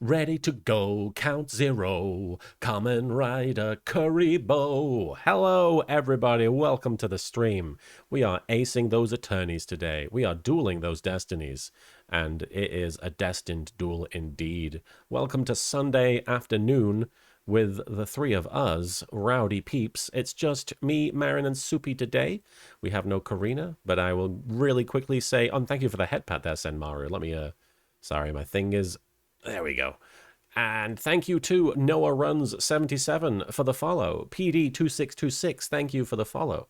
Ready to go, count zero. Kamen Rider Kuribo. Hello, everybody. Welcome to the stream. We are acing those attorneys today. We are dueling those destinies. And it is a destined duel indeed. Welcome to Sunday afternoon with the three of us, rowdy peeps. It's just me, Marin, and Soupy today. We have no Karina, but I will really quickly say, thank you for the head pat there, Senmaru. Let me, sorry, my thing is... There we go. And thank you to Noah Runs 77 for the follow. PD2626, thank you for the follow.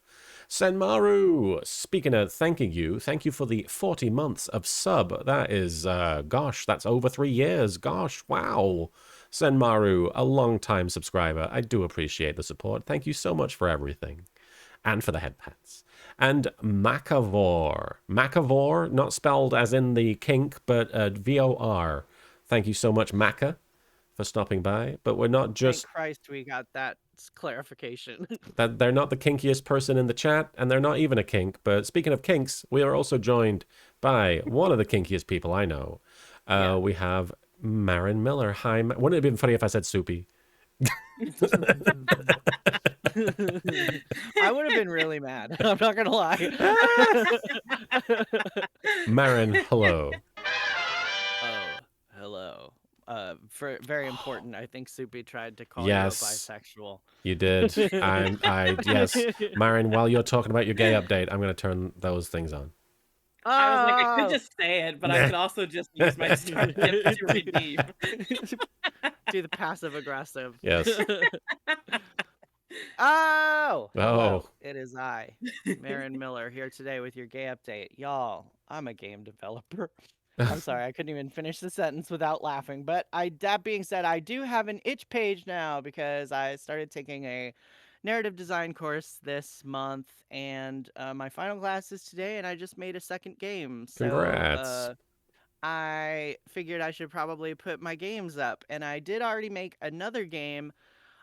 Senmaru, speaking of thank you for the 40 months of sub. That is, gosh, that's over 3 years. Gosh, wow. Senmaru, a long-time subscriber. I do appreciate the support. Thank you so much for everything. And for the head pats. And Macavor. Macavor, not spelled as in the kink, but V-O-R. Thank you so much, Macca, for stopping by. But we're not just... Thank Christ we got that clarification. that they're not the kinkiest person in the chat, and they're not even a kink. But speaking of kinks, we are also joined by one of the kinkiest people I know. We have Marin Miller. Hi, wouldn't it have been funny if I said Soupy? I would have been really mad. I'm not going to lie. Marin, hello. Hello. Very important. I think Soupy tried to call you a bisexual. You did. Yes. Marin, while you're talking about your gay update, I'm going to turn those things on. I was like, I could just say it, but I could also just use my strength to redeem. Do the passive aggressive. Yes. Hello. It is I, Marin Miller, here today with your gay update. Y'all, I'm a game developer. I'm sorry, I couldn't even finish the sentence without laughing. But that being said, I do have an itch page now because I started taking a narrative design course this month, and my final class is today, and I just made a second game. So, congrats. I figured I should probably put my games up, and I did already make another game.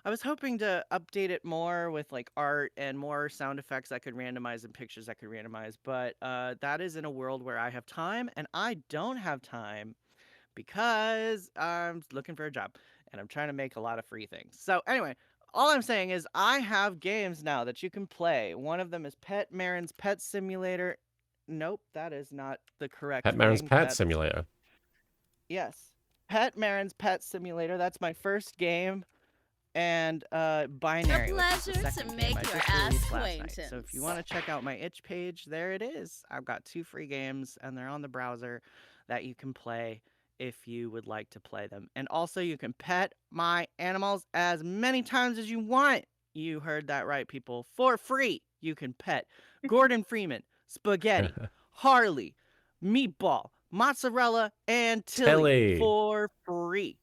I was hoping to update it more with like art and more sound effects I could randomize and pictures I could randomize, but that is in a world where I have time, and I don't have time because I'm looking for a job and I'm trying to make a lot of free things. So anyway, all I'm saying is I have games now that you can play. One of them is Pet Marin's Pet Simulator. Nope, that is not the correct Pet Marin's Pet Simulator. Yes. Pet Marin's Pet Simulator. That's my first game. And Binary. A pleasure to make your acquaintance. So if you want to check out my itch page, there it is. I've got 2 free games, and they're on the browser that you can play if you would like to play them. And also, you can pet my animals as many times as you want. You heard that right, people. For free, you can pet Gordon Freeman, Spaghetti, Harley, Meatball, Mozzarella, and Tilly for free.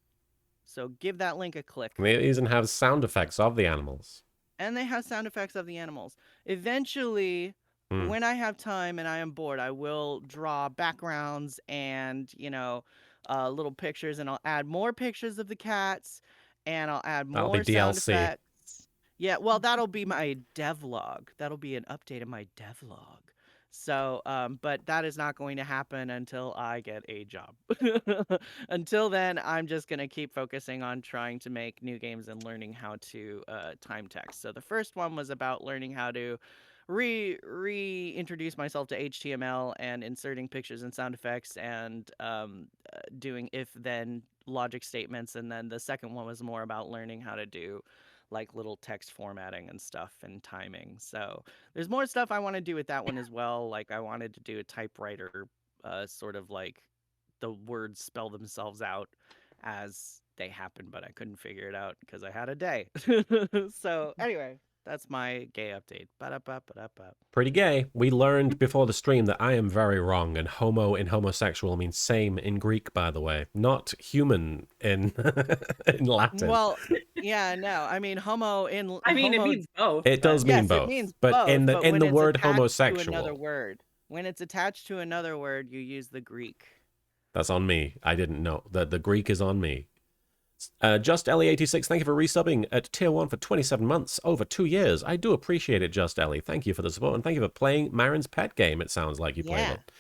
So give that link a click. And they even have sound effects of the animals. And they have sound effects of the animals. Eventually, when I have time and I am bored, I will draw backgrounds and, little pictures, and I'll add more pictures of the cats, and I'll add more sound effects. Yeah, well, that'll be my devlog. That'll be an update of my devlog. So, but that is not going to happen until I get a job. Until then, I'm just going to keep focusing on trying to make new games and learning how to time text. So the first one was about learning how to reintroduce myself to HTML and inserting pictures and sound effects and doing if-then logic statements. And then the second one was more about learning how to do like little text formatting and stuff and timing. So there's more stuff I want to do with that one as well. Like I wanted to do a typewriter, sort of like the words spell themselves out as they happen, but I couldn't figure it out because I had a day. So anyway, that's my gay update. Ba-da-ba-ba-da-ba. Pretty gay. We learned before the stream that I am very wrong, and homo in homosexual means same in Greek, by the way, not human in in Latin. Well, yeah, no. I mean, homo in. I mean, it means both. It does mean both. It means but both, in the word homosexual, to another word. When it's attached to another word, you use the Greek. That's on me. I didn't know that the Greek is on me. Just Ellie 86, thank you for resubbing at tier 1 for 27 months, over 2 years. I do appreciate it, Just Ellie. Thank you for the support, and thank you for playing Marin's pet game. It sounds like you played it.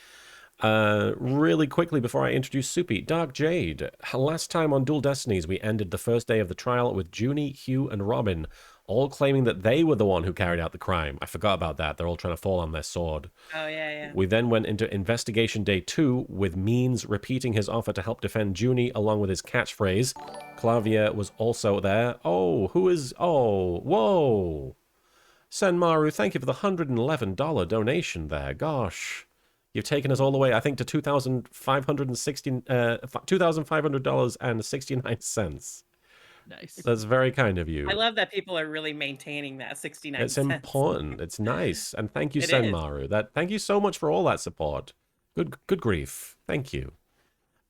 Really quickly before I introduce Soupy, Dark Jade. Last time on Dual Destinies, we ended the first day of the trial with Junie, Hugh, and Robin, all claiming that they were the one who carried out the crime. I forgot about that. They're all trying to fall on their sword. Oh, yeah. We then went into investigation day 2 with Means repeating his offer to help defend Junie along with his catchphrase. Clavier was also there. Oh, who is... Oh, whoa. Senmaru, thank you for the $111 donation there. Gosh. You've taken us all the way, I think, to $2,500.69. Nice. That's very kind of you. I love that people are really maintaining that 69 It's cents. important. It's nice. And thank you, It Senmaru. Thank you so much for all that support. Good grief. Thank you.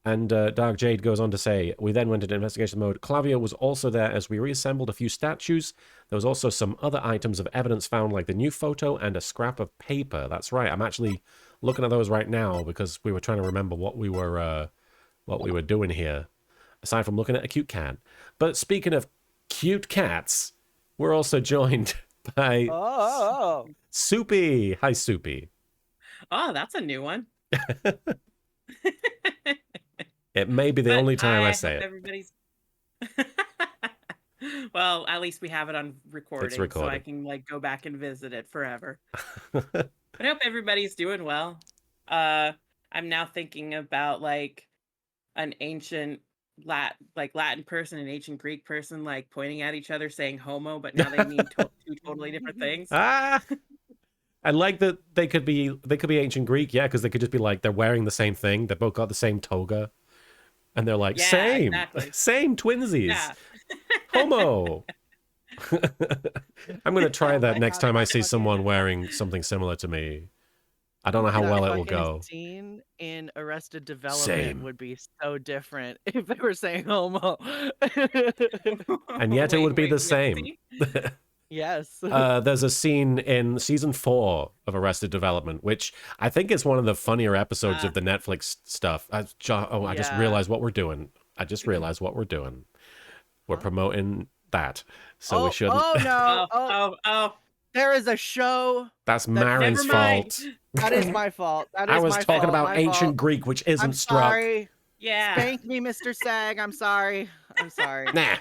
And Dark Jade goes on to say, we then went into investigation mode. Clavier was also there as we reassembled a few statues. There was also some other items of evidence found, like the new photo and a scrap of paper. That's right. I'm actually looking at those right now because we were trying to remember what we were doing here, aside from looking at a cute cat. But speaking of cute cats, we're also joined by Soupy. Hi, Soupy. Oh, that's a new one. It may be the only time I say it. Everybody's... Well, at least we have it on recording, It's recorded. so I can go back and visit it forever. I hope everybody's doing well. I'm now thinking about an ancient Latin person, an ancient Greek person, pointing at each other saying homo, but now they mean two totally different things. I like that they could be ancient Greek, yeah, because they could just be they're wearing the same thing. They both got the same toga. And they're like, same twinsies. Yeah. Homo. I'm going to try that next time I see someone wearing something similar to me. I don't know how well it will go. Scene in Arrested Development would be so different if they were saying homo. And yet it would be the same. Yes. There's a scene in season 4 of Arrested Development, which I think is one of the funnier episodes of the Netflix stuff. I just realized what we're doing. We're promoting that. So we shouldn't. Oh, no. Oh. There is a show. That's Marin's fault. That is my fault. I was talking about ancient Greek, which isn't struck. Sorry. Yeah. Spank me, Mr. Sag. I'm sorry. Nah.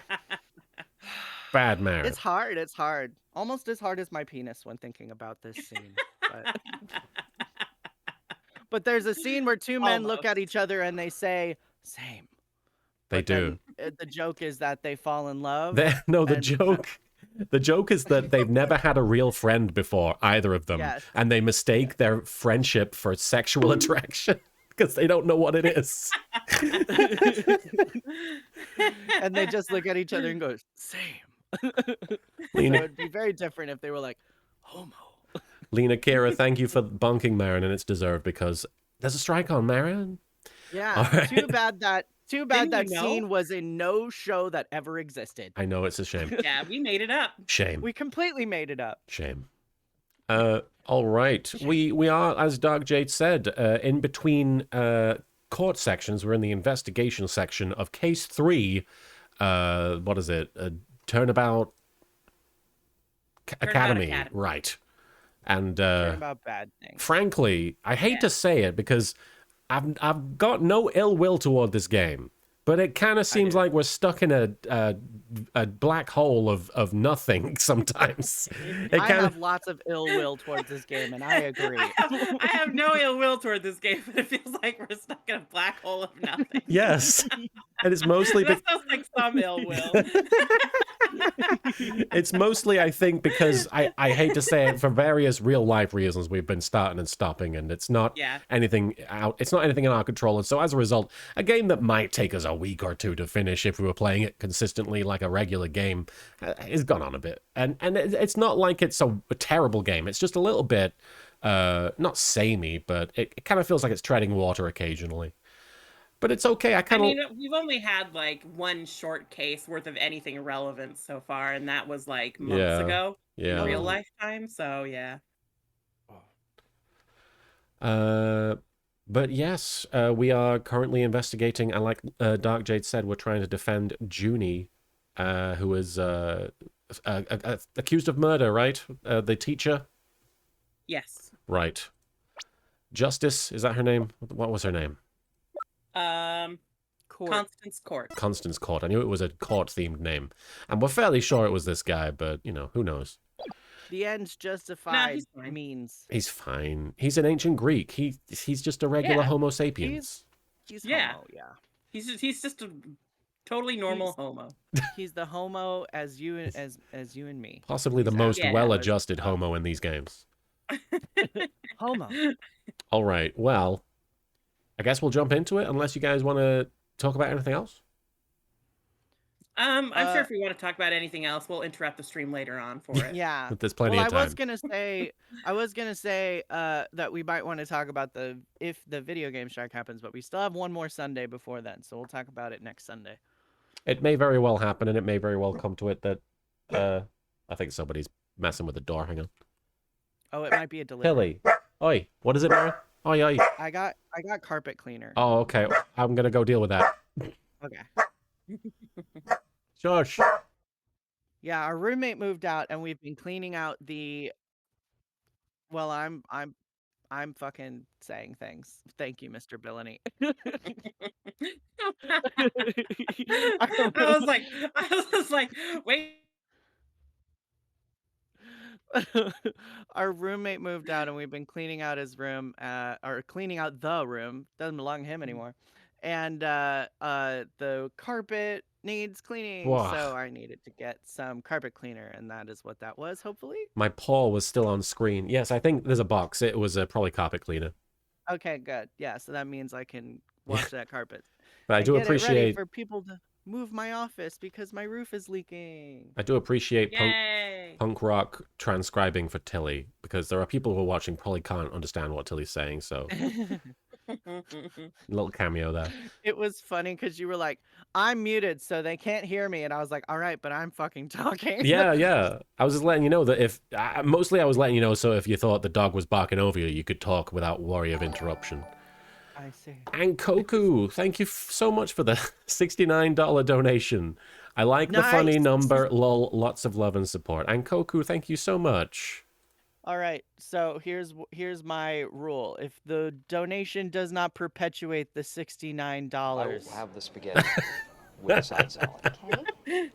Bad Marin. It's hard. Almost as hard as my penis when thinking about this scene. But there's a scene where two men look at each other and they say, same. They do. The joke is that they fall in love. The joke is that they've never had a real friend before, either of them. Yes. And they mistake their friendship for sexual attraction because they don't know what it is. And they just look at each other and go, same. Lena, So it'd be very different if they were like, homo. Lena Kira, thank you for bonking Marin, and it's deserved because there's a strike on Marin. Yeah. Right. Too bad that Didn't you know? scene was in no show that ever existed. I know, it's a shame. Yeah, we made it up. Shame. We completely made it up. Shame. All right. We are, as Dark Jade said, in between court sections. We're in the investigation section of case 3. What is it? Turnabout Academy. Right. And About bad things. frankly, I hate to say it because I've got no ill will toward this game, but it kind of seems like we're stuck in a black hole of nothing sometimes. I have lots of ill will towards this game, and I agree. I have no ill will toward this game, but it feels like we're stuck in a black hole of nothing. Yes, and it's mostly That sounds like some ill will. It's mostly, I think, because I hate to say it, for various real life reasons we've been starting and stopping, and it's not anything out. It's not anything in our control, and so as a result, a game that might take us a week or two to finish if we were playing it consistently like a regular game has gone on a bit. And it's not like it's a terrible game. It's just a little bit not samey, but it kind of feels like it's treading water occasionally. But it's okay. I mean, we've only had one short case worth of anything relevant so far, and that was months ago in real lifetime. So yeah. But yes, we are currently investigating, and like Dark Jade said, we're trying to defend Junie, who is accused of murder, right? The teacher? Yes. Right. Justice, is that her name? What was her name? Court. Constance Court. Constance Court. I knew it was a court-themed name. And we're fairly sure it was this guy, but, you know, who knows? The ends justify he's fine. means. He's fine. He's an ancient Greek. He's just a regular Yeah. Homo sapiens. He's Yeah. homo, yeah. He's just a totally normal homo. He's the homo as you and me. Possibly the He's most Yeah. well-adjusted homo in these games. Homo. All right, well, I guess we'll jump into it unless you guys want to talk about anything else. I'm sure if we want to talk about anything else, we'll interrupt the stream later on for it. Yeah. There's plenty of time. I was gonna say that we might want to talk about if the video game strike happens, but we still have one more Sunday before then, so we'll talk about it next Sunday. It may very well happen, and it may very well come to it that I think somebody's messing with the door. Hang on. Oh, it might be a delivery. Hilly. Oi, what is it, Mary? Oi, oi. I got carpet cleaner. Oh, okay. I'm gonna go deal with that. Okay. Shush. Yeah, our roommate moved out, and we've been cleaning out the. Well, I'm fucking saying things. Thank you, Mr. Billany. I was like, wait. Our roommate moved out, and we've been cleaning out his room, or cleaning out the room. Doesn't belong to him anymore. And the carpet needs cleaning, Whoa. so I needed to get some carpet cleaner, and that is what that was, hopefully. My paw was still on screen. Yes, I think there's a box. It was probably carpet cleaner. Okay, good. Yeah, so that means I can wash that carpet. But I And do get it ready appreciate. for people to move my office because my roof is leaking. I do appreciate Yay. punk rock transcribing for Tilly, because there are people who are watching probably can't understand what Tilly's saying. So little cameo there. It was funny because you were like, I'm muted, so they can't hear me. And I was like, all right, but I'm fucking talking. Yeah. I was just letting you know that if mostly I was letting you know so if you thought the dog was barking over you, you could talk without worry of interruption. I see. And Koku, thank you so much for the $69 donation. I like the funny Nice. number. Lol, lots of love and support. And Koku, thank you so much. All right, so here's my rule. If the donation does not perpetuate the $69, I will have the spaghetti with a side salad. Okay.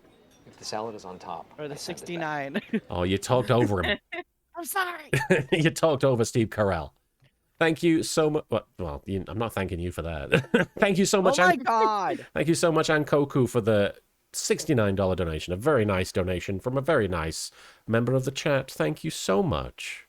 If the salad is on top, or the I send it back. 69. Oh, you talked over him. I'm sorry. You talked over Steve Carell. Thank you so much. Well, I'm not thanking you for that. Thank you so Oh much. my God. Thank you so much, Ankoku, for the $69 donation. A very nice donation from a very nice member of the chat. Thank you so much.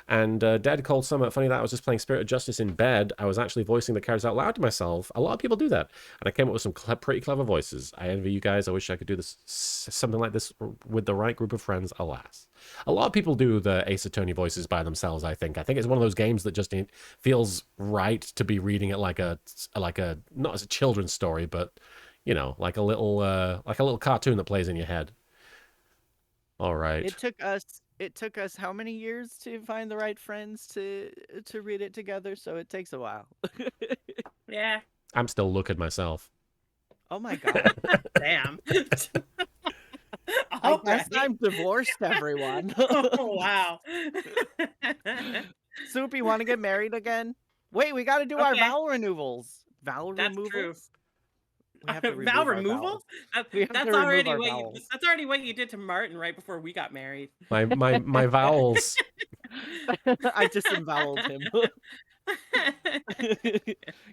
And Dead Cold Summer, funny that I was just playing Spirit of Justice in bed. I was actually voicing the characters out loud to myself. A lot of people do that. And I came up with some pretty clever voices. I envy you guys. I wish I could do this something like this with the right group of friends. Alas. A lot of people do the Ace Attorney voices by themselves, I think. I think it's one of those games that just feels right to be reading it like a not as a children's story, but you know, like a little cartoon that plays in your head. All right. It took us how many years to find the right friends to read it together, so it takes a while. Yeah. I'm still looking myself. Oh my God. Damn. I guess I'm divorced, everyone. Oh, wow. Soupy, want to get married again? Wait, we got to do our Okay. vowel renewals. Vowel That's removals? true. We have to remove Vowel our removal? vowels. That- We have to that's remove already our what vowels. that's already what you did to Martin right before we got married. My vowels. I disemboweled him.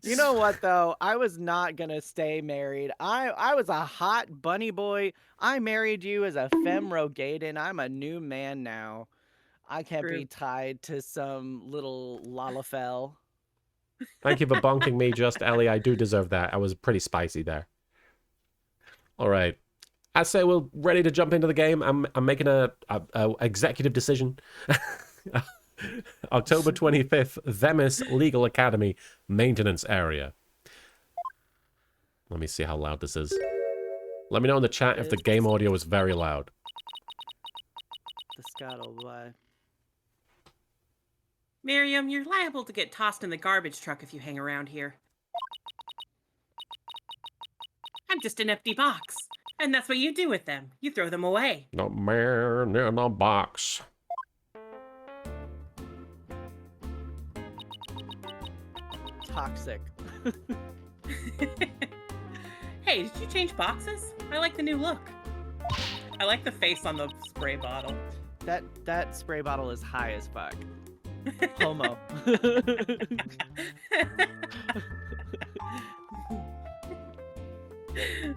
You know what, though? I was not going to stay married. I was a hot bunny boy. I married you as a femrogaden. I'm a new man now. I can't be True. tied to some little lalafell. Thank you for bonking me, just Ellie. I do deserve that. I was pretty spicy there. All right. I say we're ready to jump into the game. I'm making a executive decision. October 25th, Themis Legal Academy maintenance area. Let me see how loud this is. Let me know in the chat if the game audio is very loud. The scuttle by. Miriam, you're liable to get tossed in the garbage truck if you hang around here. I'm just an empty box. And that's what you do with them. You throw them away. The man in a box. toxic. Hey, did you change boxes? I like the new look. I like the face on the spray bottle. That spray bottle is high as fuck. Homo.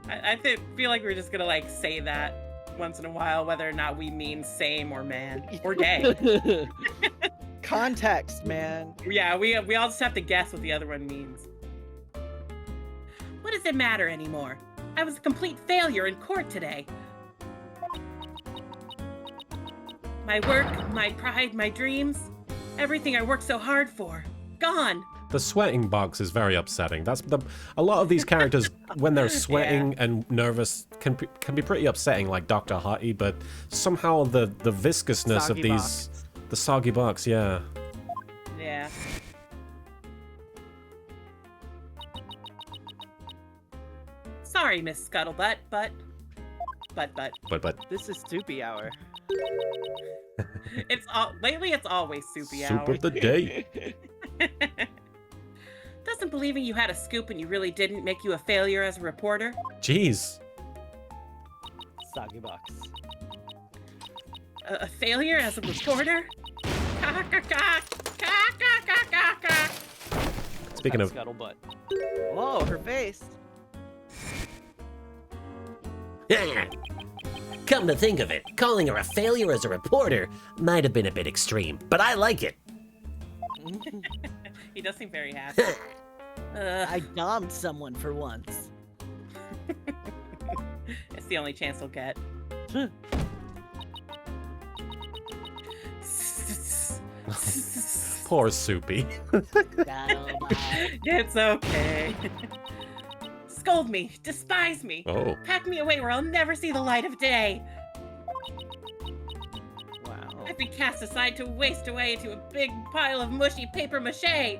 I feel like we're just gonna like say that once in a while, whether or not we mean same or man or gay. Context, man. Yeah, we all just have to guess what the other one means. What does it matter anymore? I was a complete failure in court today. My work, my pride, my dreams, everything I worked so hard for, gone. The sweating box is very upsetting. A lot of these characters, when they're sweating and nervous, can be pretty upsetting, like Dr. Hottie, but somehow the viscousness Soggy of these... The soggy box, yeah. Yeah. Sorry, Miss Scuttlebutt, but. But This is Soupy Hour. Lately it's always soupy soup hour. of the day. Doesn't believing you had a scoop and you really didn't make you a failure as a reporter? Jeez. Soggy box. A failure as a reporter? Speaking of... Scuttlebutt. Whoa, her face. Come to think of it, calling her a failure as a reporter might have been a bit extreme, but I like it. He does seem very happy. I domed someone for once. It's the only chance he'll get. Poor Soupy. It's okay. Scold me, despise me, Oh. pack me away where I'll never see the light of day. Wow. I've been cast aside to waste away to a big pile of mushy paper mache.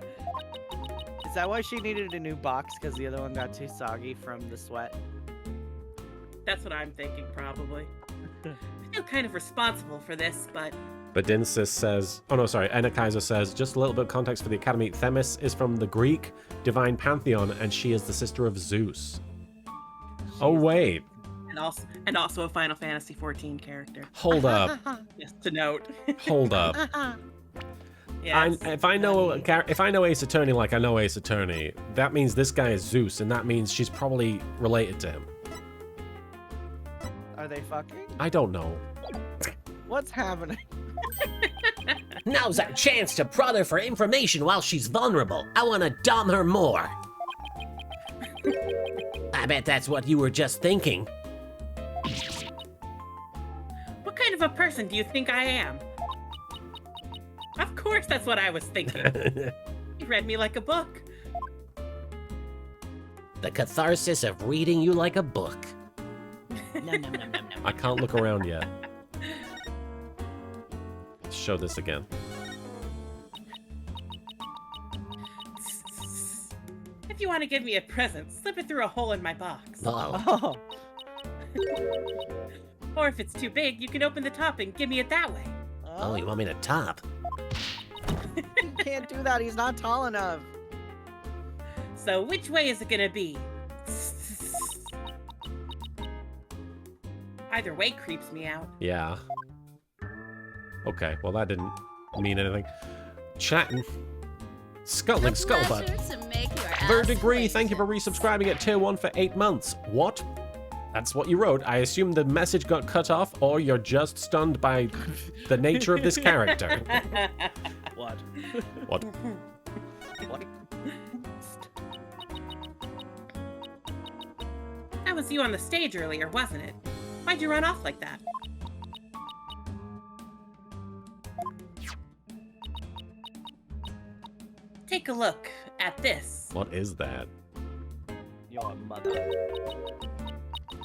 Is that why she needed a new box? Because the other one got too soggy from the sweat? That's what I'm thinking, probably. I feel kind of responsible for this, but But Dinsis says... Oh no, sorry. Enakaiser says, just a little bit of context for the Academy. Themis is from the Greek divine pantheon, and she is the sister of Zeus. Oh, wait. and also a Final Fantasy XIV character. Hold up. Just to note. Hold up. Yes. If I know Ace Attorney like I know Ace Attorney, that means this guy is Zeus, and that means she's probably related to him. Are they fucking? I don't know. What's happening? Now's our chance to prod her for information while she's vulnerable. I want to dom her more. I bet that's what you were just thinking. What kind of a person do you think I am? Of course that's what I was thinking. You read me like a book. The catharsis of reading you like a book. I can't look around yet. Let's show this again. If you want to give me a present, slip it through a hole in my box. Oh, Oh. Or if it's too big, you can open the top and give me it that way. oh, you want me to top? He can't do that. He's not tall enough. So which way is it gonna be? Either way creeps me out. Yeah. Okay, well that didn't mean anything. Chatting. Scuttling Scuttlebutt. Pleasure to make your ass Verdigree, thank you for acquaintance. resubscribing at tier 1 for 8 months. What? That's what you wrote. I assume the message got cut off, or you're just stunned by the nature of this character. What? What? What? That was you on the stage earlier, wasn't it? Why'd you run off like that? Take a look at this. What is that? Your mother.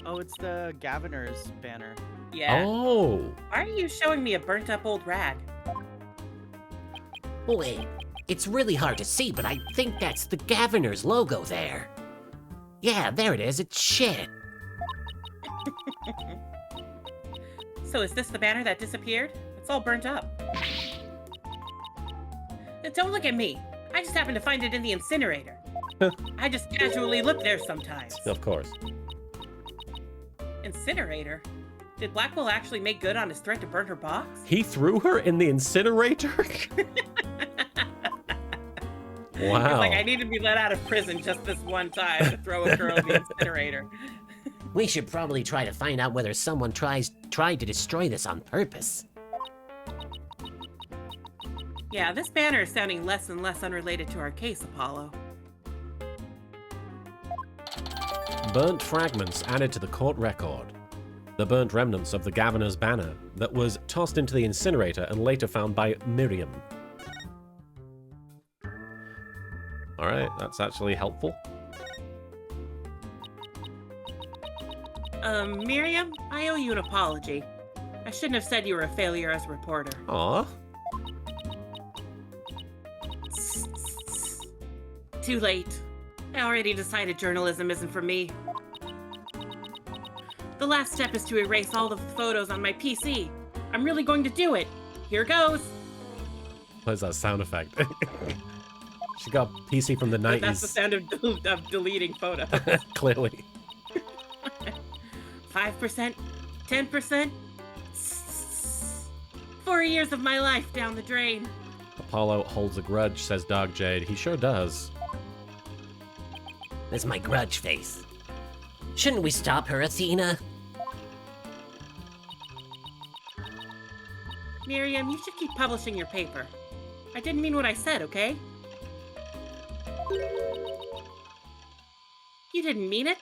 Oh, it's the Gaviner's banner. Yeah. Oh! Why are you showing me a burnt up old rag? Wait, it's really hard to see, but I think that's the Gaviner's logo there. Yeah, there it is. It's shit. So is this the banner that disappeared? It's all burnt up. Don't look at me. I just happened to find it in the incinerator. I just casually look there sometimes. Of course. Incinerator? Did Blackwell actually make good on his threat to burn her box? He threw her in the incinerator? Wow. He's like, I need to be let out of prison just this one time to throw a girl in the incinerator. We should probably try to find out whether someone tried to destroy this on purpose. Yeah, this banner is sounding less and less unrelated to our case, Apollo. Burnt fragments added to the court record. The burnt remnants of the governor's banner that was tossed into the incinerator and later found by Miriam. Alright, that's actually helpful. Miriam, I owe you an apology. I shouldn't have said you were a failure as a reporter. Aw. Too late. I already decided journalism isn't for me. The last step is to erase all the photos on my PC. I'm really going to do it. Here goes. Where's that sound effect? She got PC from the 90s. That's the sound of deleting photos. Clearly. 5%, 10%. 4 years of my life down the drain. Apollo holds a grudge, says Dark Jade. He sure does. That's my grudge face. Shouldn't we stop her, Athena? Miriam, you should keep publishing your paper. I didn't mean what I said, okay? You didn't mean it?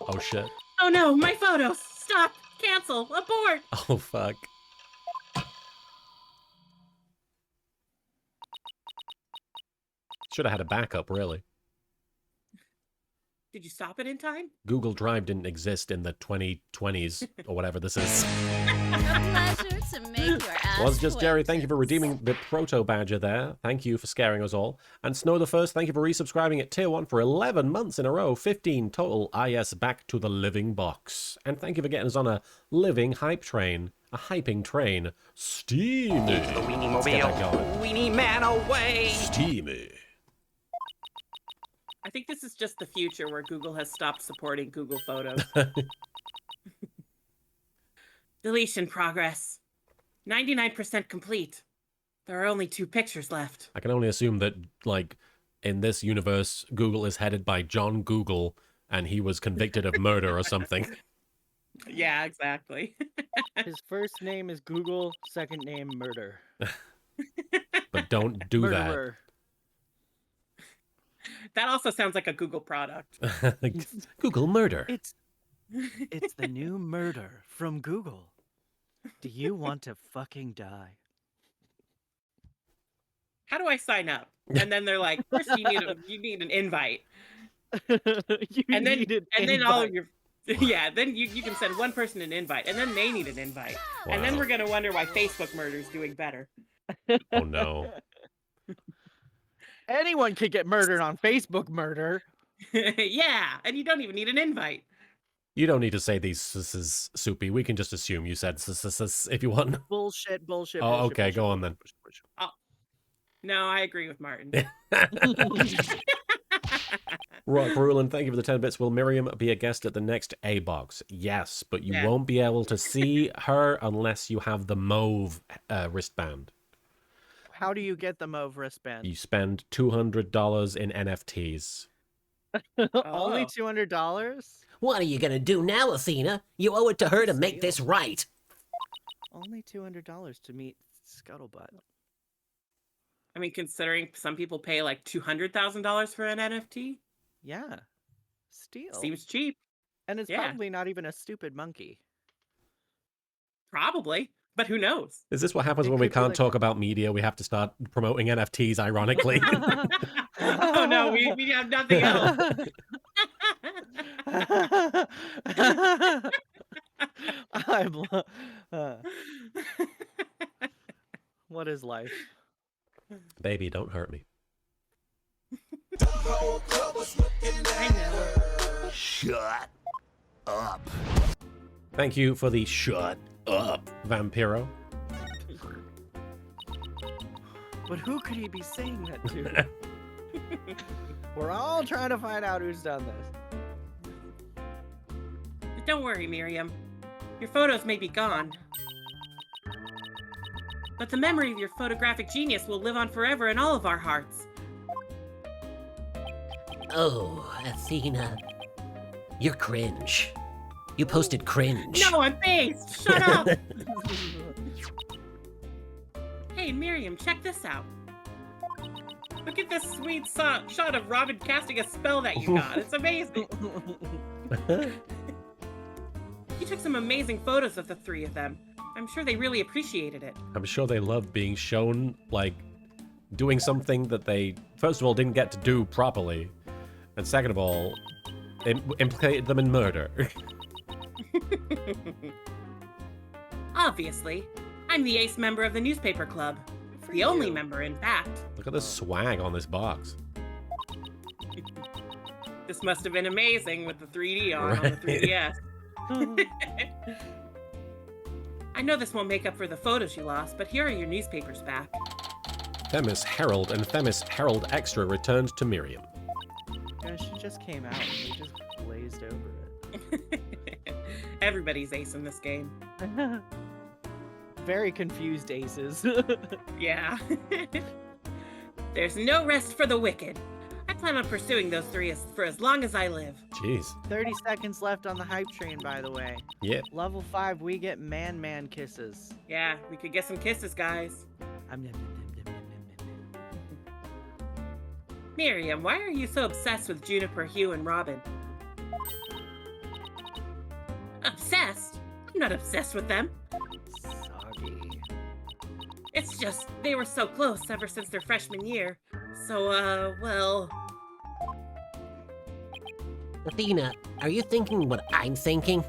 Oh shit. Oh no, my photos! Stop! Cancel! Abort! Oh fuck. Should have had a backup, really. Did you stop it in time? Google Drive didn't exist in the 2020s, or whatever this is. A pleasure to make your ass Was just Jerry, thank you for redeeming the Proto Badger there. Thank you for scaring us all. And Snow the First, thank you for resubscribing at Tier 1 for 11 months in a row. 15 total IS back to the living box. And thank you for getting us on a living hype train. A hyping train. Steamy. The weenie Let's get that mobile. going. Weenie man away. Steamy. I think this is just the future where Google has stopped supporting Google Photos. Deletion progress. 99% complete. There are only 2 pictures left. I can only assume that, like, in this universe, Google is headed by John Google, and he was convicted of murder or something. Yeah, exactly. His first name is Google, second name Murder. But don't do Murderer. That also sounds like a Google product. that. Google murder. It's the new Murder from Google. Do you want to fucking die? How do I sign up? And then they're like, first you need an invite. And then all of your then you can send one person an invite, and then they need an invite. Wow. And then we're gonna wonder why Facebook murder is doing better. Oh no. Anyone could get murdered on Facebook murder. Yeah, and you don't even need an invite. You don't need to say these s Soupy. We can just assume you said s if you want. Bullshit. Oh, bullshit, okay, bullshit, go on then. bullshit. No, I agree with Martin. Rock Ruland, thank you for the 10 bits. Will Miriam be a guest at the next A-Box? Yes, but you Yeah. won't be able to see her unless you have the mauve wristband. How do you get the mauve wristband? You spend $200 in NFTs. Only Oh. $200? What are you gonna do now, Athena? You owe it to her to make this right. Only $200 to meet Scuttlebutt. I mean, considering some people pay like $200,000 for an NFT, Yeah. Steal. seems cheap. And it's yeah. probably not even a stupid monkey. Probably, but who knows? Is this what happens It when we could be can't like- talk about media? We have to start promoting NFTs, ironically. Oh no, we have nothing else. What is life? Baby, don't hurt me. I know. Shut up. Thank you for the shut up, Vampiro. But who could he be saying that to? We're all trying to find out who's done this. But don't worry, Miriam. Your photos may be gone. But the memory of your photographic genius will live on forever in all of our hearts. Oh, Athena. You're cringe. You posted cringe. No, I'm based! Shut up! Hey, Miriam, check this out. Look at this sweet shot of Robin casting a spell that you got. It's amazing. You took some amazing photos of the three of them. I'm sure they really appreciated it. I'm sure they love being shown, like, doing something that they, first of all, didn't get to do properly, and second of all, implicated them in murder. Obviously, I'm the ace member of the newspaper club. For The only you. member, in fact. Look at the swag on this box. This must have been amazing with the 3D on the Right. 3DS. I know this won't make up for the photos you lost, but here are your newspapers back. Themis Herald and Themis Herald Extra returned to Miriam. Yeah, she just came out and we just blazed over Everybody's ace in this game. it. Very confused aces. Yeah. There's no rest for the wicked. I plan on pursuing those three for as long as I live. Jeez. 30 seconds left on the hype train, by the way. Yeah. Level 5, we get man kisses. Yeah, we could get some kisses, guys. Nom, nom, nom, nom, nom, nom, nom, nom. Miriam, why are you so obsessed with Juniper, Hugh, and Robin? Obsessed? I'm not obsessed with them. Soggy. It's just, they were so close ever since their freshman year. So, well... Athena, are you thinking what I'm thinking?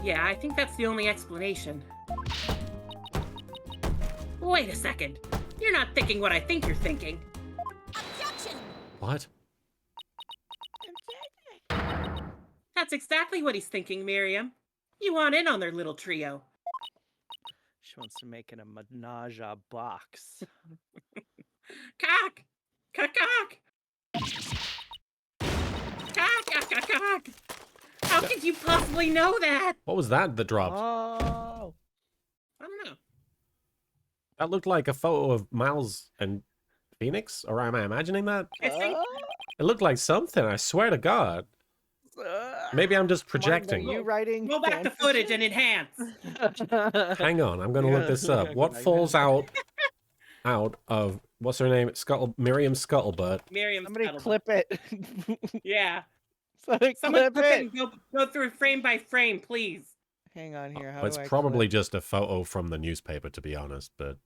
Yeah, I think that's the only explanation. Wait a second. You're not thinking what I think you're thinking. Objection! What? That's exactly what he's thinking, Miriam. You want in on their little trio. She wants to make it a menage a box. Cock! Cock! Cock! How could you possibly know that? What was that that dropped? Oh! I don't know. That looked like a photo of Miles and Phoenix? Or am I imagining that? Kissing? It looked like something, I swear to God. Maybe I'm just Martin, projecting. are you writing Roll back the footage and enhance. Hang on, I'm gonna look this up. What falls out of what's her name? Miriam Scuttlebutt. Miriam, Somebody clip it. Yeah. Somebody Someone clip it. and go through frame by frame, please. Hang on here. How It's do I probably clip? just a photo from the newspaper, to be honest. But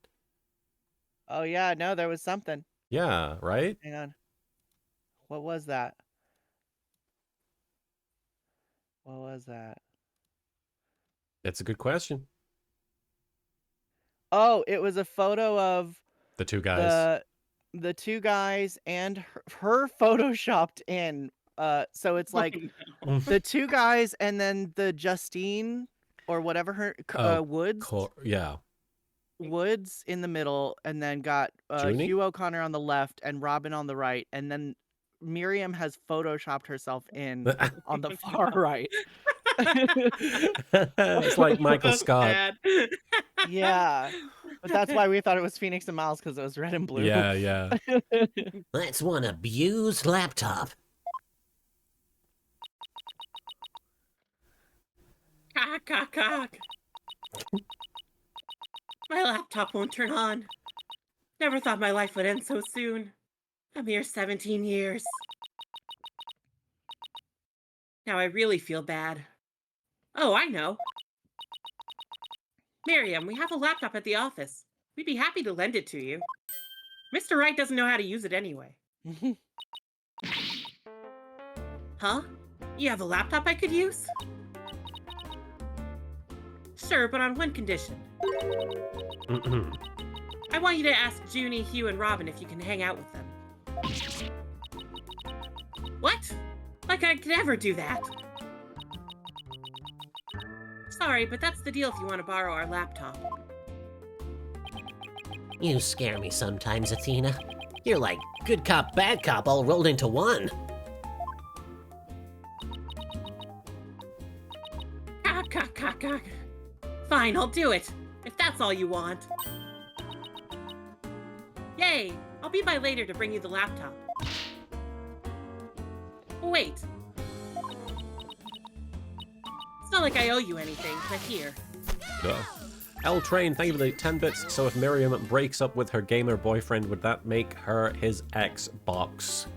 Oh yeah, no, there was something. yeah, right? Hang on. What was that? What was that? It's a good question. Oh, it was a photo of The two guys. the two guys and her photoshopped in. So it's like the two guys and then the Justine or whatever her Oh, Woods Yeah. Woods in the middle, and then got Junie? Hugh O'Connor on the left and Robin on the right, and then Miriam has photoshopped herself in on the far right. It's like Michael That's Scott. bad. Yeah, but that's why we thought it was Phoenix and Miles, because it was red and blue. Yeah, yeah. That's one abused laptop. Cock. My laptop won't turn on. Never thought my life would end so soon. A mere 17 years. Now I really feel bad. Oh, I know. Miriam, we have a laptop at the office. We'd be happy to lend it to you. Mr. Wright doesn't know how to use it anyway. Huh? You have a laptop I could use? Sure, but on one condition. I want you to ask Junie, Hugh, and Robin if you can hang out with them. What? Like I could ever do that. Sorry, but that's the deal if you want to borrow our laptop. You scare me sometimes, Athena. You're like good cop, bad cop all rolled into one. Cock. Fine, I'll do it. If that's all you want. Yay! I'll be by later to bring you the laptop. Oh, wait. It's not like I owe you anything, but here. Duh. L Train, thank you for the 10 bits. So if Miriam breaks up with her gamer boyfriend, would that make her his Xbox?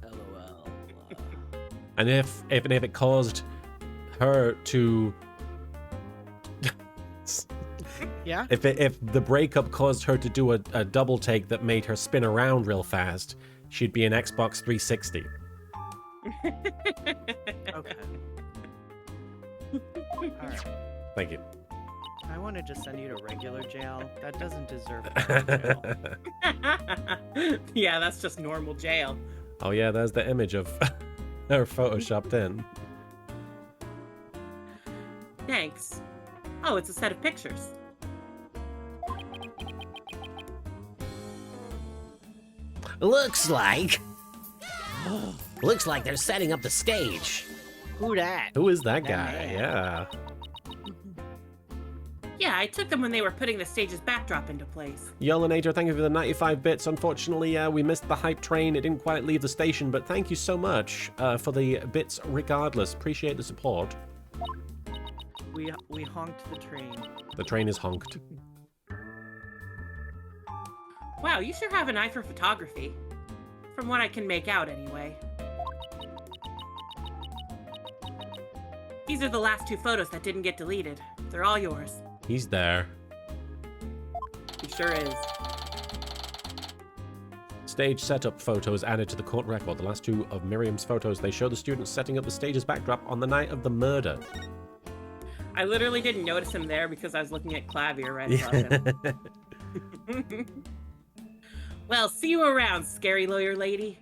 LOL. And if it caused her to Yeah? if the breakup caused her to do a double take that made her spin around real fast, she'd be an Xbox 360. Okay. Alright. Thank you. I want to just send you to regular jail. That doesn't deserve jail. Yeah, that's just normal jail. Oh yeah, there's the image of her photoshopped in. Thanks. Oh, it's a set of pictures. Looks like they're setting up the stage. Who dat? Who is that That guy? man. Yeah. Yeah, I took them when they were putting the stage's backdrop into place. Yellinator, thank you for the 95 bits. Unfortunately, we missed the hype train. It didn't quite leave the station, but thank you so much for the bits regardless. Appreciate the support. We honked the train. The train is honked. Wow, you sure have an eye for photography. From what I can make out, anyway. These are the last 2 photos that didn't get deleted. They're all yours. He's there. He sure is. Stage setup photos added to the court record. The last 2 of Miriam's photos, they show the students setting up the stage's backdrop on the night of the murder. I literally didn't notice him there because I was looking at Clavier right above him. Well, see you around, scary lawyer lady.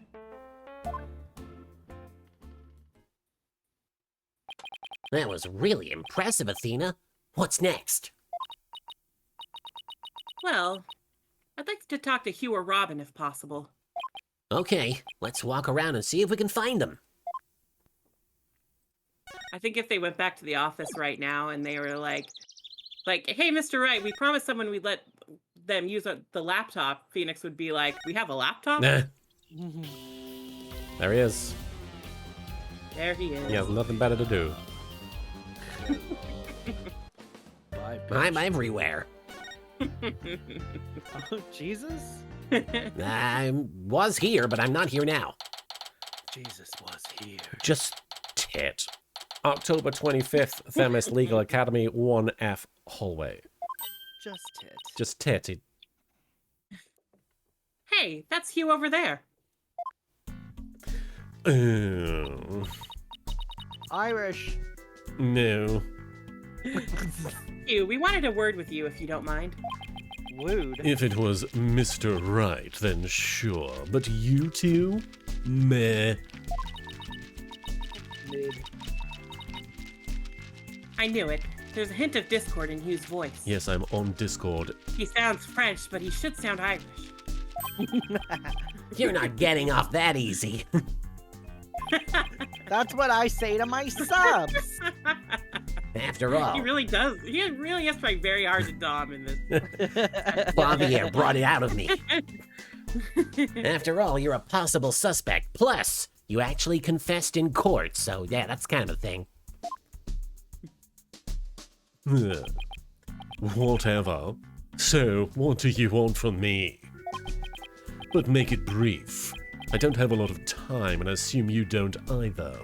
That was really impressive, Athena. What's next? Well, I'd like to talk to Hugh or Robin if possible. Okay, let's walk around and see if we can find them. I think if they went back to the office right now and they were like, hey, Mr. Wright, we promised someone we'd let them use the laptop, Phoenix would be like, we have a laptop? Nah. There he is. There he is. He has nothing better to do. Bye, I'm everywhere. Oh, Jesus? I was here, but I'm not here now. Jesus was here. Just tit. October 25th, Themis Legal Academy, 1F hallway. Just tit. Just titty. Hey, that's Hugh over there. Irish. No. Hugh, we wanted a word with you if you don't mind. Wooed. If it was Mr. Right, then sure. But you two? Meh. Mid. I knew it. There's a hint of discord in Hugh's voice. Yes, I'm on Discord. He sounds French, but he should sound Irish. You're not getting off that easy. That's what I say to my subs. After all, He really does. He really has tried very hard to dom in this. Clavier brought it out of me. After all, you're a possible suspect. Plus, you actually confessed in court, so yeah, that's kind of a thing. Whatever. So, what do you want from me? But make it brief. I don't have a lot of time, and I assume you don't either.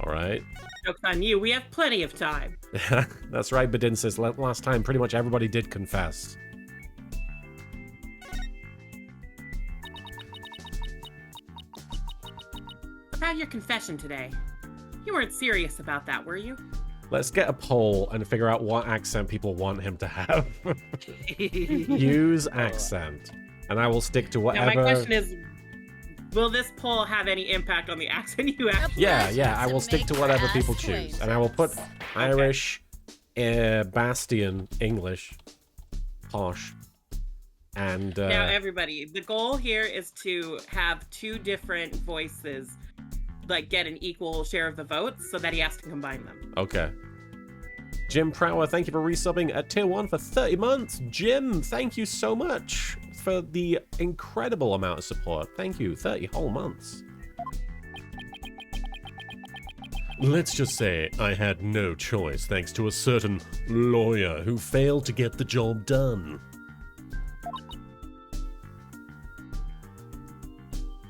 Alright. Joke's on you. We have plenty of time. That's right, Bedinsis. Last time, pretty much everybody did confess. About your confession today. You weren't serious about that, were you? Let's get a poll and figure out what accent people want him to have. Use accent. And I will stick to Now, whatever... my question is, will this poll have any impact on the accent you have? Yeah, I will stick to whatever people choose. And I will put Okay. Irish, Bastion, English. posh. And Now, everybody, the goal here is to have 2 different voices, like, get an equal share of the votes so that he has to combine them. okay. Jim Prower, thank you for resubbing at tier 1 for 30 months. Jim, thank you so much for the incredible amount of support. Thank you, 30 whole months. Let's just say I had no choice thanks to a certain lawyer who failed to get the job done.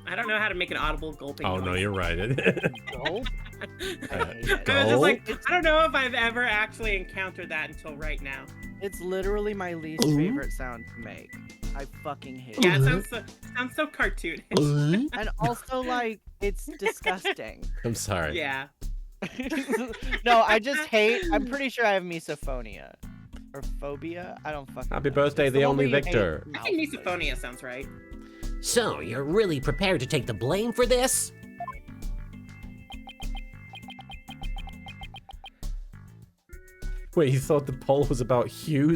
I don't know how to make an audible gulping Oh, noise. no, you're right. Gulp? I hate it. I was just like, Gulp? I don't know if I've ever actually encountered that until right now. It's literally my least favorite sound to make. I fucking hate Yeah, it. it sounds so cartoonish. And also, like, it's disgusting. I'm sorry. Yeah. No, I just hate. I'm pretty sure I have misophonia. Or phobia? I don't fucking Happy know. birthday, It's the one only where you hate victor. I think mouth misophonia sounds right. So, you're really prepared to take the blame for this? Wait, you thought the poll was about Hugh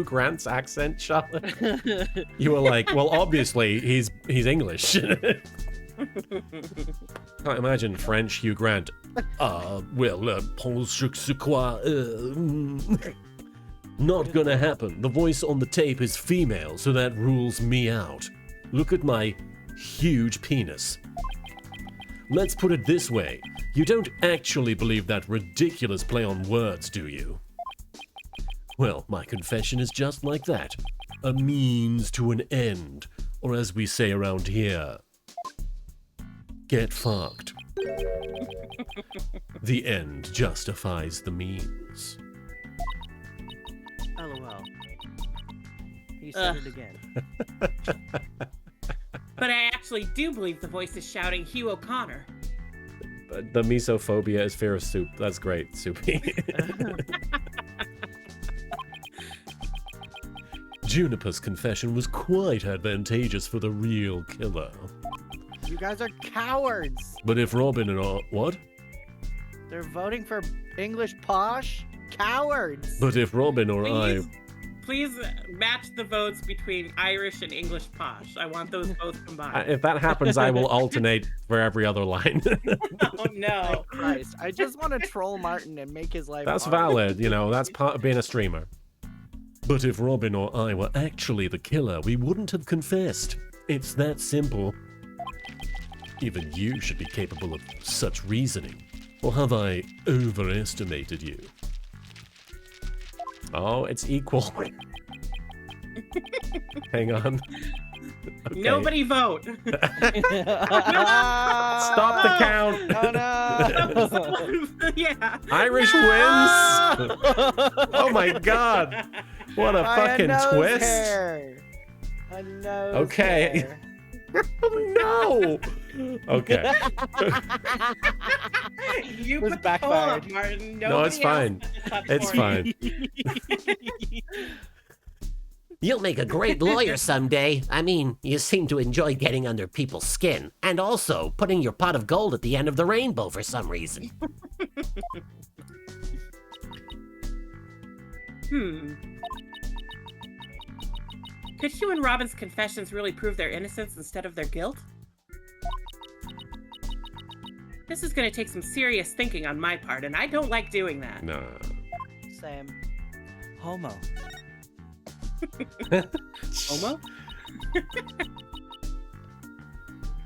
Grant's accent, Charlotte? You were like, well, obviously he's English. Can't imagine French Hugh Grant. Not gonna happen. The voice on the tape is female, so that rules me out. Look at my huge penis. Let's put it this way. You don't actually believe that ridiculous play on words, do you? Well, my confession is just like that. A means to an end. Or as we say around here, get fucked. The end justifies the means. LOL. He said it again. But I actually do believe the voice is shouting Hugh O'Connor. The misophobia is fear of soup. That's great, Soupy. Juniper's confession was quite advantageous for the real killer. You guys are cowards. But if Robin and all... What? They're voting for English posh? Cowards. But if Robin or I... Please match the votes between Irish and English posh. I want those both combined. If that happens, I will alternate for every other line. Oh no. Christ. I just want to troll Martin and make his life That's hard. valid, you know, that's part of being a streamer. But if Robin or I were actually the killer, we wouldn't have confessed. It's that simple. Even you should be capable of such reasoning. Or have I overestimated you? Oh, it's equal. Hang on. Okay. Nobody vote. Stop the count. Oh no. Yeah. Irish wins. Oh my god. What a fucking twist. Hair. A nose Okay. hair. Oh no. Okay. You Was put the poll backfired. up, Martin. No, it's fine. It's fine. You'll make a great lawyer someday. I mean, you seem to enjoy getting under people's skin, and also putting your pot of gold at the end of the rainbow for some reason. Could Hugh and Robin's confessions really prove their innocence instead of their guilt? This is going to take some serious thinking on my part, and I don't like doing that. No. Same. Homo. Homo?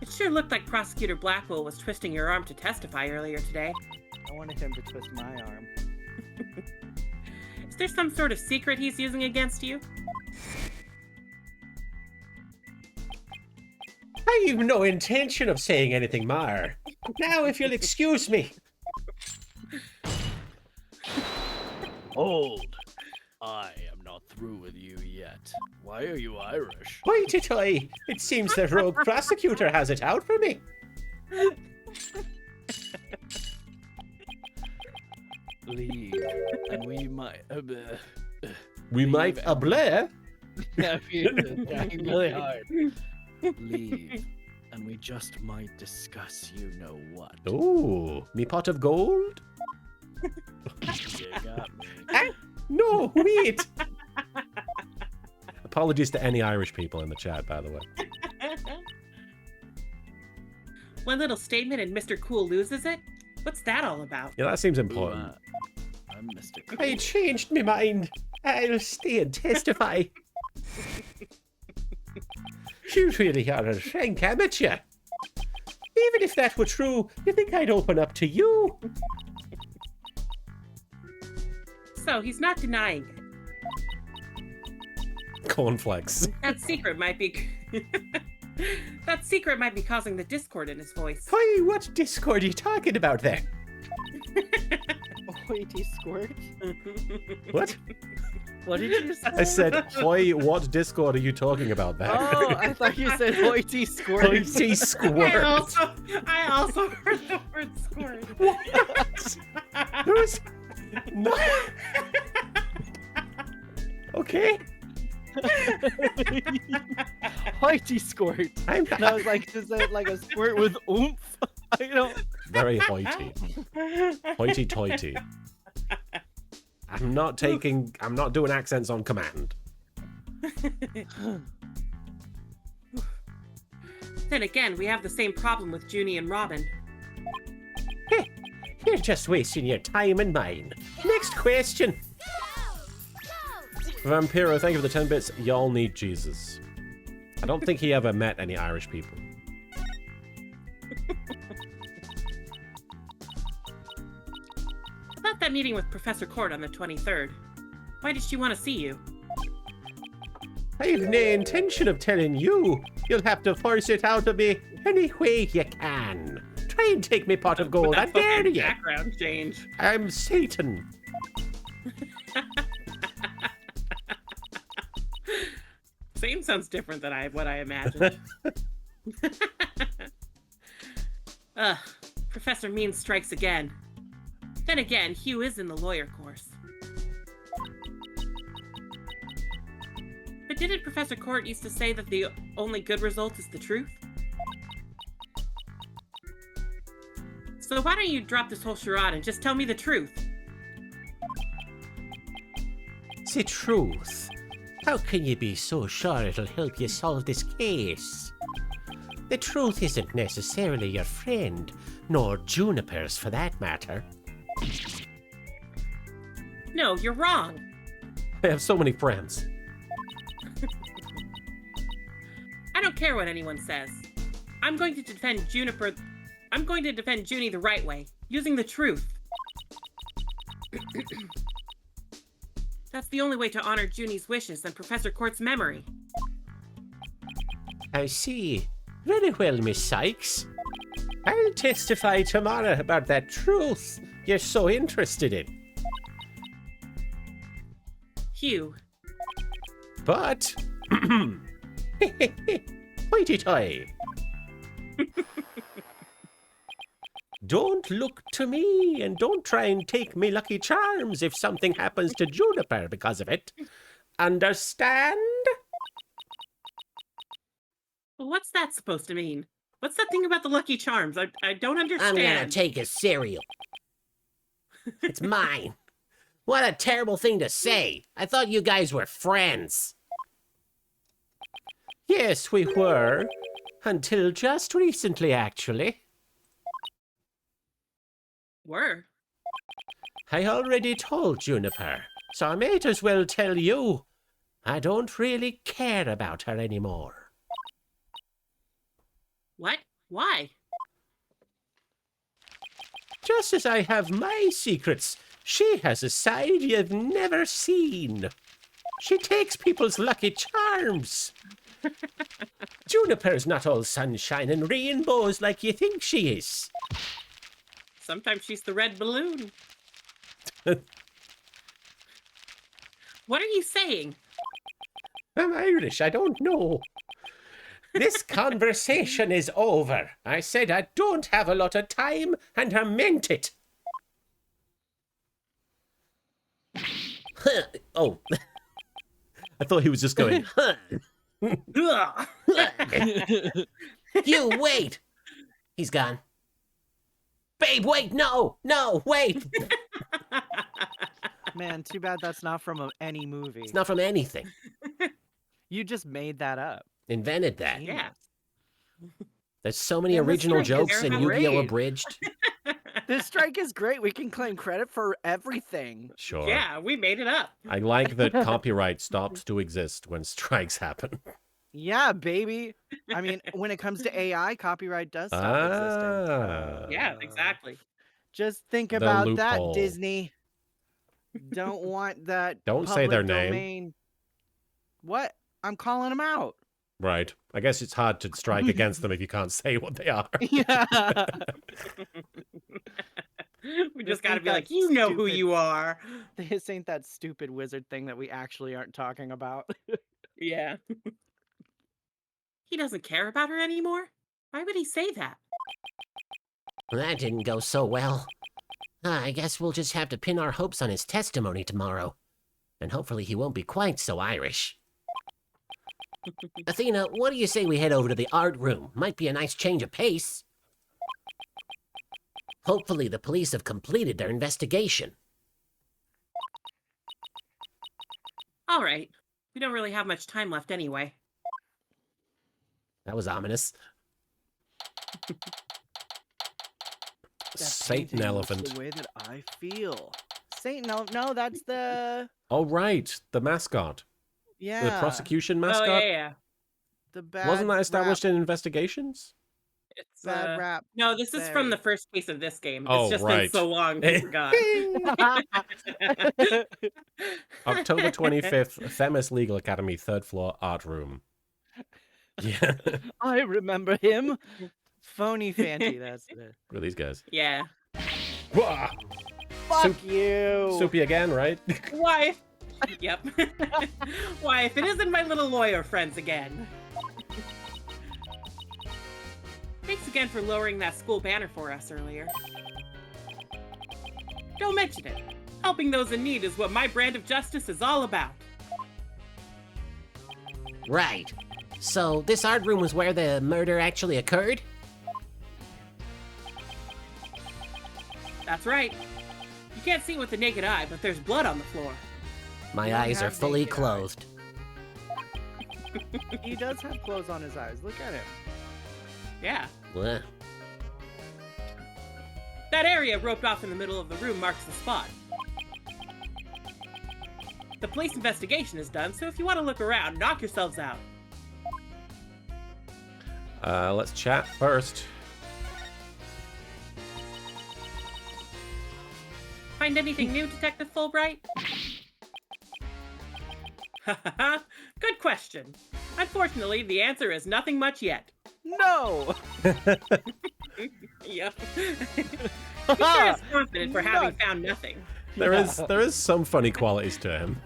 It sure looked like Prosecutor Blackwell was twisting your arm to testify earlier today. I wanted him to twist my arm. Is there some sort of secret he's using against you? I've no intention of saying anything more. Now, if you'll excuse me. Hold. I am not through with you yet. Why are you Irish? Wait it I. It seems the rogue prosecutor has it out for me. Leave, and we might. We might ablair. Yeah, you're trying really hard. Leave, and we just might discuss you know what. Oh, me pot of gold? You got me. No, wait. Apologies to any Irish people in the chat, by the way. One little statement and Mr. Cool loses it? What's that all about? Yeah, that seems important. I'm Mr. Cool. I changed my mind. I'll stay and testify. You really are a rank amateur. Even if that were true, you think I'd open up to you? So he's not denying it. Cornflakes. That secret might be that secret might be causing the discord in his voice. Why, what discord are you talking about there? Hoity squirt. What? What did you say? I said, "Hoy, what Discord are you talking about there?" Oh, I thought you said hoity squirt. Hoity squirt. I also heard the word squirt. What? Who's? No. Okay. Hoity squirt. I'm And I was like, is it like a squirt with oomph? I don't. Very hoity. Hoity-toity. I'm not doing accents on command. Then again, we have the same problem with Junie and Robin. You're just wasting your time and mine. Next question. Vampiro, thank you for the 10 bits. Y'all need Jesus. I don't think he ever met any Irish people. About that meeting with Professor Court on the 23rd. Why did she want to see you? I've no intention of telling you. You'll have to force it out of me any way you can. Try and take me pot of gold, I That dare fucking you. background change. I'm Satan. Same sounds different than what I imagined. Ugh, Professor Mean strikes again. Then again, Hugh is in the lawyer course. But didn't Professor Court used to say that the only good result is the truth? So why don't you drop this whole charade and just tell me the truth? The truth. How can you be so sure it'll help you solve this case? The truth isn't necessarily your friend, nor Juniper's for that matter. No, you're wrong. I have so many friends. I don't care what anyone says. I'm going to defend Juniper. I'm going to defend Junie the right way, using the truth. That's the only way to honor Junie's wishes and Professor Court's memory. I see. Very well, Miss Sykes. I'll testify tomorrow about that truth you're so interested in. Hugh, But... hoity-toy. Don't look to me, and don't try and take me lucky charms if something happens to Juniper because of it. Understand? what's that supposed to mean? What's that thing about the Lucky Charms? I don't I'm understand. gonna take his cereal. It's mine. What a terrible thing to say. I thought you guys were friends. Yes, we were. Until just recently, actually. Were. I already told Juniper, so I might as well tell you. I don't really care about her anymore. What? Why? Just as I have my secrets, she has a side you've never seen. She takes people's lucky charms. Juniper's not all sunshine and rainbows like you think she is. Sometimes she's the red balloon. What are you saying? I'm Irish, I don't know. This conversation is over. I said I don't have a lot of time, and I meant it. Oh. I thought he was just going. Ugh. You wait. He's gone. Babe, wait, no, wait. Man, too bad that's not from any movie. It's not from anything. You just made that up. Invented that. Yeah. There's so many And the original strike is jokes in great. Yu-Gi-Oh! Abridged. This strike is great. We can claim credit for everything. Sure. Yeah, we made it up. I like that copyright stops to exist when strikes happen. Yeah, baby. I mean, when it comes to AI, copyright does stop existing. Ah. Yeah, exactly. Just think The about that, loophole. Disney. Don't want that. Don't say their public name. domain. What? I'm calling them out. Right. I guess it's hard to strike against them if you can't say what they are. Yeah. We This just gotta ain't be that like, you know who stupid- you are. This ain't that stupid wizard thing that we actually aren't talking about. Yeah. He doesn't care about her anymore? Why would he say that? That didn't go so well. I guess we'll just have to pin our hopes on his testimony tomorrow. And hopefully he won't be quite so Irish. Athena, what do you say we head over to the art room? Might be a nice change of pace. Hopefully the police have completed their investigation. All right. We don't really have much time left anyway. That was ominous. That Satan painting looks elephant. The way that I feel. Satan elephant. No, that's the. Oh, right. The mascot. Yeah. The prosecution Oh, mascot. yeah. The bad. Wasn't that established rap, in investigations? It's, bad rap. No, this is from Fairy. the first case of this game. Oh, It's just right. been so long, we forgot. October 25th, Themis Legal Academy, third floor, art room. Yeah. I remember him. Phony Fanty. That's it. Who are these guys? Yeah. Wah! Fuck you. Soupy again, right? Why? Yep. Why, if it isn't my little lawyer friends again. Thanks again for lowering that school banner for us earlier. Don't mention it. Helping those in need is what my brand of justice is all about. Right. So this art room was where the murder actually occurred? That's right. You can't see it with the naked eye, but there's blood on the floor. My You don't eyes are have fully naked eyes. clothed. He does have clothes on his eyes. Look at him. Yeah. Bleh. That area roped off in the middle of the room marks the spot. The police investigation is done, so if you want to look around, knock yourselves out. Let's chat first. Find anything new, Detective Fulbright? Good question. Unfortunately, the answer is nothing much yet. No. Yep. He sure is confident for having found nothing. There is some funny qualities to him.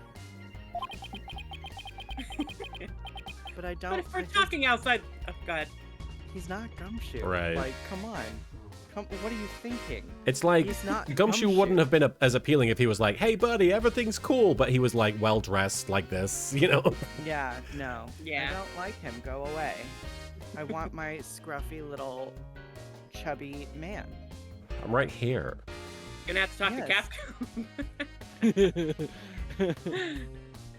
But I don't. But if we're I just- talking outside... Oh, God. He's not Gumshoe. Right. Like, come on. What are you thinking? It's like He's not Gumshoe wouldn't have been as appealing if he was like, "Hey, buddy, everything's cool," but he was like well dressed like this, you know. Yeah, no. Yeah. I don't like him. Go away. I want my scruffy little chubby man. I'm right here. Gonna have to talk Yes. to Capcom.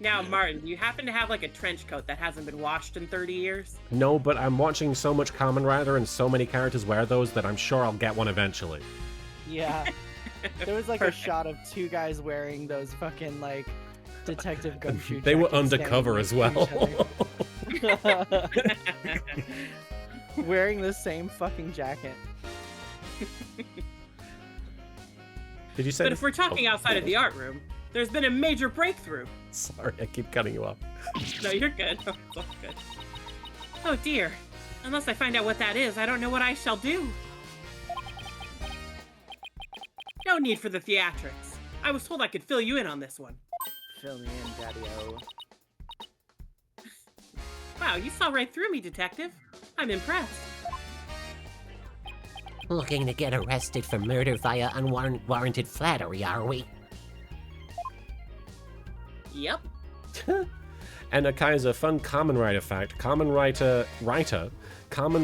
Now, Martin, do you happen to have like a trench coat that hasn't been washed in 30 years? No, but I'm watching so much Kamen Rider and so many characters wear those that I'm sure I'll get one eventually. Yeah. There was like Perfect. a shot of two guys wearing those fucking like Detective Gumshoe. They were jackets undercover as standing well. next to each other. Wearing the same fucking jacket. Did you say? But if we're talking Oh, outside of the art room, there's been a major breakthrough. sorry, I keep cutting you off. No, you're good. It's all good. Oh dear. Unless I find out what that is, I don't know what I shall do. No need for the theatrics. I was told I could fill you in on this one. Fill me in, Daddy-O. Wow, you saw right through me, Detective. I'm impressed. Looking to get arrested for murder via unwarranted flattery, are we? Yep. And a Kaiser fun Kamen Rider fact: Kamen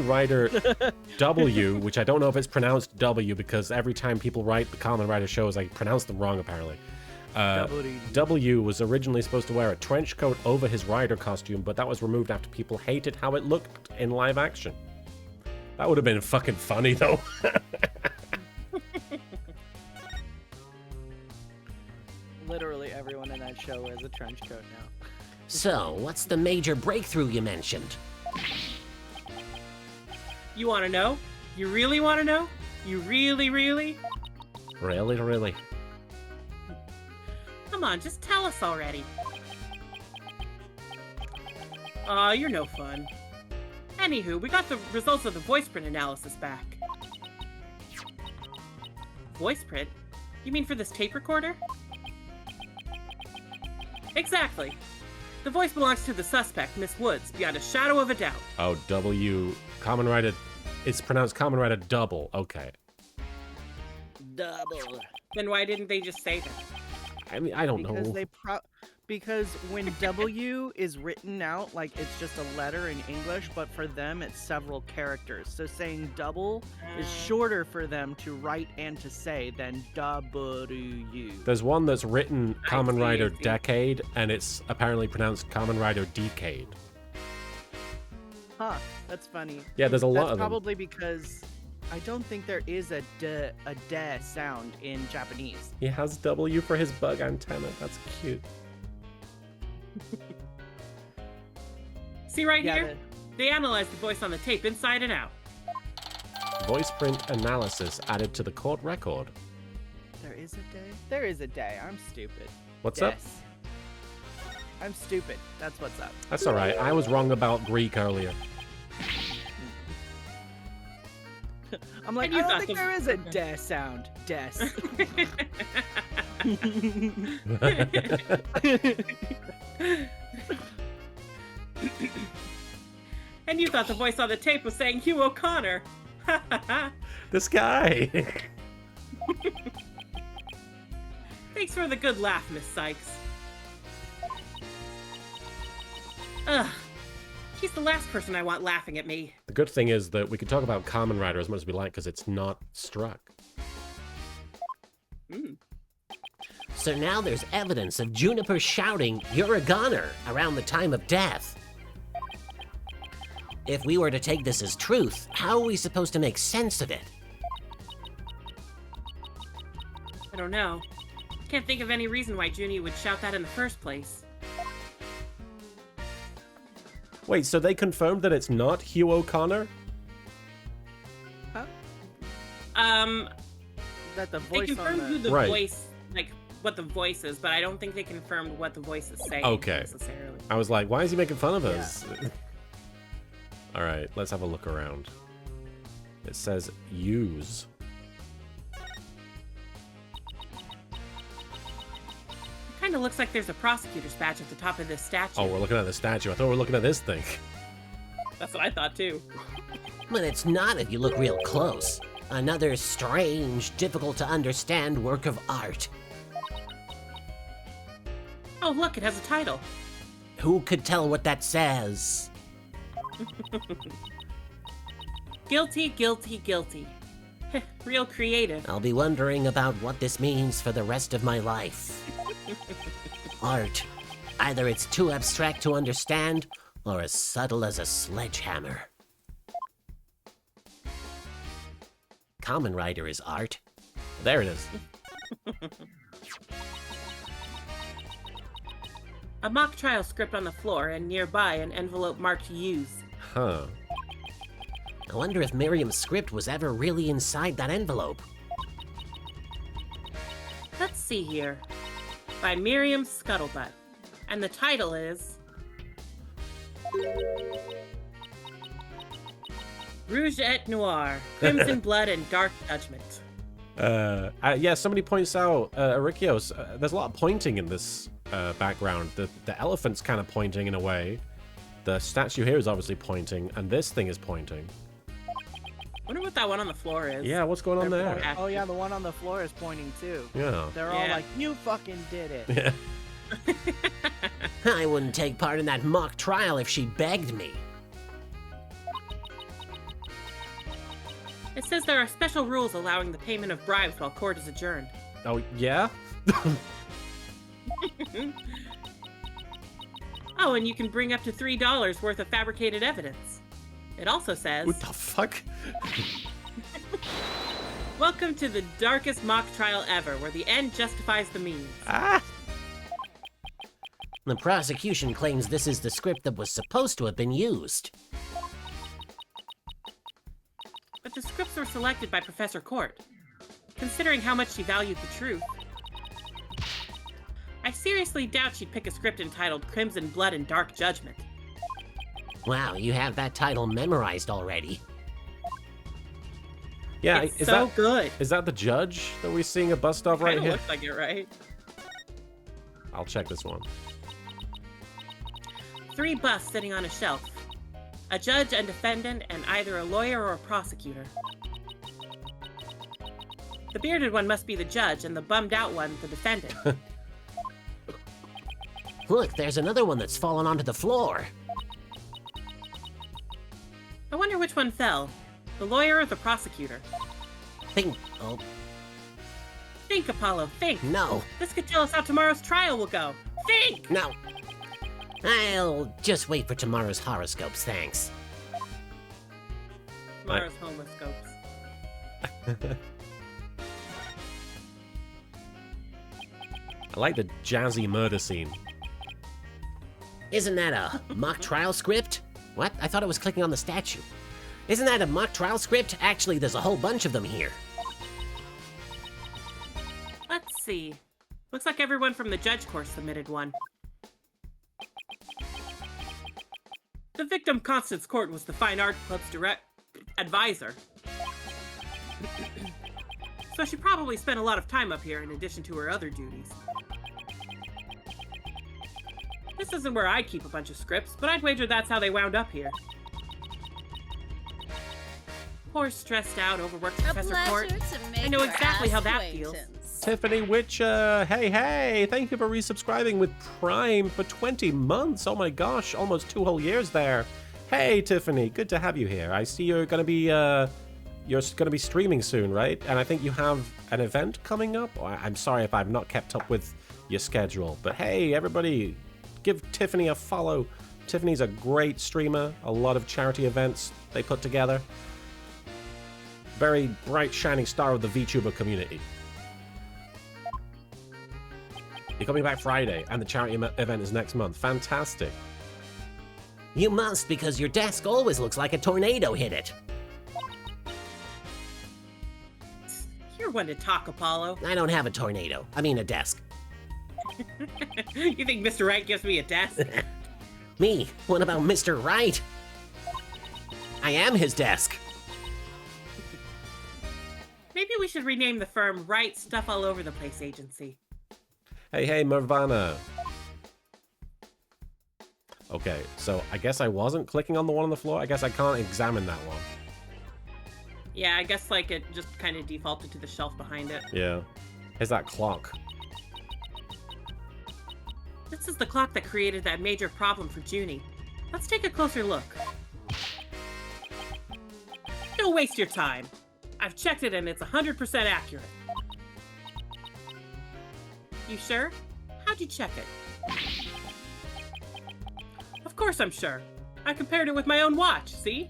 Rider W, which I don't know if it's pronounced W because every time people write the Kamen Rider shows, I pronounce them wrong apparently. W was originally supposed to wear a trench coat over his rider costume, but that was removed after people hated how it looked in live action. That would have been fucking funny, though. Literally everyone in that show wears a trench coat now. So, what's the major breakthrough you mentioned? You want to know? You really want to know? You really? Really? Come on, just tell us already. Aw, you're no fun. Anywho, we got the results of the voice print analysis back. Voice print? You mean for this tape recorder? Exactly. The voice belongs to the suspect, Miss Woods, beyond a shadow of a doubt. Oh, W. Common Rider. It's pronounced Common Rider double. Okay. Double. Then why didn't they just say that? I mean, I don't Because know. because when W is written out, like it's just a letter in English, but for them it's several characters. So saying double is shorter for them to write and to say than W. There's one that's written Common see, Rider I see. Decade, and it's apparently pronounced Common Rider Decade. Huh, that's funny. Yeah, there's a lot That's of them. probably because I don't think there is a de sound in Japanese. He has W for his bug antenna. That's cute. See right Yeah, here? They analyzed the voice on the tape inside and out. Voice print analysis added to the court record. there is a day? There is a day. I'm stupid. What's up? Yes. I'm stupid. That's what's up. That's all right. I was wrong about Greek earlier. I'm like, And you I don't thought think the- there is a de sound. Des. And you thought the voice on the tape was saying Hugh O'Connor. This guy. Thanks for the good laugh, Miss Sykes. Ugh. He's the last person I want laughing at me. The good thing is that we can talk about Kamen Rider as much as we like because it's not struck. So now there's evidence of Juniper shouting, "You're a goner," around the time of death. If we were to take this as truth, how are we supposed to make sense of it? I don't know. Can't think of any reason why Junie would shout that in the first place. Wait, so they confirmed that it's not Hugh O'Connor? Huh? That the They voice on confirmed who the... the Right. voice, like, what the voice is, but I don't think they confirmed what the voice is saying Okay. necessarily. I was like, why is he making fun of us? All right, let's have a look around. It says use. It kind of looks like there's a prosecutor's badge at the top of this statue. Oh, we're looking at the statue. I thought we were looking at this thing. That's what I thought too. But it's not if you look real close. Another strange, difficult to understand work of art. Oh, look, it has a title. Who could tell what that says? Guilty, guilty, guilty. Real creative. I'll be wondering about what this means for the rest of my life. Art. Either it's too abstract to understand, or as subtle as a sledgehammer. Kamen Rider is art. There it is. A mock trial script on the floor, and nearby an envelope marked use. Huh. I wonder if Miriam's script was ever really inside that envelope. Let's see here. By Miriam Scuttlebutt. And the title is... Rouge et Noir, Crimson Blood and Dark Judgment. Yeah, somebody points out, Arikios, there's a lot of pointing in this background. The elephant's kind of pointing in a way. The statue here is obviously pointing, and this thing is pointing. Wonder what that one on the floor is. Yeah, what's going on They're there? pointing- Oh yeah, the one on the floor is pointing too. Yeah. They're all Yeah. like, "You fucking did it." Yeah. I wouldn't take part in that mock trial if she begged me. It says there are special rules allowing the payment of bribes while court is adjourned. Oh, yeah? Oh, and you can bring up to $3 worth of fabricated evidence. It also says, What the fuck? welcome to the darkest mock trial ever, where the end justifies the means. Ah! The prosecution claims this is the script that was supposed to have been used. But the scripts were selected by Professor Court, considering how much she valued the truth. I seriously doubt she'd pick a script entitled Crimson Blood and Dark Judgment. Wow, you have that title memorized already. Yeah, It's is so that good. is that the judge that we're seeing a bust of right Kinda here? looks like it, right? I'll check this one. 3 busts sitting on a shelf. A judge and defendant, and either a lawyer or a prosecutor. The bearded one must be the judge, and the bummed out one the defendant. Look, there's another one that's fallen onto the floor. I wonder which one fell. The lawyer or the prosecutor? Think. Oh, Think, Apollo, think! no. This could tell us how tomorrow's trial will go. Think! No. I'll just wait for tomorrow's horoscopes, thanks. Tomorrow's homoscopes. I like the jazzy murder scene. Isn't that a mock trial script? What? I thought it was clicking on the statue. Isn't that a mock trial script? Actually, there's a whole bunch of them here. Let's see. Looks like everyone from the judge course submitted one. The victim, Constance Court, was the Fine Art Club's direct advisor. So she probably spent a lot of time up here in addition to her other duties. This isn't where I keep a bunch of scripts, but I'd wager that's how they wound up here. Poor, stressed out, overworked A Professor Court. pleasure to make I know your exactly how that feels. acquaintance. Tiffany Witcher, hey, thank you for resubscribing with Prime for 20 months. Oh my gosh, almost 2 whole years there. Hey, Tiffany, good to have you here. I see you're gonna be streaming soon, right? And I think you have an event coming up. I'm sorry if I've not kept up with your schedule, but hey, everybody, give Tiffany a follow. Tiffany's a great streamer. A lot of charity events they put together. Very bright, shining star of the VTuber community. You're coming back Friday, and the charity event is next month. Fantastic. You must, because your desk always looks like a tornado hit it. You're one to talk, Apollo. I don't have a tornado. I mean a desk. You think Mr. Wright gives me a desk? Me? What about Mr. Wright? I am his desk. Maybe we should rename the firm Wright Stuff All Over the Place Agency. Hey, Mervana. Okay, so I guess I wasn't clicking on the one on the floor. I guess I can't examine that one. Yeah, I guess like it just kind of defaulted to the shelf behind it. Yeah. Here's that clock. This is the clock that created that major problem for Junie. Let's take a closer look. Don't waste your time. I've checked it and it's 100% accurate. You sure? How'd you check it? Of course I'm sure. I compared it with my own watch, see?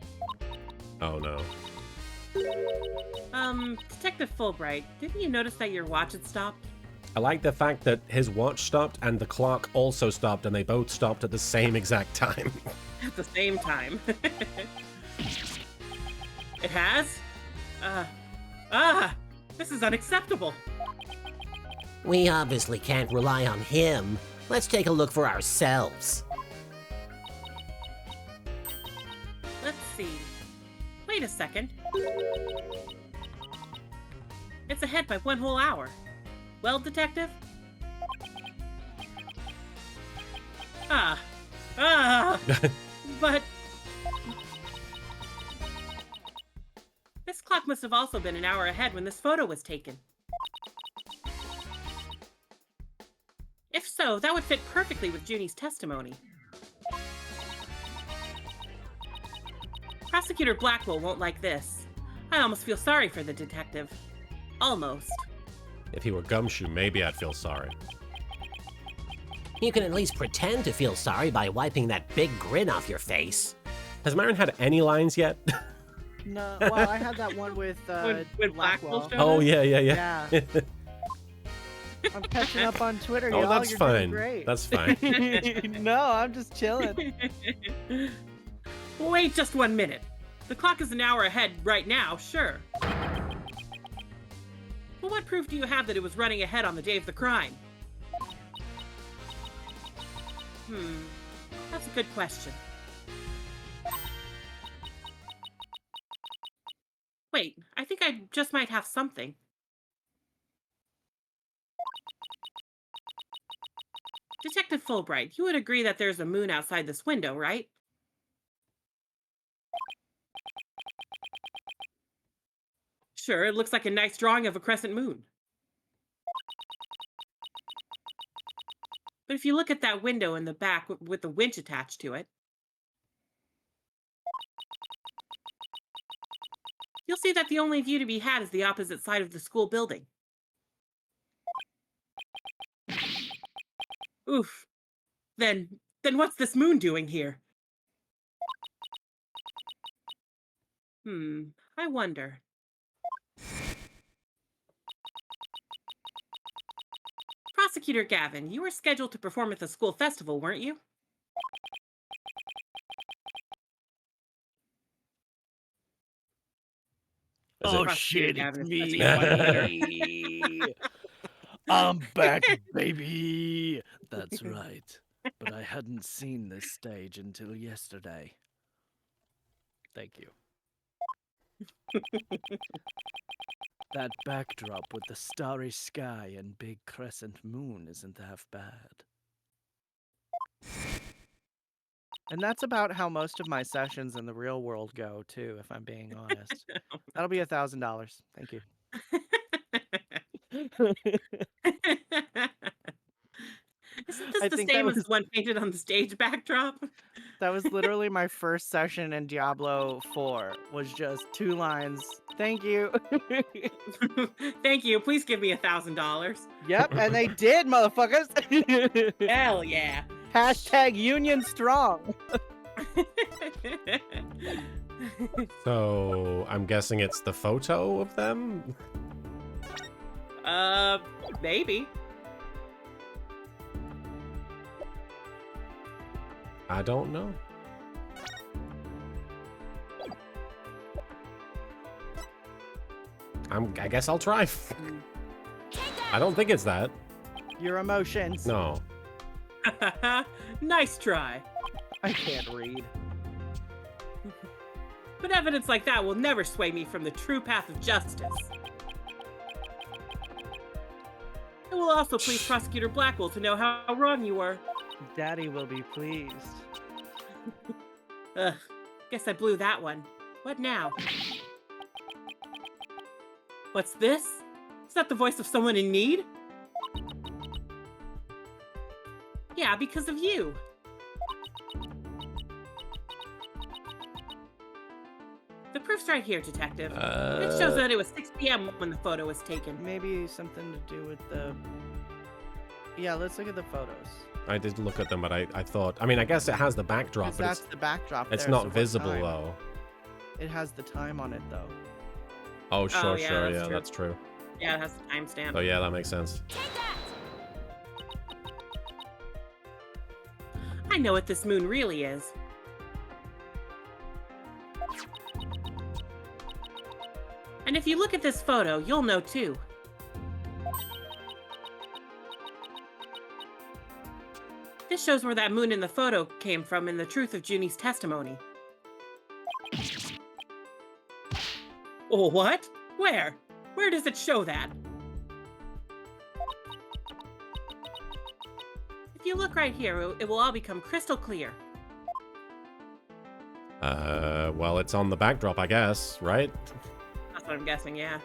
Oh no. Detective Fulbright, didn't you notice that your watch had stopped? I like the fact that his watch stopped and the clock also stopped and they both stopped at the same exact time. At the same time. It has? This is unacceptable. We obviously can't rely on him. Let's take a look for ourselves. Let's see. Wait a second. It's ahead by 1 whole hour. Well, Detective? But... This clock must have also been an hour ahead when this photo was taken. If so, that would fit perfectly with Junie's testimony. Prosecutor Blackwell won't like this. I almost feel sorry for the detective. Almost. If he were Gumshoe, maybe I'd feel sorry. You can at least pretend to feel sorry by wiping that big grin off your face. Has Myron had any lines yet? No, well, I had that one with when Blackwell showed Oh, up? yeah, yeah, yeah. Yeah. I'm catching up on Twitter, Oh, y'all. that's You're fine. doing great. That's fine. No, I'm just chilling. Wait just 1 minute. The clock is an hour ahead right now, sure. Well, what proof do you have that it was running ahead on the day of the crime? That's a good question. Wait, I think I just might have something. Detective Fulbright, you would agree that there's a moon outside this window, right? Sure, it looks like a nice drawing of a crescent moon. But if you look at that window in the back with the winch attached to it, you'll see that the only view to be had is the opposite side of the school building. Oof. Then what's this moon doing here? I wonder. Prosecutor Gavin, you were scheduled to perform at the school festival, weren't you? Oh Prosecutor shit, Gavin it's is me. touching buddy. I'm back, baby. That's right. But I hadn't seen this stage until yesterday. Thank you. That backdrop with the starry sky and big crescent moon isn't half bad. And that's about how most of my sessions in the real world go, too, if I'm being honest. That'll be $1,000. Thank you. Isn't this I the think that same as was- the one painted on the stage backdrop? That was literally my first session in Diablo 4, was just 2 lines. Thank you. Thank you. Please give me $1,000. Yep, and they did, motherfuckers. Hell yeah. Hashtag Union Strong. So, I'm guessing it's the photo of them? Maybe. I don't know. I guess I'll try. I don't think it's that. Your emotions. No. Nice try. I can't read. But evidence like that will never sway me from the true path of justice. It will also please Prosecutor Blackwell to know how wrong you were. Daddy will be pleased. Ugh, guess I blew that one. What now? What's this? Is that the voice of someone in need? Yeah, because of you. The proof's right here, Detective. It shows that it was 6 p.m. when the photo was taken. Maybe something to do with the... Yeah, let's look at the photos. I did look at them, but I thought... I mean, I guess it has the backdrop, 'Cause but that's the backdrop it's there, not so what visible, time? though. It has the time on it, though. Oh, sure, yeah, sure, that's yeah, true. that's true. Yeah, it has the timestamp. Oh, yeah, that makes sense. I know what this moon really is. And if you look at this photo, you'll know too. This shows where that moon in the photo came from in the truth of Junie's testimony. Oh, what? Where? Where does it show that? If you look right here, it will all become crystal clear. Well, it's on the backdrop, I guess, right? That's what I'm guessing, yeah.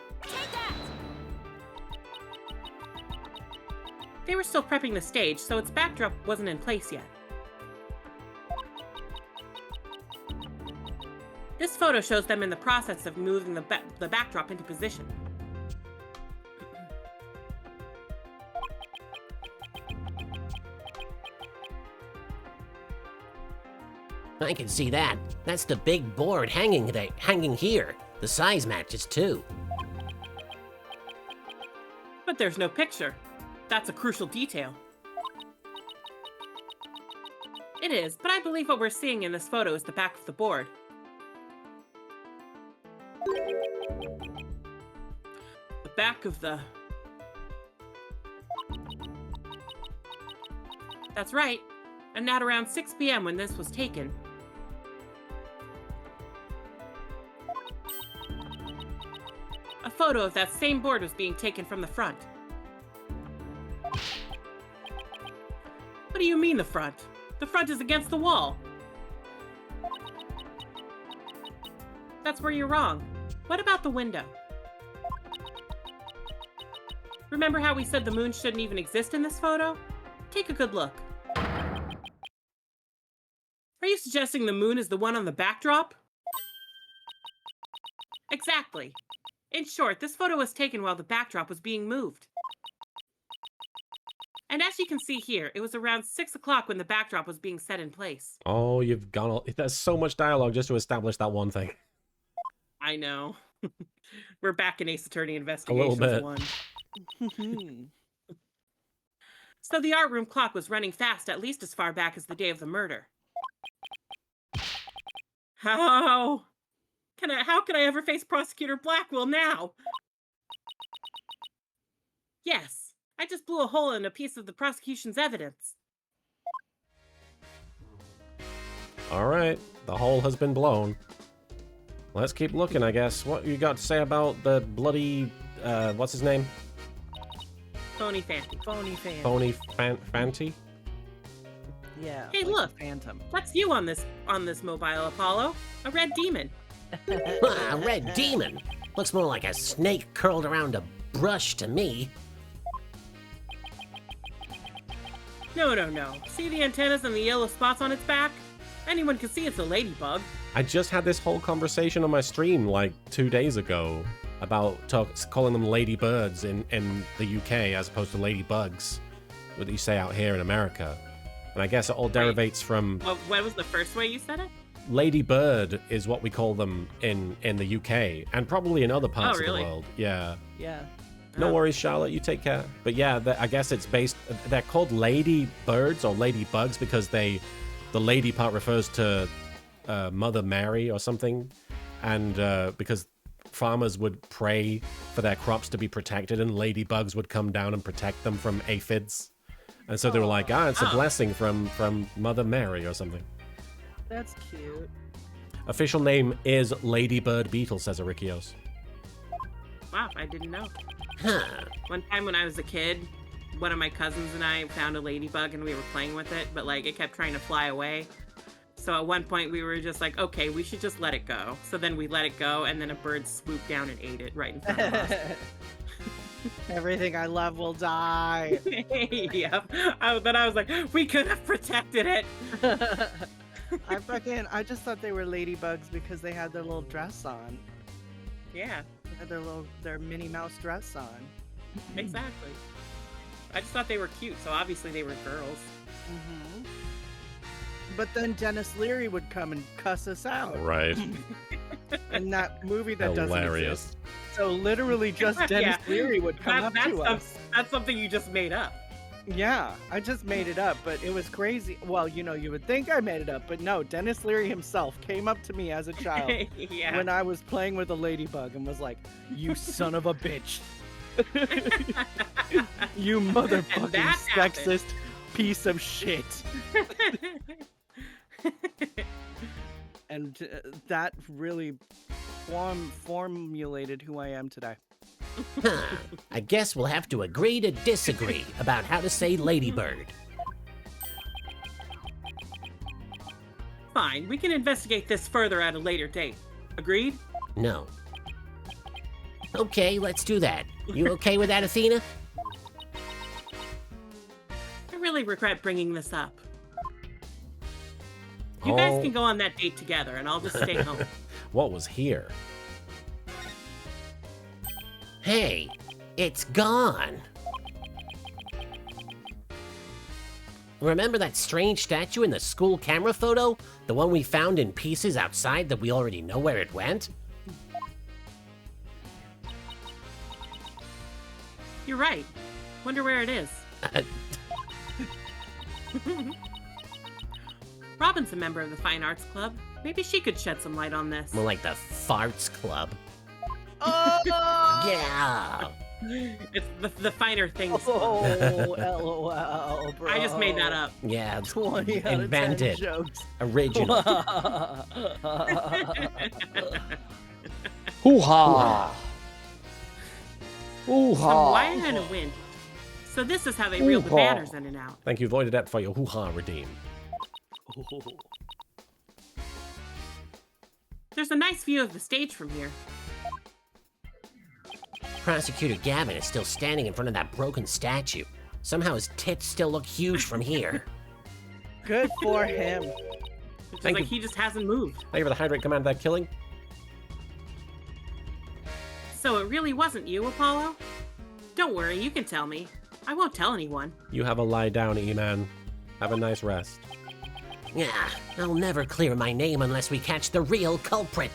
They were still prepping the stage, so its backdrop wasn't in place yet. This photo shows them in the process of moving the backdrop into position. I can see that. That's the big board hanging here. The size matches too. But there's no picture. That's a crucial detail. It is, but I believe what we're seeing in this photo is the back of the board. The back of the... That's right. And at around 6 p.m. when this was taken. A photo of that same board was being taken from the front. What do you mean the front? The front is against the wall. That's where you're wrong. What about the window? Remember how we said the moon shouldn't even exist in this photo? Take a good look. Are you suggesting the moon is the one on the backdrop? Exactly. In short, this photo was taken while the backdrop was being moved. And as you can see here, it was around 6 o'clock when the backdrop was being set in place. Oh, you've gone all... There's so much dialogue just to establish that one thing. I know. We're back in Ace Attorney Investigations bit. 1. So the art room clock was running fast at least as far back as the day of the murder. How can I ever face Prosecutor Blackwell now? Yes, I just blew a hole in a piece of the prosecution's evidence. All right, the hole has been blown. Let's keep looking, I guess. What you got to say about the bloody, what's his name? Phony Fanty. Phony Fanty? Yeah. Hey, like look. the Phantom. That's you on this mobile, Apollo. A red demon. A red demon. Looks more like a snake curled around a brush to me. No. See the antennas and the yellow spots on its back? Anyone can see it's a ladybug. I just had this whole conversation on my stream like 2 days ago about calling them ladybirds in the UK as opposed to ladybugs, what you say out here in America. And I guess it all derivates from... What was the first way you said it? Ladybird is what we call them in the UK and probably in other parts really? of the world. Yeah. Yeah. No Oh. worries, Charlotte. You take care. But yeah, I guess it's based... They're called ladybirds or ladybugs because the lady part refers to Mother Mary or something. And because farmers would pray for their crops to be protected and ladybugs would come down and protect them from aphids. And so they were like, it's a blessing from Mother Mary or something. That's cute. Official name is Ladybird Beetle, says Arikios. Wow, I didn't know. Huh. One time when I was a kid, one of my cousins and I found a ladybug and we were playing with it, but like it kept trying to fly away. So at one point we were just like, okay, we should just let it go. So then we let it go and then a bird swooped down and ate it right in front of us. Everything I love will die. Yep. Then I was like, we could have protected it. I just thought they were ladybugs because they had their little dress on. Yeah, They had their Minnie Mouse dress on. exactly. I just thought they were cute, so obviously they were girls. Mm-hmm. But then Dennis Leary would come and cuss us out Right. in that movie that doesn't Hilarious. exist. So literally just Dennis Yeah. Leary would come up to us. That's something you just made up. Yeah, I just made it up, but it was crazy. Well, you would think I made it up, but no, Dennis Leary himself came up to me as a child Yeah. when I was playing with a ladybug and was like, "You son of a bitch. You motherfucking that happened. sexist piece of shit." And that really formulated who I am today. Huh. I guess we'll have to agree to disagree about how to say ladybird. Fine, we can investigate this further at a later date. Agreed? No. Okay, let's do that. You okay with that, Athena? I really regret bringing this up. You guys can go on that date together, and I'll just stay home. What was here? Hey, it's gone. Remember that strange statue in the school camera photo? The one we found in pieces outside that we already know where it went? You're right. Wonder where it is. Robin's a member of the Fine Arts Club. Maybe she could shed some light on this. More like the Farts Club. Oh! Yeah! It's the finer things. Oh, LOL, bro. I just made that up. Yeah, 20 out of 10 invented. jokes. Original. Hoo-ha! Some Hoo-ha! wire and a wind. So this is how they reel the Hoo-ha. banners in and out. Thank you, Voidadet, for your hoo-ha redeem. There's a nice view of the stage from here. Prosecutor Gavin is still standing in front of that broken statue. Somehow his tits still look huge from here. Good for him. Which Thank is like you. he just hasn't moved. Thank you for the hydrate command that killing. So it really wasn't you, Apollo? Don't worry, you can tell me. I won't tell anyone. You have a lie down, E-Man. Have a nice rest. Yeah, I'll never clear my name unless we catch the real culprit.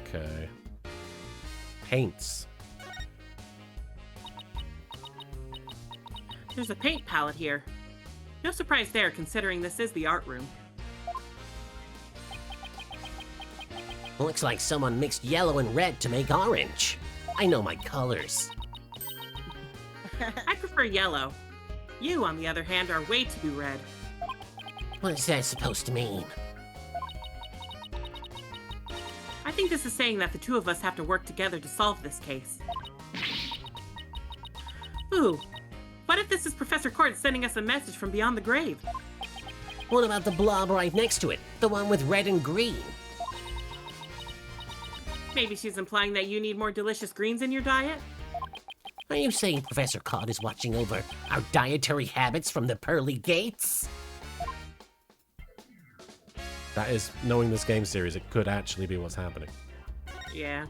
Okay. Paints. There's a paint palette here. No surprise there, considering this is the art room. Looks like someone mixed yellow and red to make orange. I know my colors. I prefer yellow. You, on the other hand, are way too red. What is that supposed to mean? I think this is saying that the two of us have to work together to solve this case. Ooh, what if this is Professor Cord sending us a message from beyond the grave? What about the blob right next to it? The one with red and green? Maybe she's implying that you need more delicious greens in your diet? Are you saying Professor Cod is watching over our dietary habits from the pearly gates? That is, knowing this game series, it could actually be what's happening. Yeah.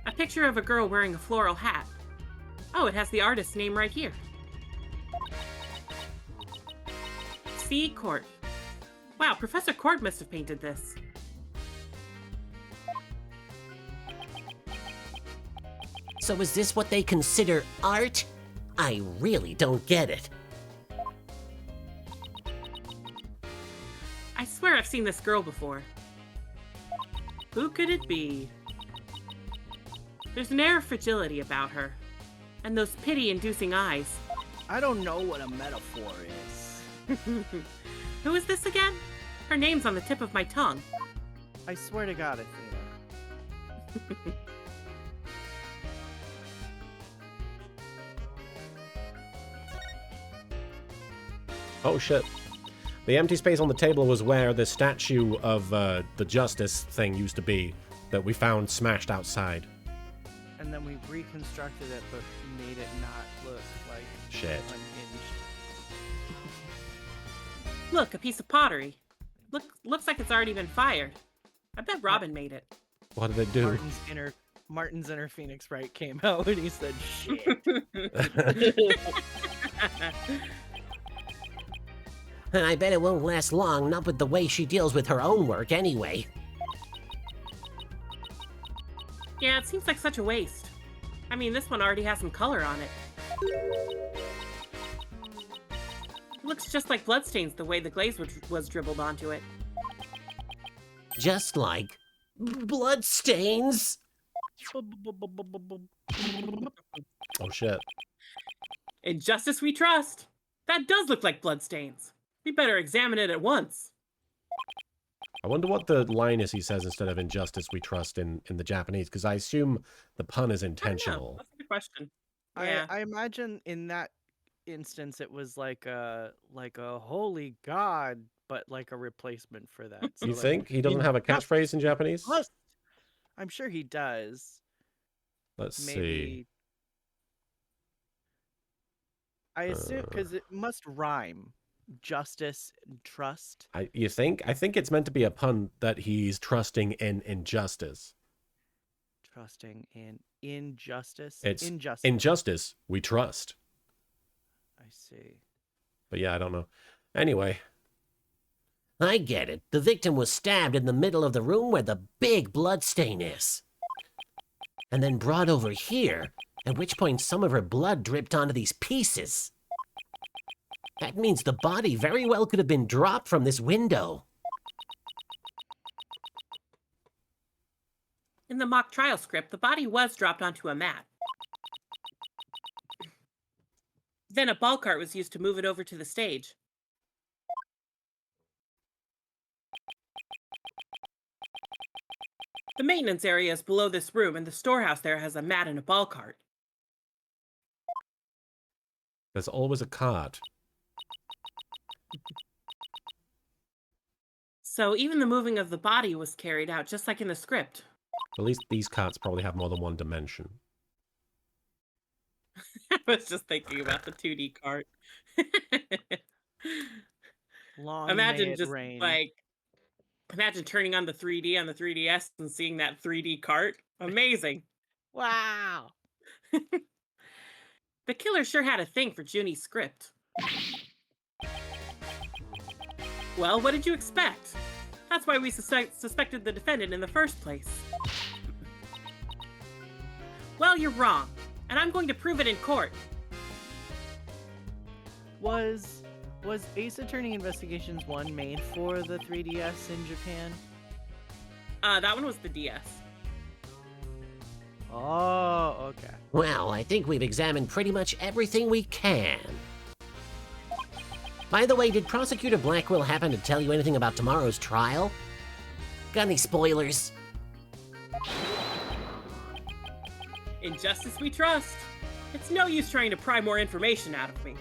A picture of a girl wearing a floral hat. Oh, it has the artist's name right here. C. Court. Wow, Professor Court must have painted this. So is this what they consider art? I really don't get it. I swear I've seen this girl before. Who could it be? There's an air of fragility about her. And those pity-inducing eyes. I don't know what a metaphor is. Who is this again? Her name's on the tip of my tongue. I swear to God, Athena. Oh shit. The empty space on the table was where the statue of the Justice thing used to be that we found smashed outside. And then we reconstructed it, but made it not look like Shit. unhinged. Look, a piece of pottery. Looks like it's already been fired. I bet Robin made it. What did it do? Martin's inner Phoenix Wright came out and he said, "Shit." And I bet it won't last long, not with the way she deals with her own work anyway. Yeah, it seems like such a waste. I mean, this one already has some color on it. It looks just like bloodstains the way the glaze was dribbled onto it. Just like bloodstains. Oh shit. In justice we trust. That does look like bloodstains. We better examine it at once. I wonder what the line is he says instead of "injustice we trust" in the Japanese, because I assume the pun is I don't know. intentional. That's a good question. Yeah. I imagine in that instance it was like a holy god, but like a replacement for that. So You like, think he doesn't have a catchphrase in Japanese? Trust. I'm sure he does. Let's see. Maybe. I assume because it must rhyme. Justice and trust. You think? I think it's meant to be a pun that he's trusting in injustice. trusting in injustice. It's injustice. injustice we trust. I see. But yeah, I don't know. Anyway, I get it. The victim was stabbed in the middle of the room where the big blood stain is. And then brought over here, at which point some of her blood dripped onto these pieces. That means the body very well could have been dropped from this window. In the mock trial script, the body was dropped onto a mat. Then a ball cart was used to move it over to the stage. The maintenance area is below this room, and the storehouse there has a mat and a ball cart. there's always a cart. So even the moving of the body was carried out, just like in the script. At least these carts probably have more than one dimension. I was just thinking about the 2D cart. Long Imagine may it just rain. imagine turning on the 3D on the 3DS and seeing that 3D cart. Amazing. Wow. The killer sure had a thing for Junie's script. Well, what did you expect? That's why we suspected the defendant in the first place. Well, you're wrong, and I'm going to prove it in court. Was Ace Attorney Investigations 1 made for the 3DS in Japan? That one was the DS. Oh, okay. Well, I think we've examined pretty much everything we can. By the way, did Prosecutor Blackwell happen to tell you anything about tomorrow's trial? Got any spoilers? In justice we trust. It's no use trying to pry more information out of me.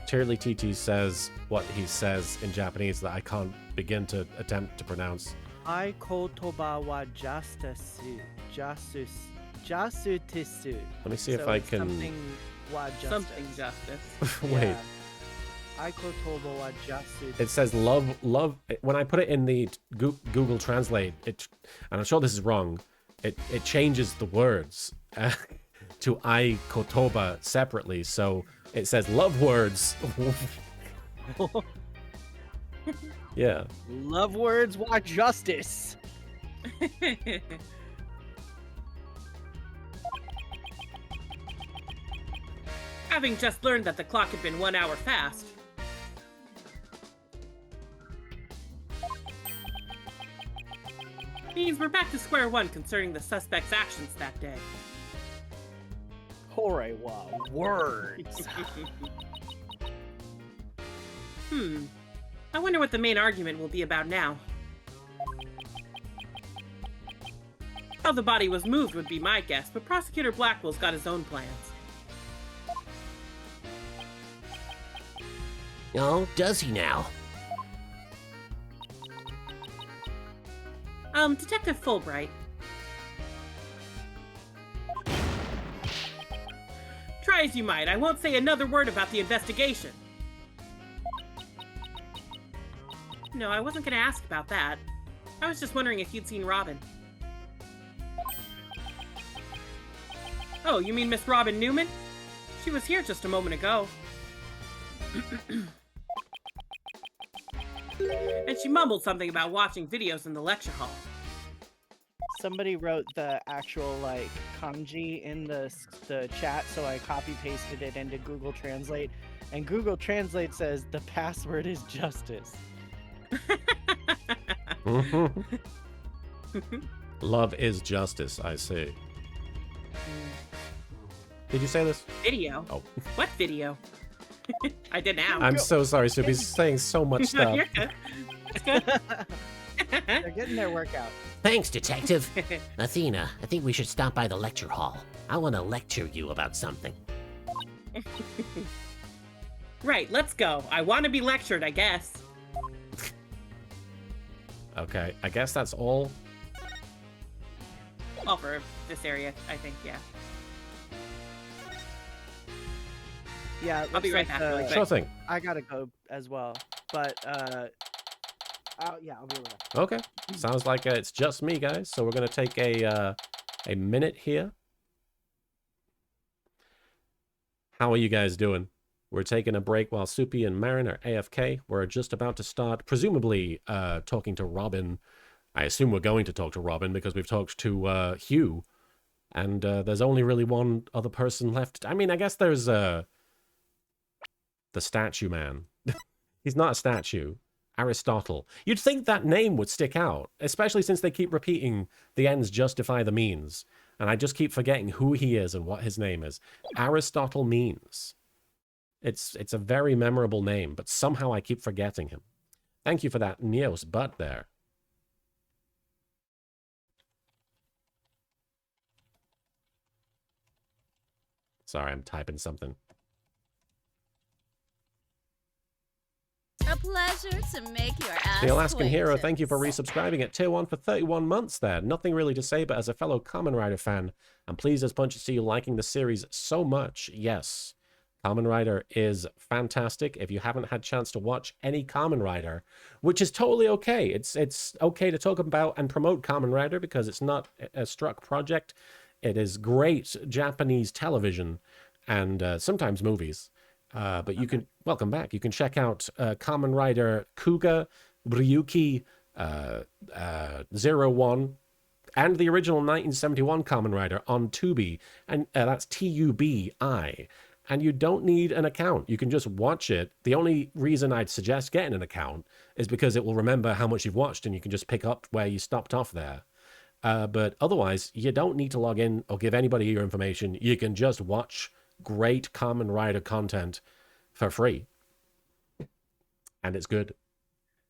Shirley TT says what he says in Japanese that I can't begin to attempt to pronounce. Ai kotoba wa jasusu. Jasutisu. Let me see if So I it's can... Something wa justice. Something justice. Wait. Yeah. Ai kotoba wa jasusu. It says love. When I put it in the Google Translate, and I'm sure this is wrong, it changes the words to I kotoba separately. So it says love words. Yeah. Love words wa justice. Having just learned that the clock had been 1 hour fast, means we're back to square one concerning the suspect's actions that day. Hore wa words. I wonder what the main argument will be about now. How the body was moved would be my guess, but Prosecutor Blackwell's got his own plans. Oh, does he now? Detective Fulbright. Try as you might, I won't say another word about the investigation. No, I wasn't going to ask about that. I was just wondering if you'd seen Robin. Oh, you mean Miss Robin Newman? She was here just a moment ago. And she mumbled something about watching videos in the lecture hall. Somebody wrote the actual like kanji in the chat, so I copy pasted it into Google Translate, and Google Translate says the password is justice. Love is justice, I see. Did you say this? Video? Oh. What video? I did now. I'm so sorry, Soupy's saying so much No, stuff. you're good. It's good. They're getting their workout. Thanks, Detective. Athena, I think we should stop by the lecture hall. I want to lecture you about something. Right, let's go. I want to be lectured, I guess. Okay, I guess that's all. All for this area, I think, yeah. Yeah, it I'll be looks right like back really the- quick. Sure thing. I gotta go as well, but Yeah, I'll be right back. Okay. Sounds like it's just me, guys. So we're going to take a minute here. How are you guys doing? We're taking a break while Soupy and Marin are AFK. We're just about to start, presumably, talking to Robin. I assume we're going to talk to Robin because we've talked to Hugh. And there's only really one other person left. I mean, I guess there's the statue man. He's not a statue. Aristotle. You'd think that name would stick out, especially since they keep repeating the ends justify the means. And I just keep forgetting who he is and what his name is. Aristotle means. It's a very memorable name, but somehow I keep forgetting him. Thank you for that Neos butt there. Sorry, I'm typing something. A pleasure to make your ass The Alaskan Hero, thank you for resubscribing at Tier 1 for 31 months there. Nothing really to say, but as a fellow Kamen Rider fan, I'm pleased as punch to see you liking the series so much. Yes, Kamen Rider is fantastic. If you haven't had a chance to watch any Kamen Rider, which is totally okay. It's okay to talk about and promote Kamen Rider because it's not a struck project. It is great Japanese television and sometimes movies. But you can, welcome back. You can check out Kamen Rider Kuga, Ryuki, 01, and the original 1971 Kamen Rider on Tubi. And that's Tubi. And you don't need an account. You can just watch it. The only reason I'd suggest getting an account is because it will remember how much you've watched and you can just pick up where you stopped off there. But otherwise, you don't need to log in or give anybody your information. You can just watch great Kamen Rider content for free. And it's good.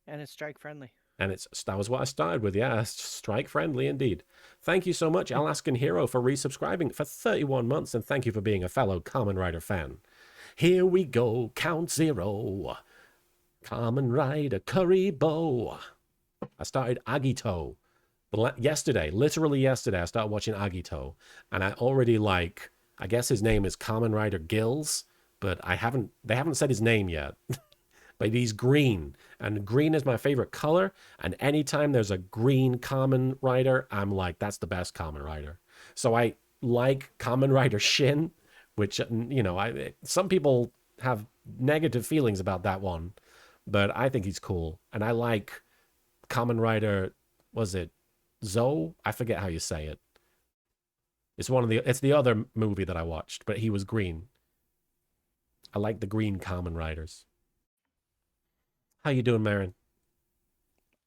And it's strike friendly. And that was what I started with. Yeah, strike friendly indeed. Thank you so much, Alaskan Hero, for resubscribing for 31 months. And thank you for being a fellow Kamen Rider fan. Here we go. Count 0. Kamen Rider Kuribo. I started Agito. Yesterday, literally yesterday, I started watching Agito. And I already like, I guess his name is Kamen Rider Gills, but they haven't said his name yet. But he's green, and green is my favorite color. And anytime there's a green Kamen Rider, I'm like, that's the best Kamen Rider. So I like Kamen Rider Shin, which, you know, some people have negative feelings about that one, but I think he's cool. And I like Kamen Rider, was it Zoe? I forget how you say it. It's the other movie that I watched, but he was green. I like the green Kamen Riders. How you doing, Marin?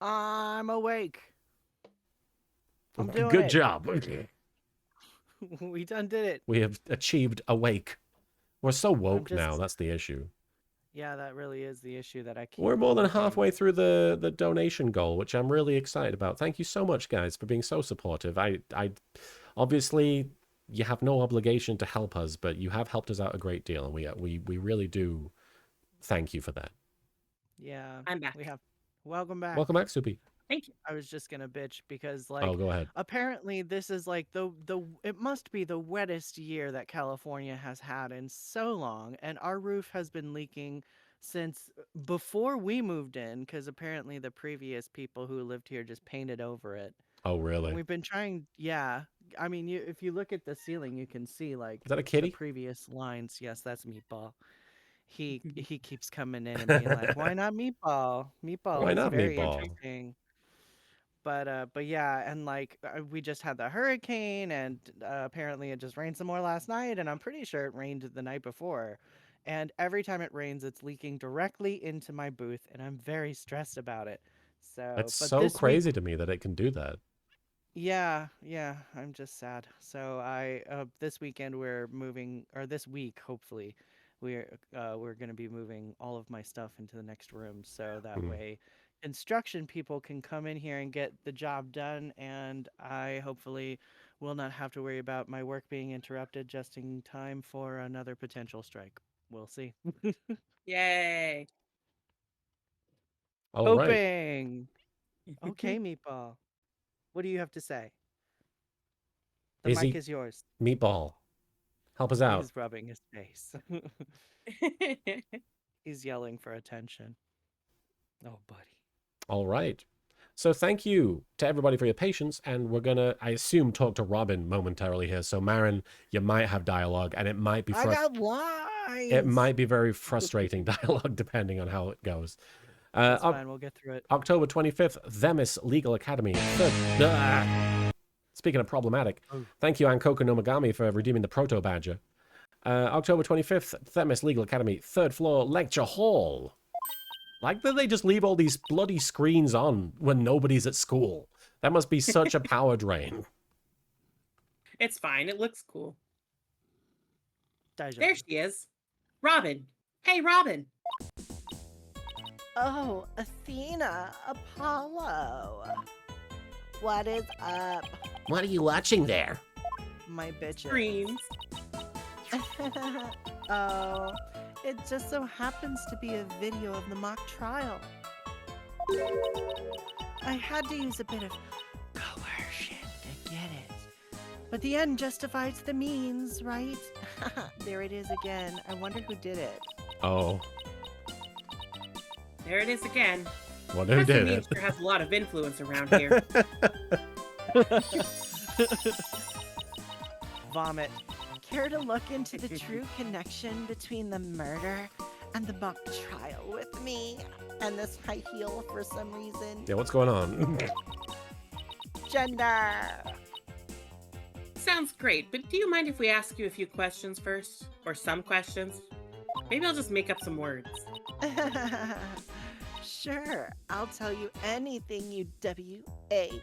I'm awake. I'm doing Good it. job. We done did it. We have achieved awake. We're so woke just- now. That's the issue. Yeah, that really is the issue that I keep. We're more than looking. halfway through the donation goal, which I'm really excited about. Thank you so much, guys, for being so supportive. I obviously, you have no obligation to help us, but you have helped us out a great deal, and we really do thank you for that. Yeah, I'm back. we have. Welcome back. Welcome back, Soupy. Thank you. I was just gonna bitch because Oh, go ahead. apparently this is like it must be the wettest year that California has had in so long, and our roof has been leaking since before we moved in because apparently the previous people who lived here just painted over it. Oh, And really? we've been trying, yeah. I mean, if you look at the ceiling, you can see like Is that a the kitty? previous lines. Yes, that's Meatball. He keeps coming in and being like, "Why not Meatball? Meatball Why is not very Meatball?" interesting." But yeah, and like we just had the hurricane, and apparently it just rained some more last night, and I'm pretty sure it rained the night before. And every time it rains, it's leaking directly into my booth, and I'm very stressed about it. So, That's but so this week, crazy to me that it can do that. yeah, I'm just sad. So this weekend we're moving, or this week hopefully, we're gonna be moving all of my stuff into the next room, so that Hmm. way construction people can come in here and get the job done, and I hopefully will not have to worry about my work being interrupted just in time for another potential strike. We'll see. Yay. All right. Hoping. Okay, Meatball. What do you have to say? The Is mic he- is yours. Meatball, help us out. He's rubbing his face. He's yelling for attention. Oh, buddy. All right. So thank you to everybody for your patience, and we're gonna, I assume, talk to Robin momentarily here. So Marin, you might have dialogue, and it might be I got lines. it might be very frustrating dialogue depending on how it goes. That's fine. We'll get through it. October 25th, Themis Legal Academy. Speaking of problematic, thank you, Ankoko Nomagami, for redeeming the Proto Badger. October 25th, Themis Legal Academy, 3rd floor, lecture hall. Like that they just leave all these bloody screens on when nobody's at school. That must be such a power drain. It's fine. It looks cool. Deja There vu. she is. Robin. Hey, Robin. Oh, Athena, Apollo. What is up? What are you watching there? My bitches. Screens. Oh, it just so happens to be a video of the mock trial. I had to use a bit of coercion to get it. But the end justifies the means, right? There it is again. I wonder who did it. Oh, There it is again. what who Professor did it? Meemster has a lot of influence around here. Vomit. Care to look into the true connection between the murder and the mock trial with me and this high heel for some reason? Yeah, what's going on? Gender. Sounds great, but do you mind if we ask you a few questions first? Or some questions? Maybe I'll just make up some words. Sure, I'll tell you anything, you W-A-N-T.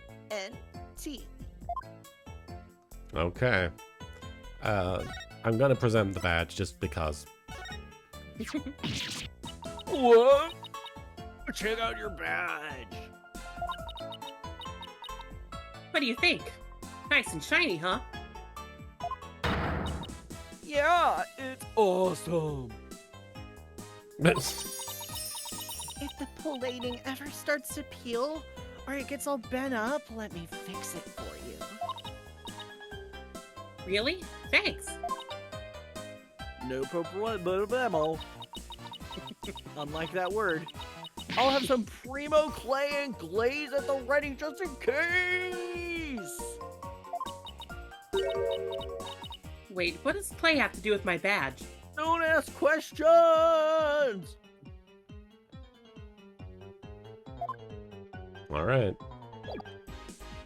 Okay. I'm gonna present the badge just because. What? Check out your badge. What do you think? Nice and shiny, huh? Yeah, it's awesome. If the plating ever starts to peel or it gets all bent up, let me fix it for you. Really? Thanks. No problemo. Unlike that word. I'll have some primo clay and glaze at the ready just in case. Wait, what does clay have to do with my badge? Don't ask questions. All right.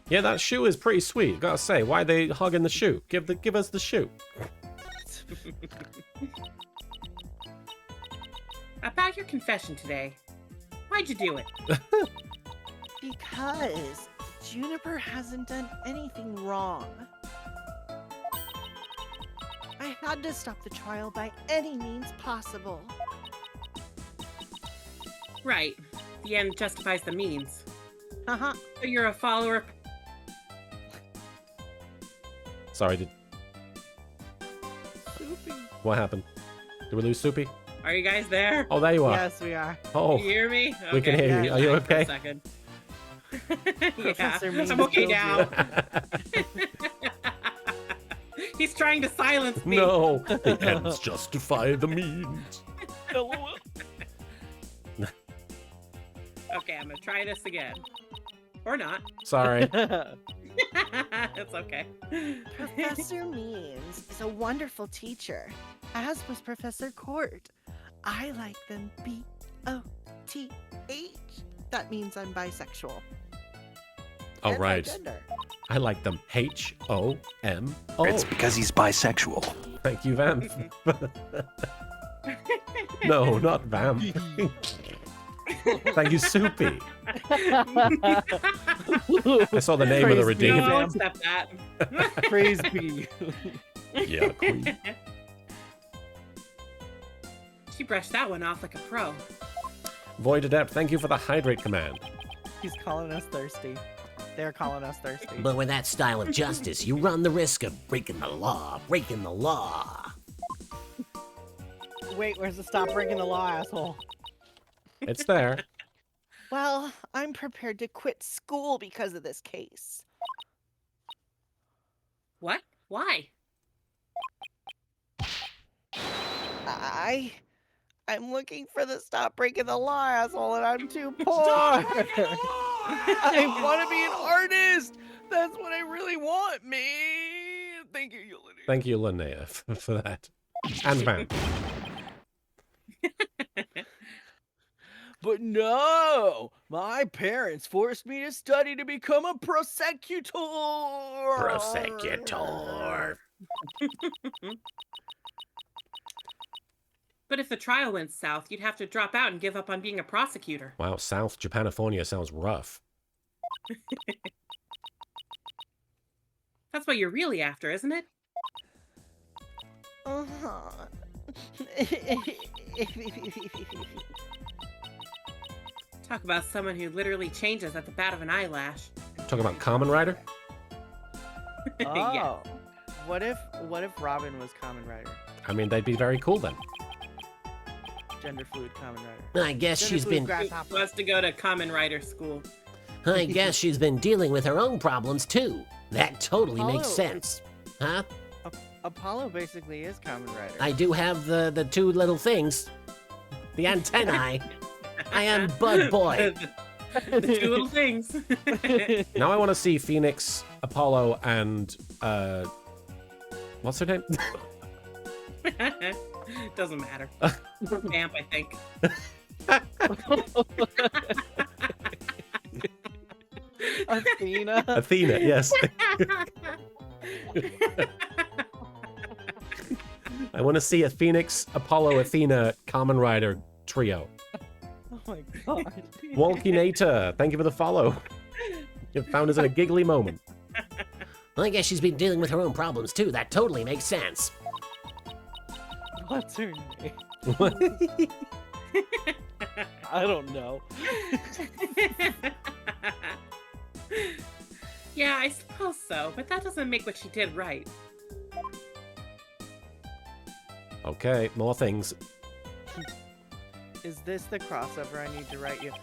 Yeah, that shoe is pretty sweet. Gotta say, why they hugging the shoe? Give us the shoe. About your confession today. Why'd you do it? Because Juniper hasn't done anything wrong. I had to stop the trial by any means possible. Right. The end justifies the means. Haha. So you're a follower. Sorry, Soupy. what happened? Did we lose Soupy? Are you guys there? Oh, there you are. Yes, we are. Oh, You hear me? we can hear you. Are you Back for a okay? second. Professor Yeah, Means I'm okay kills now. He's trying to silence me. No, the ends justify the means. Okay, I'm gonna try this again. Or not. Sorry. It's okay. Professor Means is a wonderful teacher, as was Professor Court. I like them B-O-T-H. That means I'm bisexual. All And right. gender. I like them. H-O-M-O. It's because he's bisexual. Thank you, Vamp. No, not Vamp. Thank you, Soupy. I saw the name of the Praise be redeemed. No, I'll Vamp. accept that. Praise be. Yeah, queen. She brushed that one off like a pro. Void Adept, thank you for the hydrate command. He's calling us thirsty. They're calling us thirsty. But with that style of justice, you run the risk of breaking the law, breaking the law. Wait, where's the stop breaking the law, asshole? It's there. Well, I'm prepared to quit school because of this case. What? Why? I I'm looking for the stop breaking the law, asshole, and I'm too poor. I want to be an artist. That's what I really want, man. Thank you, Yolanda. Thank you, Linnea, for that. And man. But no, my parents forced me to study to become a prosecutor. Prosecutor. But if the trial went south, you'd have to drop out and give up on being a prosecutor. Wow, South Japanifornia sounds rough. That's what you're really after, isn't it? Uh-huh. Talk about someone who literally changes at the bat of an eyelash. Talking about Kamen Rider? Oh. Yeah. What if Robin was Kamen Rider? I mean, they'd be very cool then. Gender fluid Kamen Rider. I guess Gender she's fluid been. grasshopper. Wants to go to Kamen Rider school. I guess she's been dealing with her own problems too. That totally makes Apollo- sense, huh? Apollo basically is Kamen Rider. I do have the two little things, the antennae. I am Bud Boy. The two little things. Now I want to see Phoenix, Apollo, and what's her name? Doesn't matter. Vamp, I think. Athena. Athena, yes. I want to see a Phoenix, Apollo, Athena, Kamen Rider trio. Oh my god. Walkinator, thank you for the follow. You found us in a giggly moment. I guess she's been dealing with her own problems too. That totally makes sense. What's her name? I don't know. Yeah, I suppose so, but that doesn't make what she did right. Okay, more things. Is this the crossover I need to write you?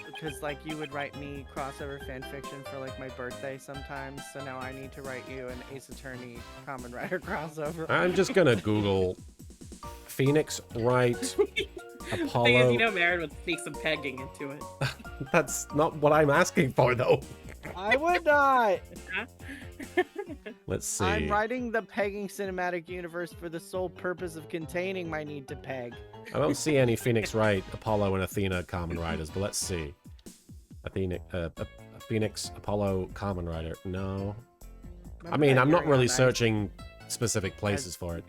Because like you would write me crossover fanfiction for like my birthday sometimes, so now I need to write you an Ace Attorney Kamen Rider crossover. I'm just gonna Google Phoenix Wright The thing is, Apollo. Marin would sneak some pegging into it. That's not what I'm asking for, though. I would not. Let's see. I'm writing the pegging cinematic universe for the sole purpose of containing my need to peg. I don't see any Phoenix Wright, Apollo, and Athena Kamen Riders, but let's see. Athena, Phoenix, Apollo, Kamen Rider. No. I mean, I'm not really searching specific places for it.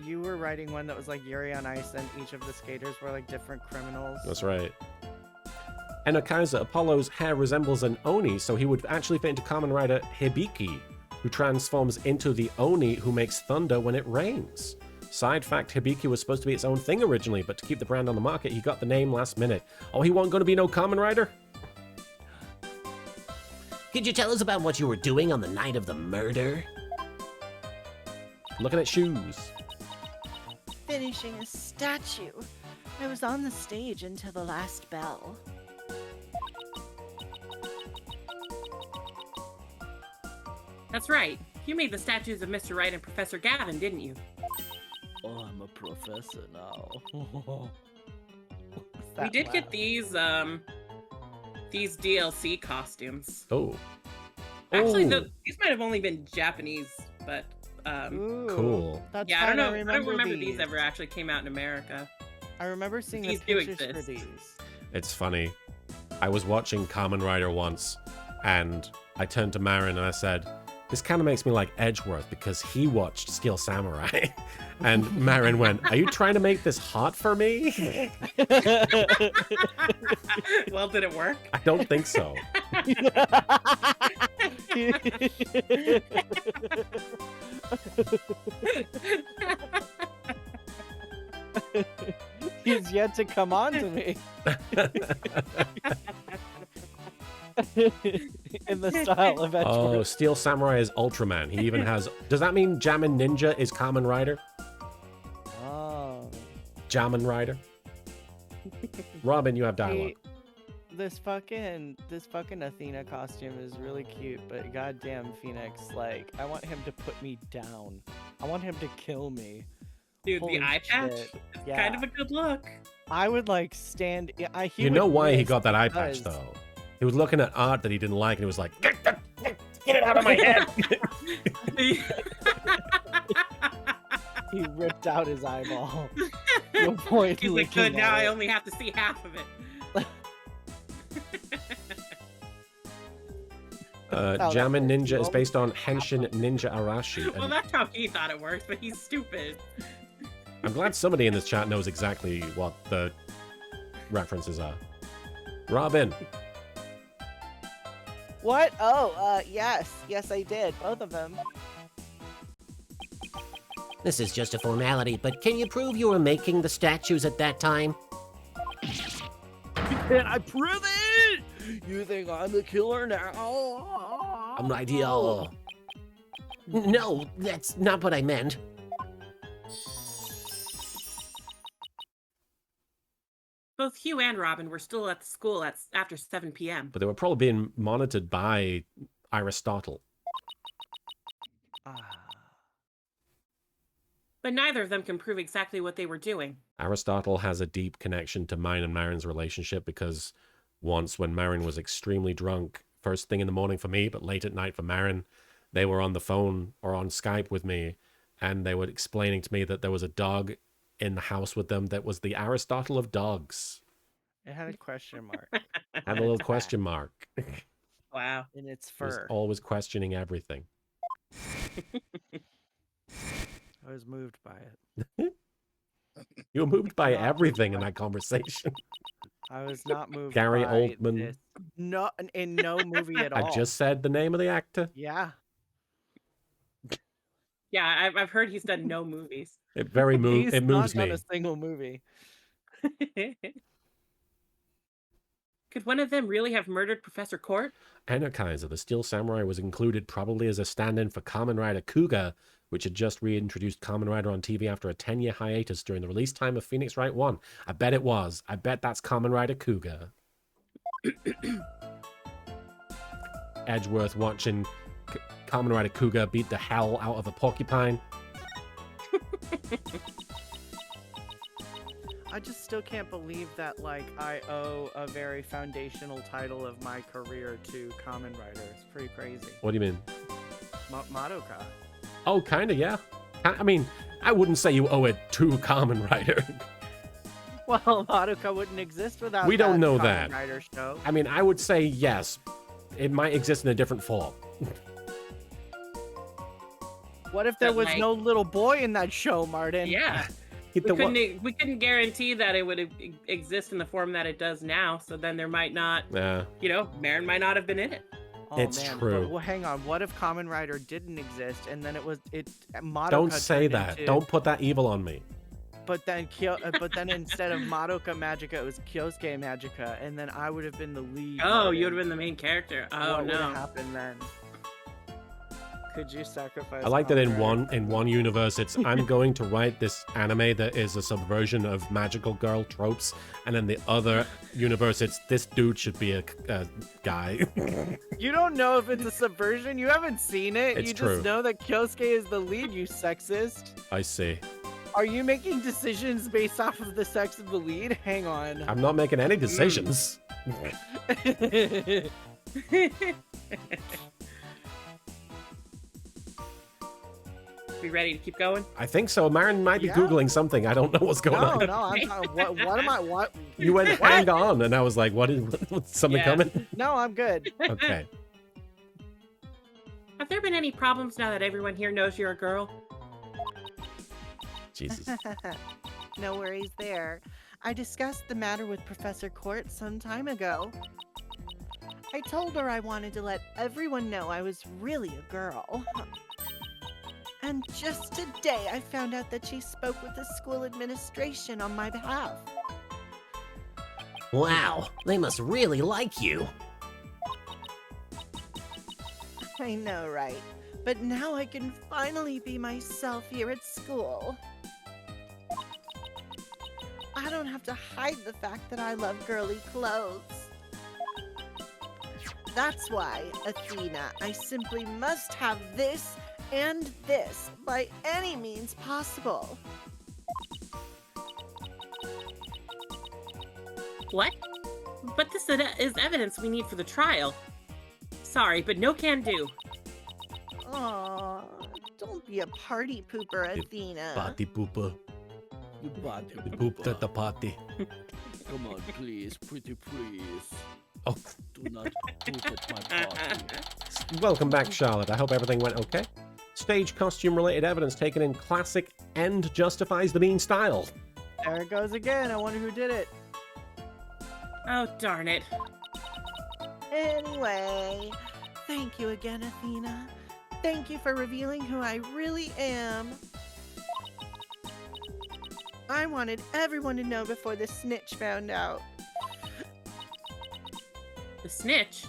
You were writing one that was like Yuri on Ice, and each of the skaters were like different criminals. That's right. And Kaiser, Apollo's hair resembles an Oni, so he would actually fit into Kamen Rider Hibiki, who transforms into the Oni who makes thunder when it rains. Side fact, Hibiki was supposed to be its own thing originally, but to keep the brand on the market, he got the name last minute. Oh, he wasn't going to be no Kamen Rider? Could you tell us about what you were doing on the night of the murder? Looking at shoes. Finishing a statue. I was on the stage until the last bell. That's right. You made the statues of Mr. Wright and Professor Gavin, didn't you? Oh, I'm a professor now. We did get these DLC costumes. Oh. Actually, Ooh. these might have only been Japanese, but Ooh, Cool. That's yeah, I don't fine, know. I don't remember these ever actually came out in America. I remember seeing the These do pictures for exist. these. It's funny. I was watching Kamen Rider once, and I turned to Marin and I said, this kind of makes me like Edgeworth because he watched Steel Samurai. And Marin went, are you trying to make this hot for me? Well, did it work? I don't think so. He's yet to come on to me. In the style of Edgeworth. Oh, Steel Samurai is Ultraman. He even has... Does that mean Jammin Ninja is Kamen Rider? Oh. Jammin Rider? Robin, you have dialogue. This fucking Athena costume is really cute, but goddamn Phoenix, like, I want him to put me down. I want him to kill me. Dude, Holy the eye patch shit. is Yeah. kind of a good look. I would like stand. You know why he got that eye because- patch though? He was looking at art that he didn't like, and he was like, "Get it out of my head!" He ripped out his eyeball. No point. He's like, looking good, now at I it. only have to see half of it. Jamin that Ninja is works. based on Henshin Ninja Arashi. Well, And that's how he thought it works, but he's stupid. I'm glad somebody in this chat knows exactly what the references are. Robin, What? Oh, yes. Yes, I did. Both of them. This is just a formality, but can you prove you were making the statues at that time? Can I prove it? You think I'm the killer now? I'm right here. No, that's not what I meant. Both Hugh and Robin were still at the school after 7 p.m. but they were probably being monitored by Aristotle. Ah. But neither of them can prove exactly what they were doing. Aristotle has a deep connection to mine and Marin's relationship because once when Marin was extremely drunk, first thing in the morning for me, but late at night for Marin, they were on the phone or on Skype with me, and they were explaining to me that there was a dog in the house with them that was the Aristotle of dogs. It had a question mark Had a little question mark. Wow. in its He was fur. always questioning everything. I was moved by it. You were moved by Not moved everything in by- that conversation. I was not moved. Gary by Oldman. this. No, in no movie at all. I just said the name of the actor. Yeah. Yeah, I've heard he's done no moves. It very He's it not moves done me. a single movie. Could one of them really have murdered Professor Court? Anna Kaiser, the Steel Samurai, was included probably as a stand-in for Kamen Rider Kuga, which had just reintroduced Kamen Rider on TV after a 10-year hiatus during the release time of Phoenix Wright 1. I bet it was. I bet that's Kamen Rider Kuga. Edgeworth watching Kamen Rider Kuga beat the hell out of a porcupine. I just still can't believe that, like, I owe a very foundational title of my career to Kamen Rider. It's pretty crazy. What do you mean? Madoka. Oh, kind of, yeah. I mean, I wouldn't say you owe it to Kamen Rider. Well, Madoka wouldn't exist without We don't know Kamen that. Rider show. I mean, I would say yes. It might exist in a different form. What if there But, was like- no little boy in that show, Martin? Yeah. Hit We the one- couldn't guarantee that it would exist in the form that it does now, so then there might not, Marin might not have been in it. Oh, It's man, true. But, well, hang on. What if Kamen Rider didn't exist and then Madoka Don't say turned that. into- Don't put that evil on me. But then instead of Madoka Magica, it was Kyosuke Magica, and then I would have been the lead. Oh, Martin. you would have been the main character. Oh What would no. have happened then? Could you sacrifice? I like that in Kamen Rider? one universe, it's I'm going to write this anime that is a subversion of magical girl tropes, and then the other universe, it's this dude should be a guy. You don't know if it's a subversion. You haven't seen it. It's you true. just know that Kyosuke is the lead. You sexist. I see. Are you making decisions based off of the sex of the lead? Hang on. I'm not making any decisions. We ready to keep going? I think so. Marin might be Yeah. Googling something. I don't know what's going No, on. no. What am I? What? You went hang on, and I was like, what's something Yeah. coming? No, I'm good. Okay. Have there been any problems now that everyone here knows you're a girl? Jesus. No worries there. I discussed the matter with Professor Court some time ago. I told her I wanted to let everyone know I was really a girl. And just today I found out that she spoke with the school administration on my behalf. Wow, they must really like you. I know, right? But now I can finally be myself here at school. I don't have to hide the fact that I love girly clothes. That's why, Athena, I simply must have this and this by any means possible. What? But this is evidence we need for the trial. Sorry, but no can do. Aw, don't be a party pooper, You Athena. Party pooper. You bad You pooped at the party. Come on, please, pretty please. Oh, Do not poop at my party. welcome back, Charlotte. I hope everything went okay. Stage costume-related evidence taken in classic and justifies the mean style. There it goes again. I wonder who did it. Oh, darn it. Anyway, thank you again, Athena. Thank you for revealing who I really am. I wanted everyone to know before the snitch found out. The snitch?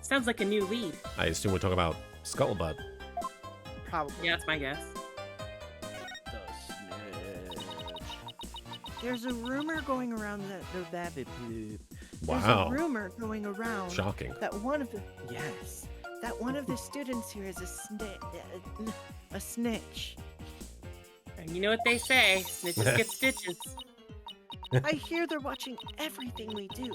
Sounds like a new lead. I assume we're talking about Scuttlebutt. Probably. Yeah, that's my guess. The snitch. There's a rumor going around There's Wow. a rumor going around Shocking. that one of the students here is a snitch. And you know what they say, snitches get stitches. I hear they're watching everything we do.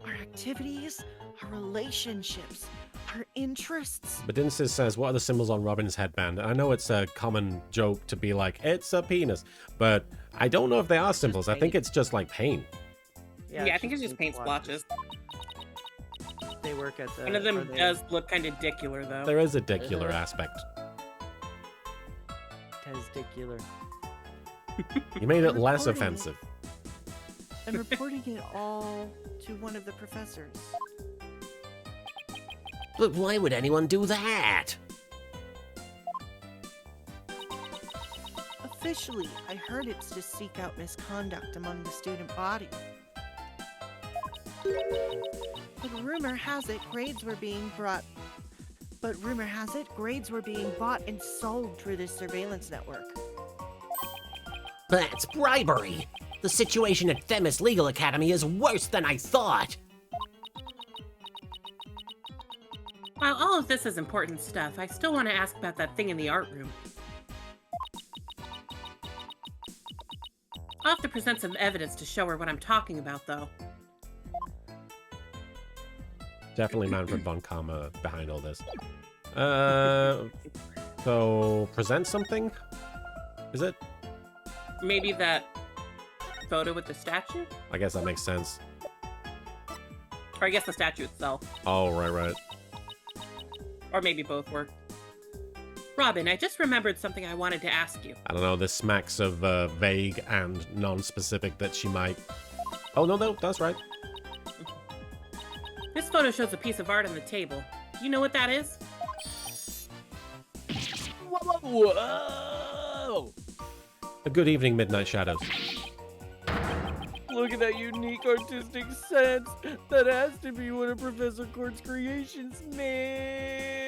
Our activities, our relationships, our interests. Bedinsis says, what are the symbols on Robin's headband? I know it's a common joke to be like, it's a penis, but I don't know if they are symbols. I think it's just like paint. Yeah, I think it's just paint splotches. They work at the. One of or them they- does look kind of dicular, though. There is a dicular aspect. Testicular. You made it less Reporting it. offensive. And reporting it all to one of the professors. But why would anyone do that? Officially, I heard it's to seek out misconduct among the student body. But rumor has it grades were being bought and sold through this surveillance network. That's bribery. The situation at Themis Legal Academy is worse than I thought. While all of this is important stuff, I still want to ask about that thing in the art room. I'll have to present some evidence to show her what I'm talking about, though. Definitely Manfred von Karma behind all this. So present something? Is it? Maybe that photo with the statue? I guess that makes sense. Or I guess the statue itself. Oh, right. Or maybe both work. Robin, I just remembered something I wanted to ask you. I don't know, this smacks of vague and non-specific that she might... Oh, no, that's right. This photo shows a piece of art on the table. Do you know what that is? Whoa! A good evening, Midnight Shadows. Look at that unique artistic sense. That has to be one of Professor Court's creations, man.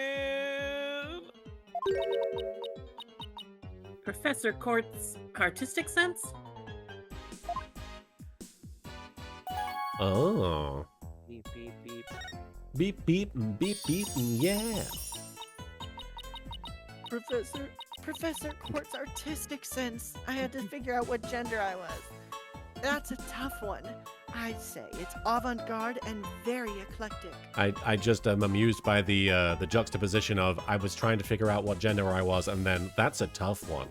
Professor Court's artistic sense? Oh. Beep beep beep. Beep, beep, beep, beep, yeah. Professor Court's artistic sense. I had to figure out what gender I was. That's a tough one. I'd say it's avant-garde and very eclectic. I just am amused by the juxtaposition of I was trying to figure out what gender I was, and then that's a tough one.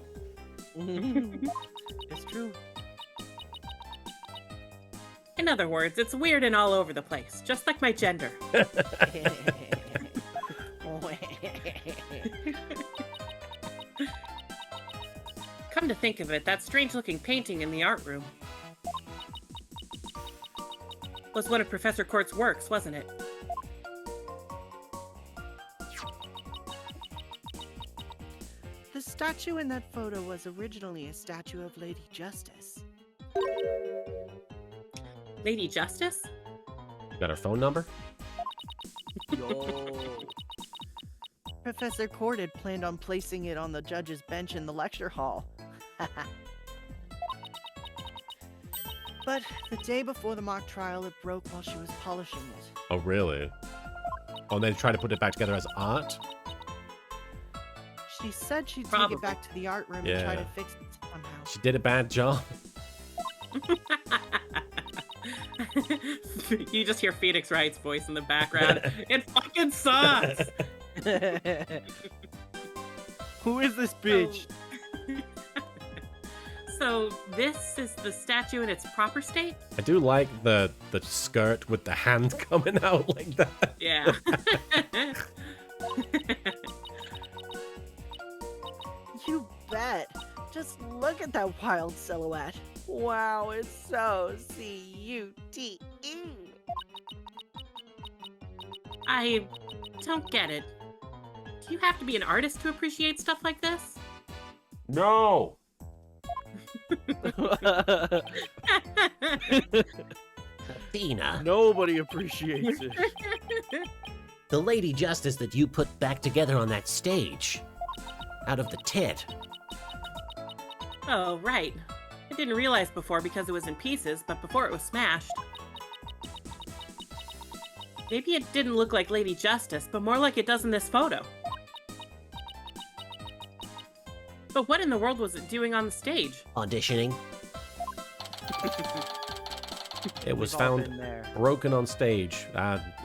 It's true. In other words, it's weird and all over the place, just like my gender. Come to think of it, that strange-looking painting in the art room was one of Professor Court's works, wasn't it? The statue in that photo was originally a statue of Lady Justice. Lady Justice? Got her phone number? Yo. Professor Court had planned on placing it on the judge's bench in the lecture hall. But the day before the mock trial, it broke while she was polishing it. Oh, really? Oh, and they try to put it back together as art? She said she'd take Probably. it back to the art room and try Yeah. to fix it somehow. She did a bad job. You just hear Phoenix Wright's voice in the background. It fucking sucks. Who is this bitch? So this is the statue in its proper state? I do like the skirt with the hand coming out like that. Yeah. You bet. Just look at that wild silhouette. Wow, it's so C-U-T-E. I don't get it. Do you have to be an artist to appreciate stuff like this? No. Athena, Nobody appreciates it. the Lady Justice that you put back together on that stage. Out of the tit. Oh, right. I didn't realize before because it was in pieces, but before it was smashed. Maybe it didn't look like Lady Justice, but more like it does in this photo. But what in the world was it doing on the stage? Auditioning. It was We've all found been there. broken on stage.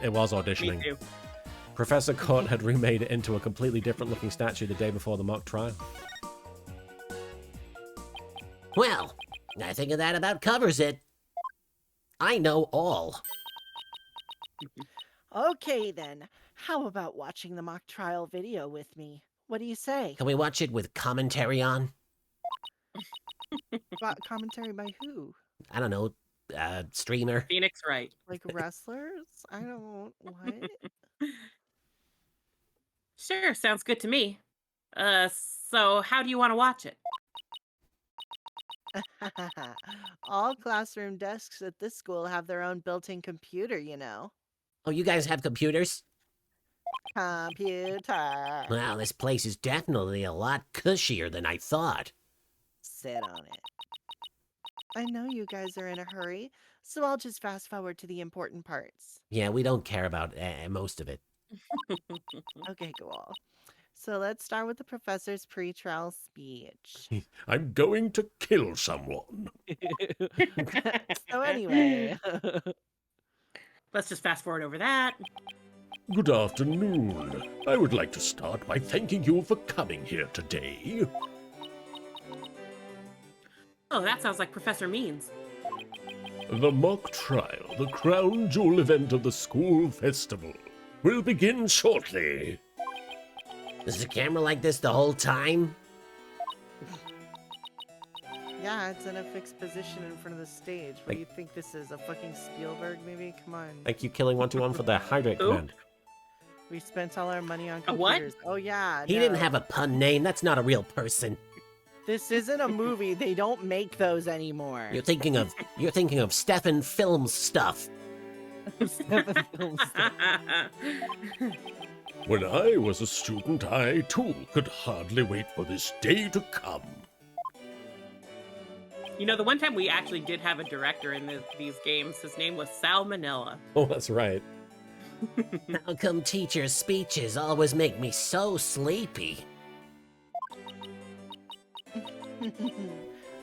It was Me auditioning. too. Professor Court had remade it into a completely different looking statue the day before the mock trial. Well, I think that about covers it. I know all. Okay then, how about watching the mock trial video with me? What do you say? Can we watch it with commentary on? Commentary by who? I don't know, streamer. Phoenix Wright. Like wrestlers? I don't. What? Sure, sounds good to me. So how do you want to watch it? All classroom desks at this school have their own built-in computer, you know. Oh, you guys have computers? Computer. Wow, this place is definitely a lot cushier than I thought. Sit on it. I know you guys are in a hurry, so I'll just fast forward to the important parts. Yeah, we don't care about most of it. Okay, cool. So let's start with the professor's pre-trial speech. I'm going to kill someone. So anyway, Let's just fast forward over that. Good afternoon. I would like to start by thanking you for coming here today. Oh, that sounds like Professor Means. The mock trial, the crown jewel event of the school festival, will begin shortly. Is the camera like this the whole time? yeah, it's in a fixed position in front of the stage. What do you think this is? A fucking Spielberg movie? Come on. Thank you, Killing 121, for the hydrate Who? command. We spent all our money on A what? computers. Oh yeah. He no. didn't have a pun name. That's not a real person. This isn't a movie. They don't make those anymore. You're thinking of Stefan Films stuff. Stephen Films. When I was a student, I too could hardly wait for this day to come. You know, the one time we actually did have a director in these games, his name was Sal Manila. Oh, that's right. How come teachers' speeches always make me so sleepy?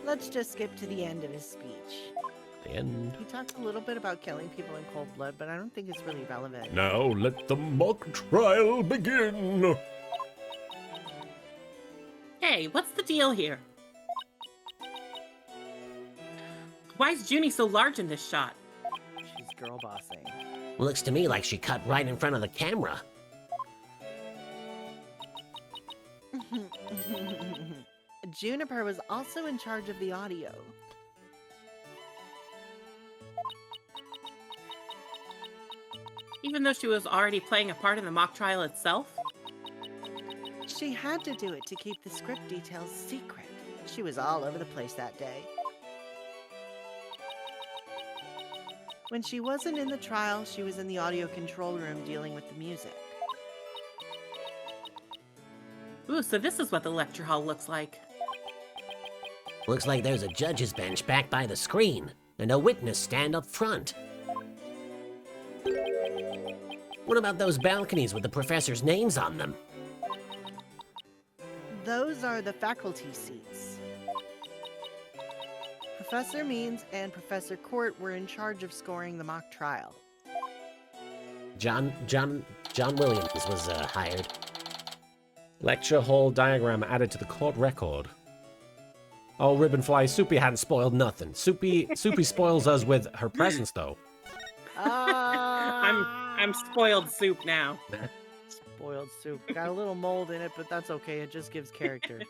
Let's just skip to the end of his speech. The end. He talks a little bit about killing people in cold blood, but I don't think it's really relevant. Now let the mock trial begin. Hey, what's the deal here? Why is Junie so large in this shot? She's girl bossing. Looks to me like she cut right in front of the camera. Juniper was also in charge of the audio. Even though she was already playing a part in the mock trial itself? She had to do it to keep the script details secret. She was all over the place that day. When she wasn't in the trial, she was in the audio control room dealing with the music. Ooh, so this is what the lecture hall looks like. Looks like there's a judge's bench back by the screen, and a witness stand up front. What about those balconies with the professors' names on them? Those are the faculty seats. Professor Means and Professor Court were in charge of scoring the mock trial. John Williams was hired. Lecture hall diagram added to the court record. Oh, Ribbonfly, Soupy hadn't spoiled nothing. Soupy spoils us with her presence, though. I'm spoiled soup now. Spoiled soup. Got a little mold in it, but that's okay. It just gives character.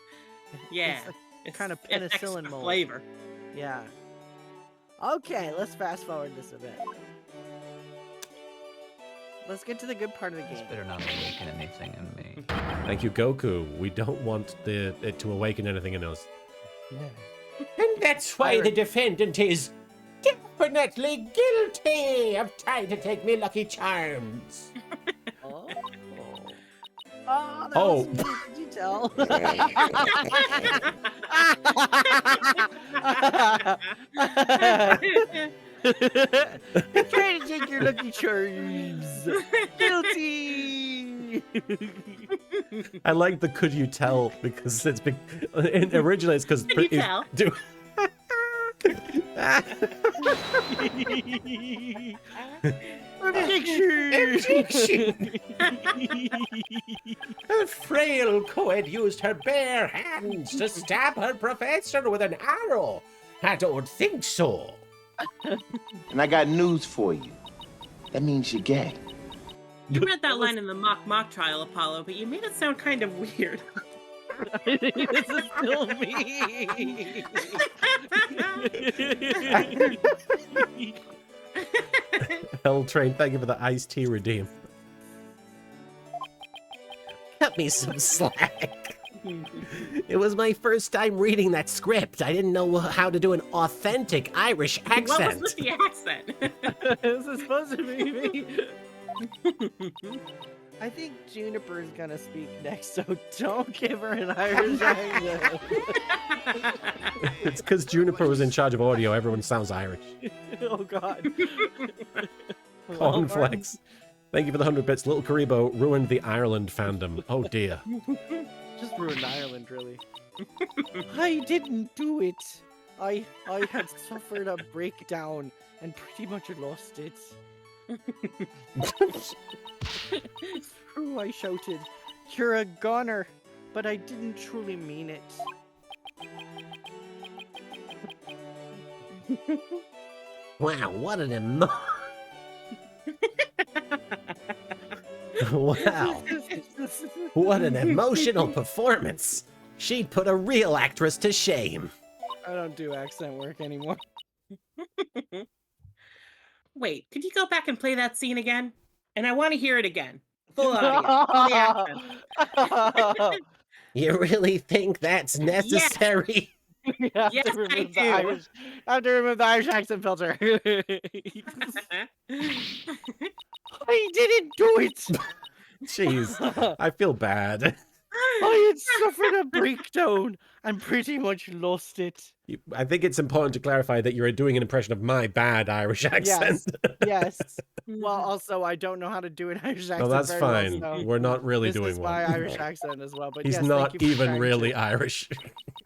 Yeah. It's kind of it's penicillin extra mold. flavor. Yeah. Okay, let's fast forward this a bit. Let's get to the good part of the This game. better not awaken anything in me. Thank you, Goku. We don't want it to awaken anything in us. And that's why the defendant is definitely guilty of trying to take me Lucky Charms. Oh. Oh, that Oh. was sweet. Could you tell? I'm trying to take your Lucky Charms. Guilty. I like the could you tell because it's been originally it's because Could you tell? A frail co-ed used her bare hands to stab her professor with an arrow. I don't think so. And I got news for you. That means you're gay. You read that line in the mock trial, Apollo, but you made it sound kind of weird. This is still me. Hell Train, thank you for the iced tea redeem. Cut me some slack. It was my first time reading that script. I didn't know how to do an authentic Irish accent. What was with the accent? This is supposed to be me. I think Juniper's gonna speak next, so don't give her an Irish accent. It's because Juniper was in charge of audio. Everyone sounds Irish. Oh God. Cornflakes. Thank you for the 100 bits. Little Karibo ruined the Ireland fandom. Oh dear. Just ruined Ireland, really. I didn't do it. I had suffered a breakdown and pretty much lost it. True, I shouted, "You're a goner," but I didn't truly mean it. Wow, what an wow, what an emotional performance. She'd put a real actress to shame. I don't do accent work anymore. Wait, could you go back and play that scene again? And I want to hear it again. Full audio. All the accent. You really think that's necessary? You have Yes, to I remove do. the Irish. I have to remove the Irish accent filter. I didn't do it. Jeez, I feel bad. I had suffered a breakdown and pretty much lost it. I think it's important to clarify that you're doing an impression of my bad Irish accent. Yes. Well, also, I don't know how to do an Irish accent. No, that's very fine. Well, so We're not really this doing is one. my Irish accent as well. But He's yes, not thank you for even trying really to Irish.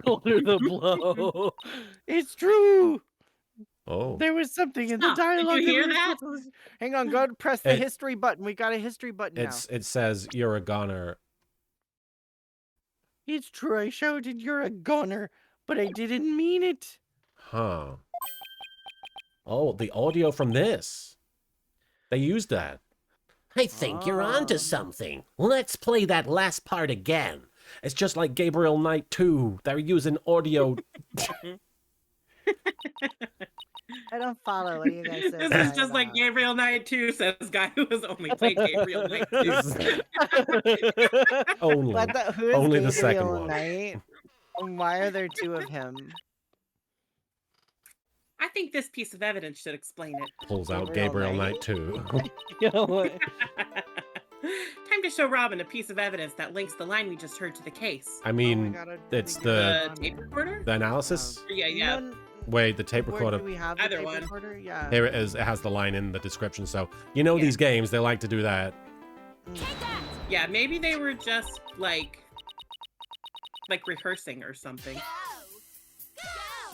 color the blow. It's true. Oh. There was something in the Stop. Did you dialogue. hear was that? supposed to- Hang on, go to press the It- history button. We got a history button now. It says you're a goner. It's true. I shouted, "You're a goner," but I didn't mean it. Huh. Oh, the audio from this. They used that. I think you're onto something. Let's play that last part again. It's just like Gabriel Knight 2. They're using audio. I don't follow what you guys say. This is just like Gabriel Knight 2, says guy who has only played Gabriel Knight 2. Only. Who is Only Gabriel the second one. Knight? And why are there two of him? I think this piece of evidence should explain it. Pulls out Gabriel Gabriel Knight. Knight 2. You know what? Time to show Robin a piece of evidence that links the line we just heard to the case. I mean, gotta it's figure the it tape recorder? the analysis. Yeah, yeah. Wait, the tape Where recorder. do we have the Either tape one. recorder? Yeah. Here it is. It has the line in the description. So, you know, Yeah. these games, they like to do that. Yeah, maybe they were just like rehearsing or something.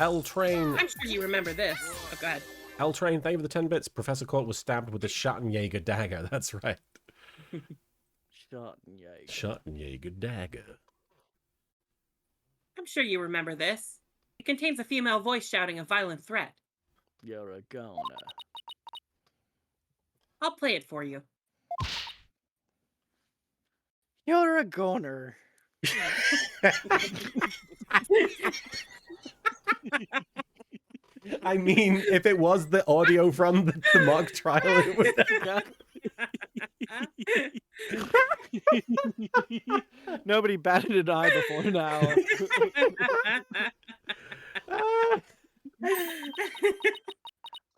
L Train. I'm sure you remember this. Oh, go ahead. L Train, thank you for the 10 bits. Professor Court was stabbed with the Schattenjäger dagger. That's right. Schattenjäger dagger. I'm sure you remember this. It contains a female voice shouting a violent threat. You're a goner. I'll play it for you. You're a goner. I mean, if it was the audio from the mock trial, it would. Nobody batted an eye before now.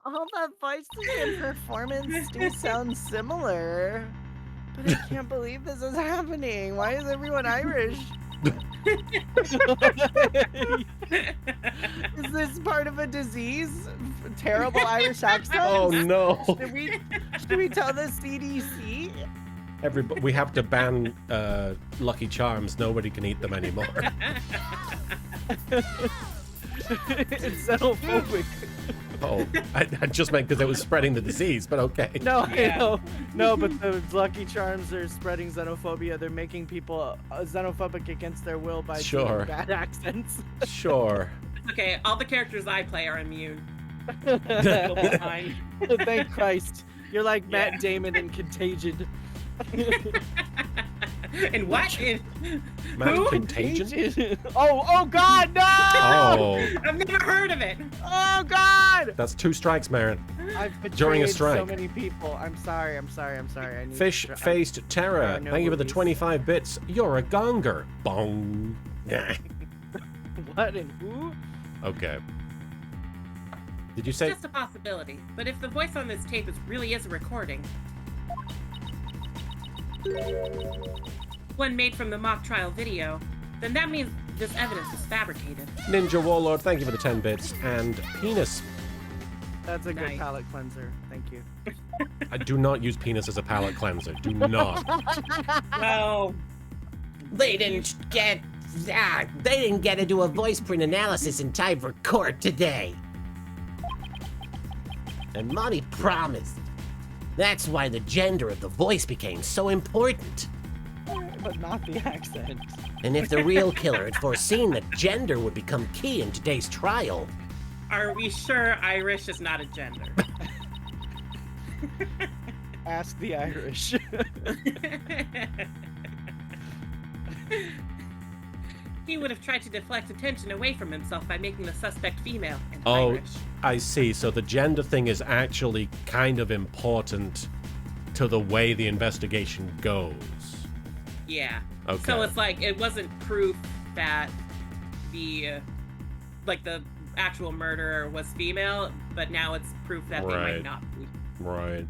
All the voices and performance do sound similar. But I can't believe this is happening. Why is everyone Irish? Is this part of a disease? Terrible Irish accent? Oh no! Should we tell the CDC? We have to ban Lucky Charms. Nobody can eat them anymore. It's xenophobic. Oh, I just meant because it was spreading the disease, but okay. No, Yeah. I know. No, but the Lucky Charms are spreading xenophobia. They're making people xenophobic against their will by doing bad accents. Sure. Okay, all the characters I play are immune. They'll be fine. Thank Christ. You're like Matt Damon in Contagion. And what? Man, Contagion? Oh God, no! Oh, I've never heard of it. Oh God! that's 2 strikes, Marin. I've betrayed During a so strike. many people. I'm sorry. I need Fish-faced terror. no Thank you for the movies. 25 bits. You're a gonger. Bong. What and who? Okay. Did you It's say? just a possibility. But if the voice on this tape really is a recording, one made from the mock trial video, then that means this evidence was fabricated. Ninja Warlord, thank you for the 10 bits. And penis. That's a good Nice. palate cleanser. Thank you. I do not use penis as a palate cleanser. Do not. Well, They didn't get to do a voice print analysis in time for court today. And Monty promised. That's why the gender of the voice became so important. But not the accent. And if the real killer had foreseen that gender would become key in today's trial, are we sure Irish is not a gender? Ask the Irish. He would have tried to deflect attention away from himself by making the suspect female and Oh, Irish. I see. So the gender thing is actually kind of important to the way the investigation goes. Yeah. Okay. So it's like it wasn't proof that the the actual murderer was female, but now it's proof that they Right. might not be. Right.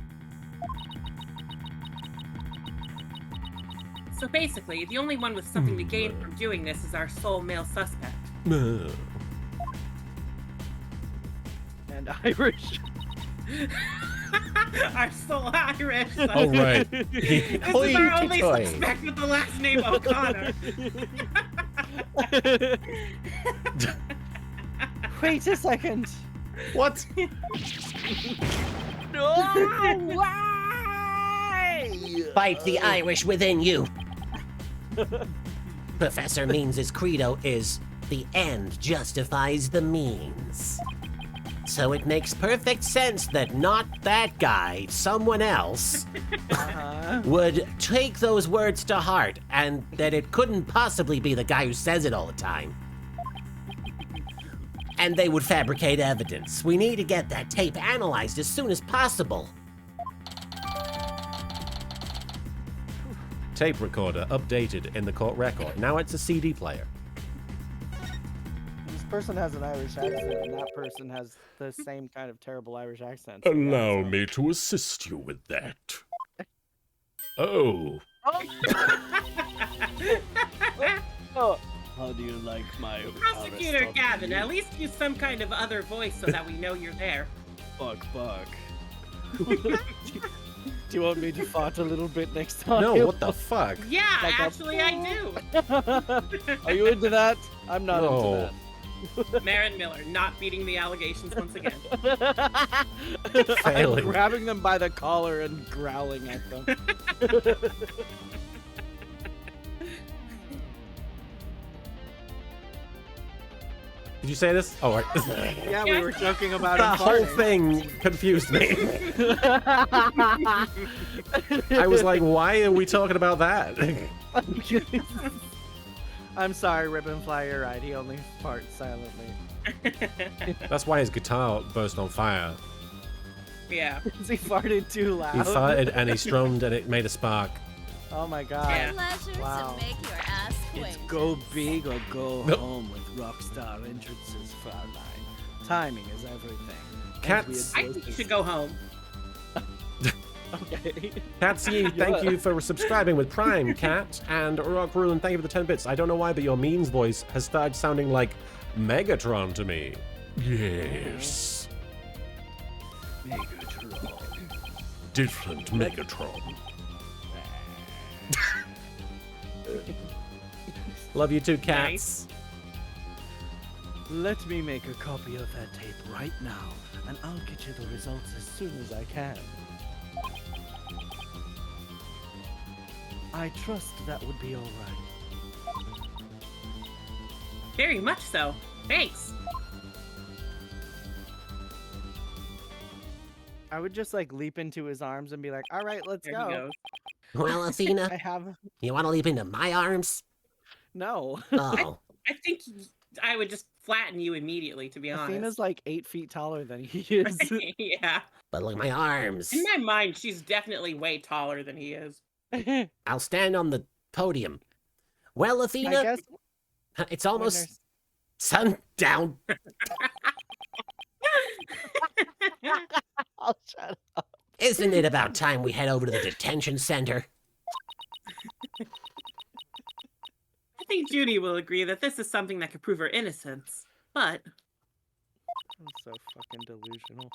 So basically, the only one with something to gain from doing this is our sole male suspect. And Irish. Our sole Irish suspect. Oh, right. This is our only suspect with the last name O'Connor. Wait a second. What? No! Why? fight the Irish within you. Professor Means' credo is, the end justifies the means. So it makes perfect sense that not that guy, someone else, would take those words to heart, and that it couldn't possibly be the guy who says it all the time. And they would fabricate evidence. We need to get that tape analyzed as soon as possible. Tape recorder updated in the court record. Now it's a CD player. This person has an Irish accent, and that person has the same kind of terrible Irish accent. Allow me to assist you with that. Oh. Oh. How do you like my Prosecutor Gavin, at least use some kind of other voice so that we know you're there. Buck, buck. Do you want me to fart a little bit next time? No, what the fuck? Yeah, Like a actually I do. Are you into that? I'm not No. into that. Marin Miller not beating the allegations once again. Failing. Grabbing them by the collar and growling at them. Did you say this? Oh, right. Yeah, we were joking about That him whole farting. thing confused me. I was like, why are we talking about that? I'm sorry, Ribbonfly, you're right. He only farts silently. That's why his guitar burst on fire. Yeah. He farted too loud. He farted and he strummed and it made a spark. Oh my god. Yeah. Pleasure Wow. to make your ass It's acquainted. go big or go Nope. home with Rockstar Entrances, Fraulein. Timing is everything. Cats. I think you should go home. Okay. Catsy, thank you for subscribing with Prime, Cat. And Rock Ruin, thank you for the 10 bits. I don't know why, but your Means voice has started sounding like Megatron to me. Yes. Megatron. Different Megatron. Love you too, Cats. Nice. Let me make a copy of that tape right now, and I'll get you the results as soon as I can. I trust that would be alright. Very much so. Thanks. I would just like leap into his arms and be like, alright, let's There he go. goes. Well, Athena, I have you want to leap into my arms? no. Oh, I think I would just flatten you immediately, to be honest. Athena's like 8 feet taller than he is. Yeah. but look at my arms. In my mind, she's definitely way taller than he is. I'll stand on the podium. Well, I Athena, guess it's when almost there's- sundown. I'll shut up. Isn't it about time we head over to the detention center? I think Judy will agree that this is something that could prove her innocence. But I'm so fucking delusional.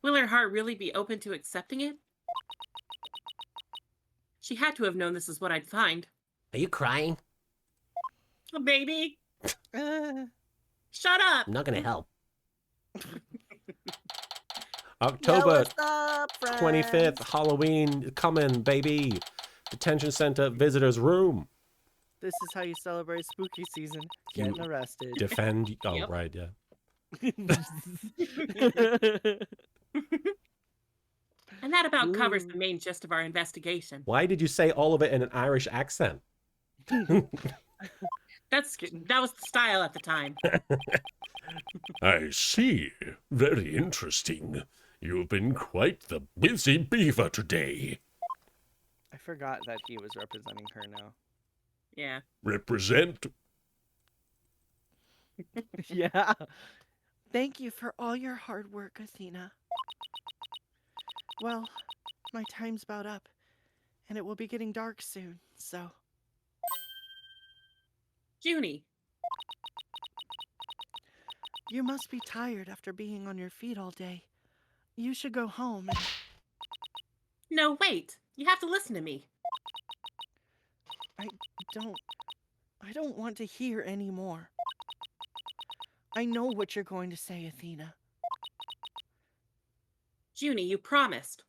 will her heart really be open to accepting it? She had to have known this is what I'd find. Are you crying? Oh, baby, Uh, shut up. I'm not gonna help. October what's up, 25th, friends? Halloween coming, baby. Detention center visitors room. this is how you celebrate spooky season. Getting arrested. Defend. Oh, Yep. right, yeah. And that about covers the main gist of our investigation. Why did you say all of it in an Irish accent? That was the style at the time. I see. Very interesting. You've been quite the busy beaver today. I forgot that he was representing her now. Yeah. Represent. Yeah. Thank you for all your hard work, Athena. Well, my time's about up, and it will be getting dark soon, so... Junie, You must be tired after being on your feet all day. You should go home and... no, wait. You have to listen to me. I don't want to hear any more. I know what you're going to say, Athena. Junie, you promised.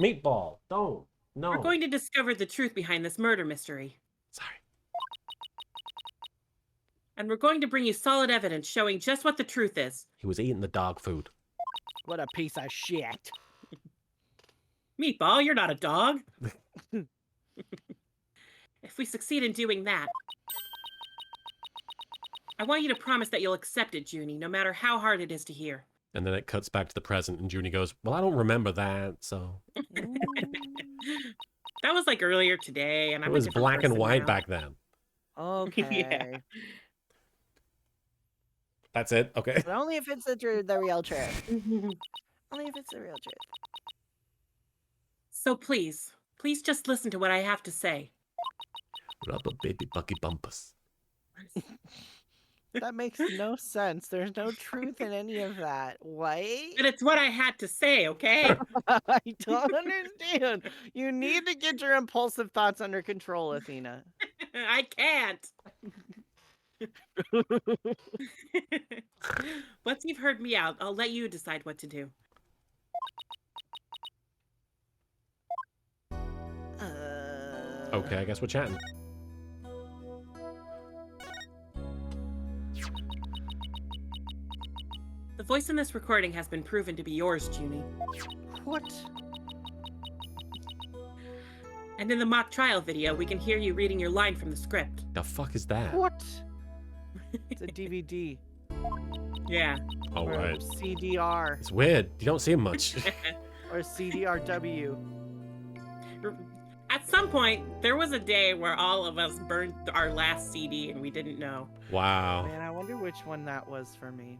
Meatball. Don't. No. We're going to discover the truth behind this murder mystery. Sorry. And we're going to bring you solid evidence showing just what the truth is. He was eating the dog food. What a piece of shit. Meatball, you're not a dog. If we succeed in doing that, I want you to promise that you'll accept it, Junie, no matter how hard it is to hear. And then it cuts back to the present, and Junie goes, well, I don't remember that, so... That was like earlier today, and It I'm was a different black and person white now. back then. Okay. That's it? Okay. But only if it's the real truth. Only if it's the real truth. So please just listen to what I have to say. Rubber baby bucky bumpers. That makes no sense. There's no truth in any of that. What? But it's what I had to say, okay? I don't understand. You need to get your impulsive thoughts under control, Athena. I can't. Once you've heard me out, I'll let you decide what to do. Okay, I guess we're chatting. The voice in this recording has been proven to be yours, Junie. What? And in the mock trial video, we can hear you reading your line from the script. The fuck is that? What? It's a DVD. Yeah. Oh, or right. CDR. It's weird. You don't see him much. Or CDRW. At some point, there was a day where all of us burned our last CD and we didn't know. Wow. Man, I wonder which one that was for me.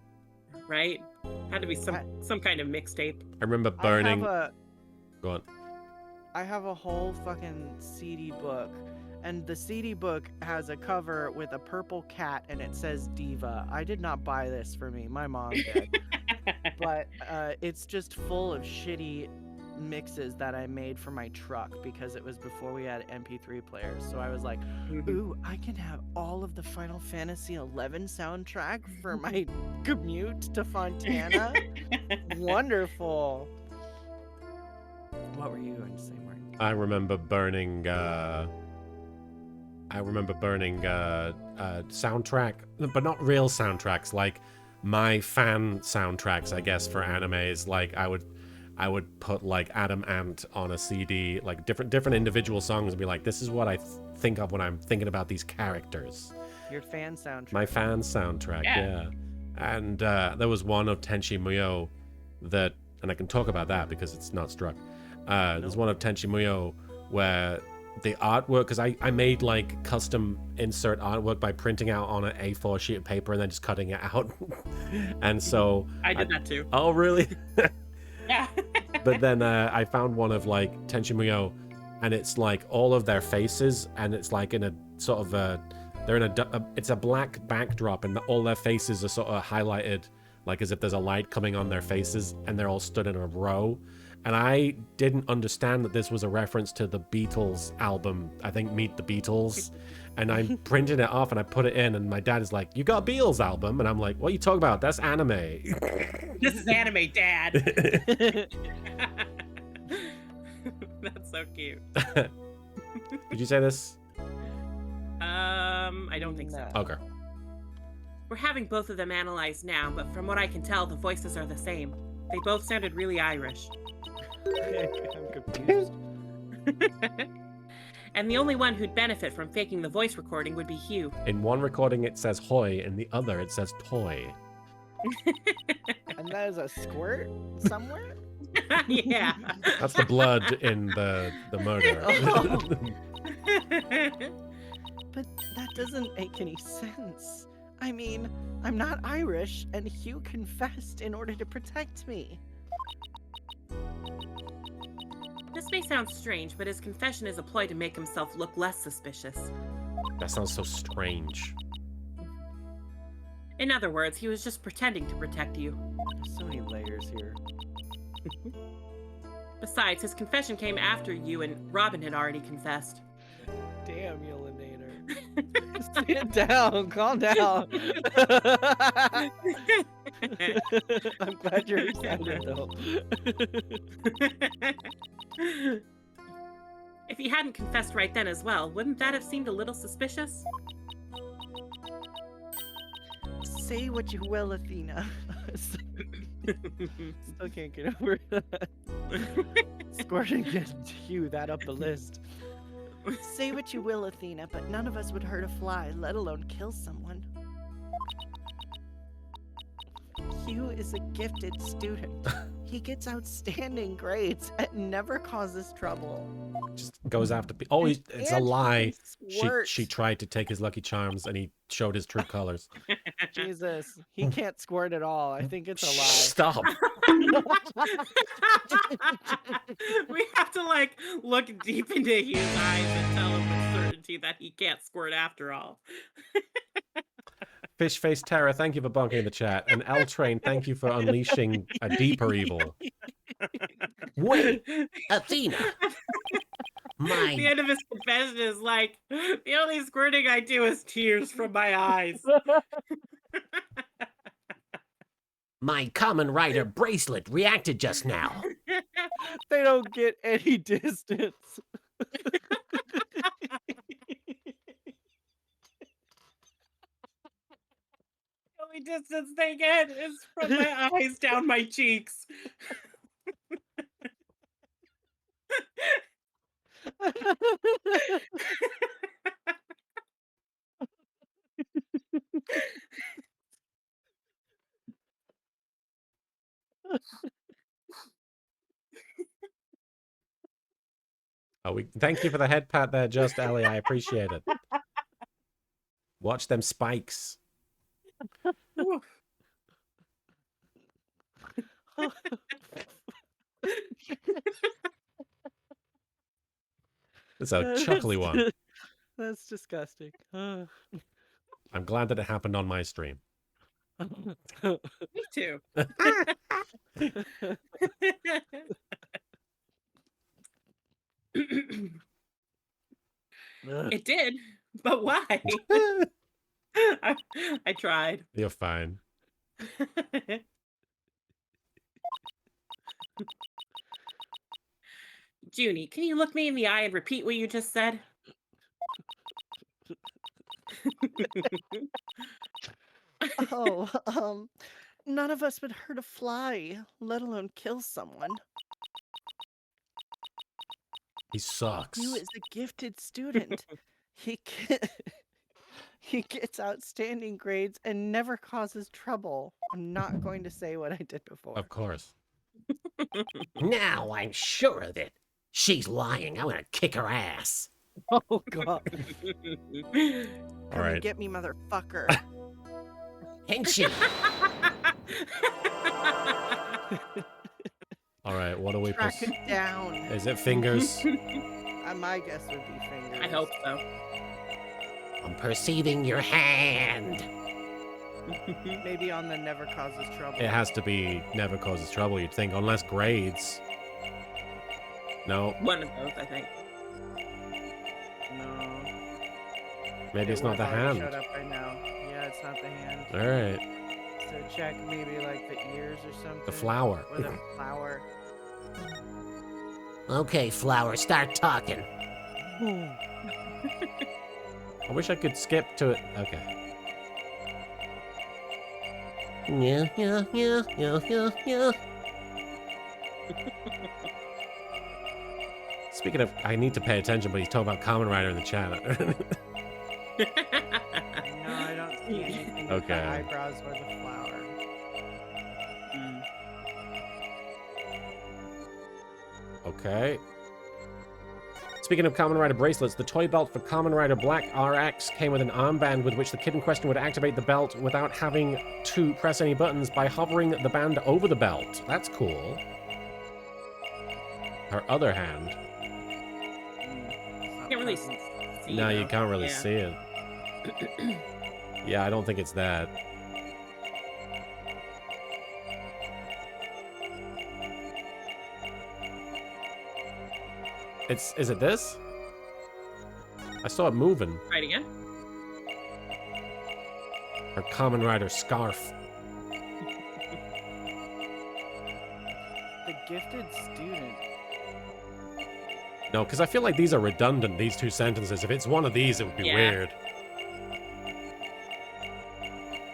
Right? Had to be some kind of mixtape. I remember burning. Go on. I have a whole fucking CD book, and the CD book has a cover with a purple cat, and it says Diva. I did not buy this for me. My mom did. But it's just full of shitty mixes that I made for my truck because it was before we had MP3 players. So I was like, ooh, I can have all of the Final Fantasy XI soundtrack for my commute to Fontana. Wonderful. What were you going to say, Mark? I remember burning. Soundtrack, but not real soundtracks. Like my fan soundtracks, I guess, for animes. Like I would put like Adam Ant on a CD, like different individual songs, and be like, this is what I think of when I'm thinking about these characters. Your fan soundtrack. My fan soundtrack, yeah. And there was one of Tenchi Muyo that, and I can talk about that because it's not struck. There's one of Tenchi Muyo where the artwork, because I made like custom insert artwork by printing out on an A4 sheet of paper and then just cutting it out. And so I did that too. Oh, really? Yeah. But then I found one of like Tenchi Muyo, and it's like all of their faces, and it's like in a sort of they're in it's a black backdrop, and all their faces are sort of highlighted, like as if there's a light coming on their faces, and they're all stood in a row. And I didn't understand that this was a reference to the Beatles album, I think Meet the Beatles. And I printed it off and I put it in, and my dad is like, you got a Beatles album? And I'm like, what are you talking about? That's anime. This is anime, Dad. That's so cute. Did you say this? I don't think so. Okay. We're having both of them analyzed now, but from what I can tell, the voices are the same. They both sounded really Irish. I'm confused. And the only one who'd benefit from faking the voice recording would be Hugh. In one recording it says hoy, in the other it says toy. And that is a squirt somewhere? Yeah. That's the blood in the murder. Oh. But that doesn't make any sense. I mean, I'm not Irish, and Hugh confessed in order to protect me. This may sound strange, but his confession is a ploy to make himself look less suspicious. That sounds so strange. In other words, he was just pretending to protect you. There's so many layers here. Besides, his confession came after you and Robin had already confessed. Damn, Yelanator. Sit down, calm down. I'm glad you're excited, though. If he hadn't confessed right then as well, wouldn't that have seemed a little suspicious? Say what you will, Athena. Still can't get over that. Squirting get Hugh that up the list. Say what you will, Athena, but none of us would hurt a fly, let alone kill someone. Hugh is a gifted student. He gets outstanding grades and never causes trouble. Just goes after people. Oh, it's a lie. Squirt. She tried to take his Lucky Charms and he showed his true colors. Jesus, he can't squirt at all. I think it's a lie. Stop. We have to like look deep into Hugh's eyes and tell him with certainty that he can't squirt after all. Fish Face Terror, thank you for bunking in the chat. And L Train, thank you for unleashing a deeper evil. Wait, Athena. The end of his confession is like, the only squirting I do is tears from my eyes. My Common Rider bracelet reacted just now. They don't get any distance. The only distance they get is from my eyes down my cheeks. Thank you for the head pat there, Just Ellie. I appreciate it. Watch them spikes. It's a chuckly one. That's disgusting. I'm glad that it happened on my stream. Me too. It did, but why? I tried. You're fine. Junie, can you look me in the eye and repeat what you just said? Oh, none of us would hurt a fly, let alone kill someone. He sucks. You is a gifted student. He gets outstanding grades and never causes trouble. I'm not going to say what I did before. Of course. Now I'm sure of it. She's lying. I'm gonna kick her ass. Oh, God. All right. Get me, motherfucker. Henshin. All right, what do we Track it down. Is it fingers? My guess would be fingers. I hope so. I'm perceiving your hand. Maybe on the never causes trouble. It has to be never causes trouble, you'd think, unless grades. No. One of those, I think. No. Maybe it's not the hand. Shut up right now. Yeah, it's not the hand. All right. So check maybe like the ears or something. The flower. Or the flower. Okay, Flower, start talking. I wish I could skip to it. Okay. Yeah. Speaking of, I need to pay attention, but he's talking about Kamen Rider in the chat. No, I don't see anything. Okay. The eyebrows or the flower. Okay. Speaking of Kamen Rider bracelets, the toy belt for Kamen Rider Black RX came with an armband with which the kid in question would activate the belt without having to press any buttons by hovering the band over the belt. That's cool. Her other hand. Can't really see. No, you though. can't really Yeah. see it. Yeah, I don't think it's that. Is it this? I saw it moving. Right again? Her Kamen Rider scarf. The gifted student. No, because I feel like these are redundant, these two sentences. If it's one of these, it would be Yeah. weird.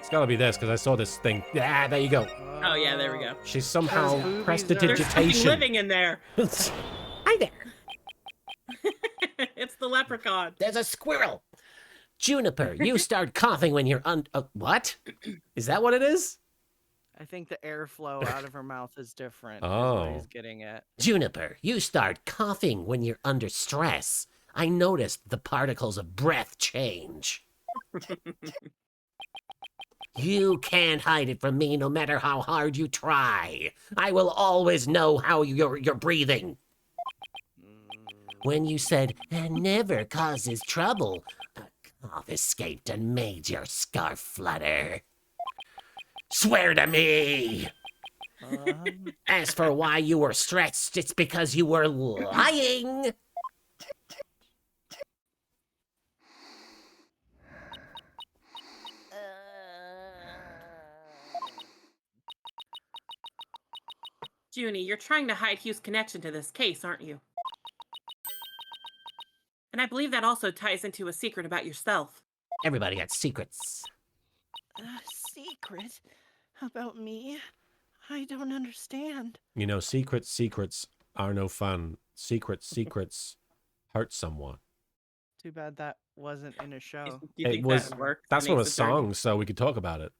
It's gotta be this, because I saw this thing. Yeah, there you go. Oh, yeah, there we go. She's somehow boobies There's something prestidigitation. living in there. Hi there. It's the leprechaun. There's a squirrel. Juniper, you start coughing when you're what? Is that what it is? I think the airflow out of her mouth is different. Is Oh. what he's getting at. Juniper, you start coughing when you're under stress. I noticed the particles of breath change. You can't hide it from me no matter how hard you try. I will always know how you're breathing. When you said, never causes trouble, I've escaped and made your scarf flutter. Swear to me! As for why you were stretched, it's because you were lying! Junie, you're trying to hide Hugh's connection to this case, aren't you? And I believe that also ties into a secret about yourself. Everybody got secrets. Secret? About me? I don't understand. You know, secrets are no fun. Secrets hurt someone. Too bad that wasn't in a show. Do you think It was. that works? That's in from a Ace Attorney? song, so we could talk about it.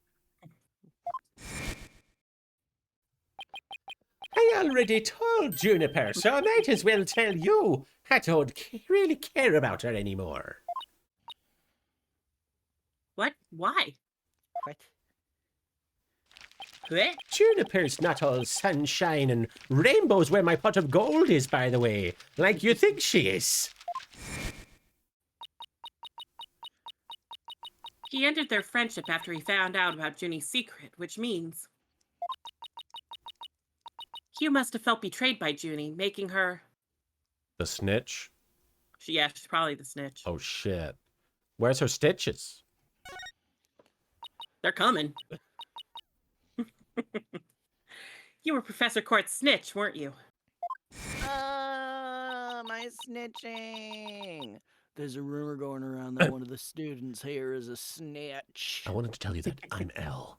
I already told Juniper, so I might as well tell you. I don't really care about her anymore. What? Why? What? What? Juniper's not all sunshine and rainbows where my pot of gold is, by the way, like you think she is. He ended their friendship after he found out about Junie's secret, which means Hugh must have felt betrayed by Junie, making her... The snitch? Yeah, she's probably the snitch. Oh, shit. Where's her stitches? They're coming. You were Professor Court's snitch, weren't you? My snitching. There's a rumor going around that one of the students here is a snitch. I wanted to tell you that I'm L.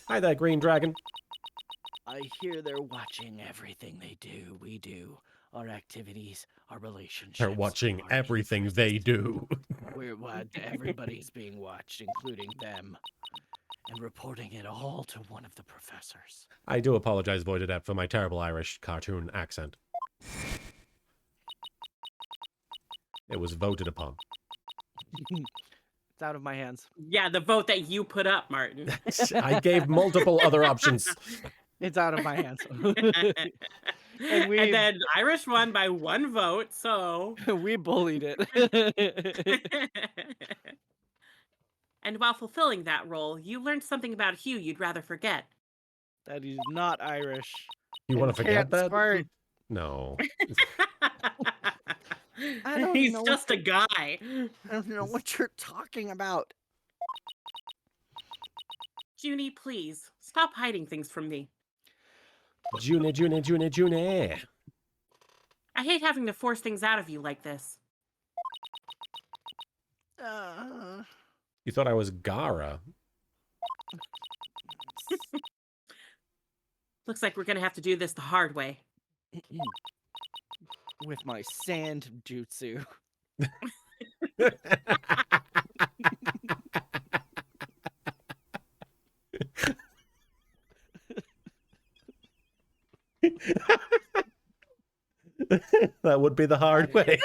Hi there, Green Dragon. I hear they're watching everything we do. Our activities, our relationships. They're watching our everything they do. Everybody's being watched, including them. And reporting it all to one of the professors. I do apologize, Voided App, for my terrible Irish cartoon accent. It was voted upon. It's out of my hands. Yeah, the vote that you put up, Martin. I gave multiple other options. It's out of my hands. And then Irish won by 1 vote, so... we bullied it. And while fulfilling that role, you learned something about Hugh you'd rather forget. That he's not Irish. You want to forget Can't that? squirt. No. I don't He's know just a guy. I don't know what you're talking about. Junie, please, stop hiding things from me. June. I hate having to force things out of you like this. You thought I was Gara. Looks like we're gonna have to do this the hard way. With my sand jutsu. That would be the hard way.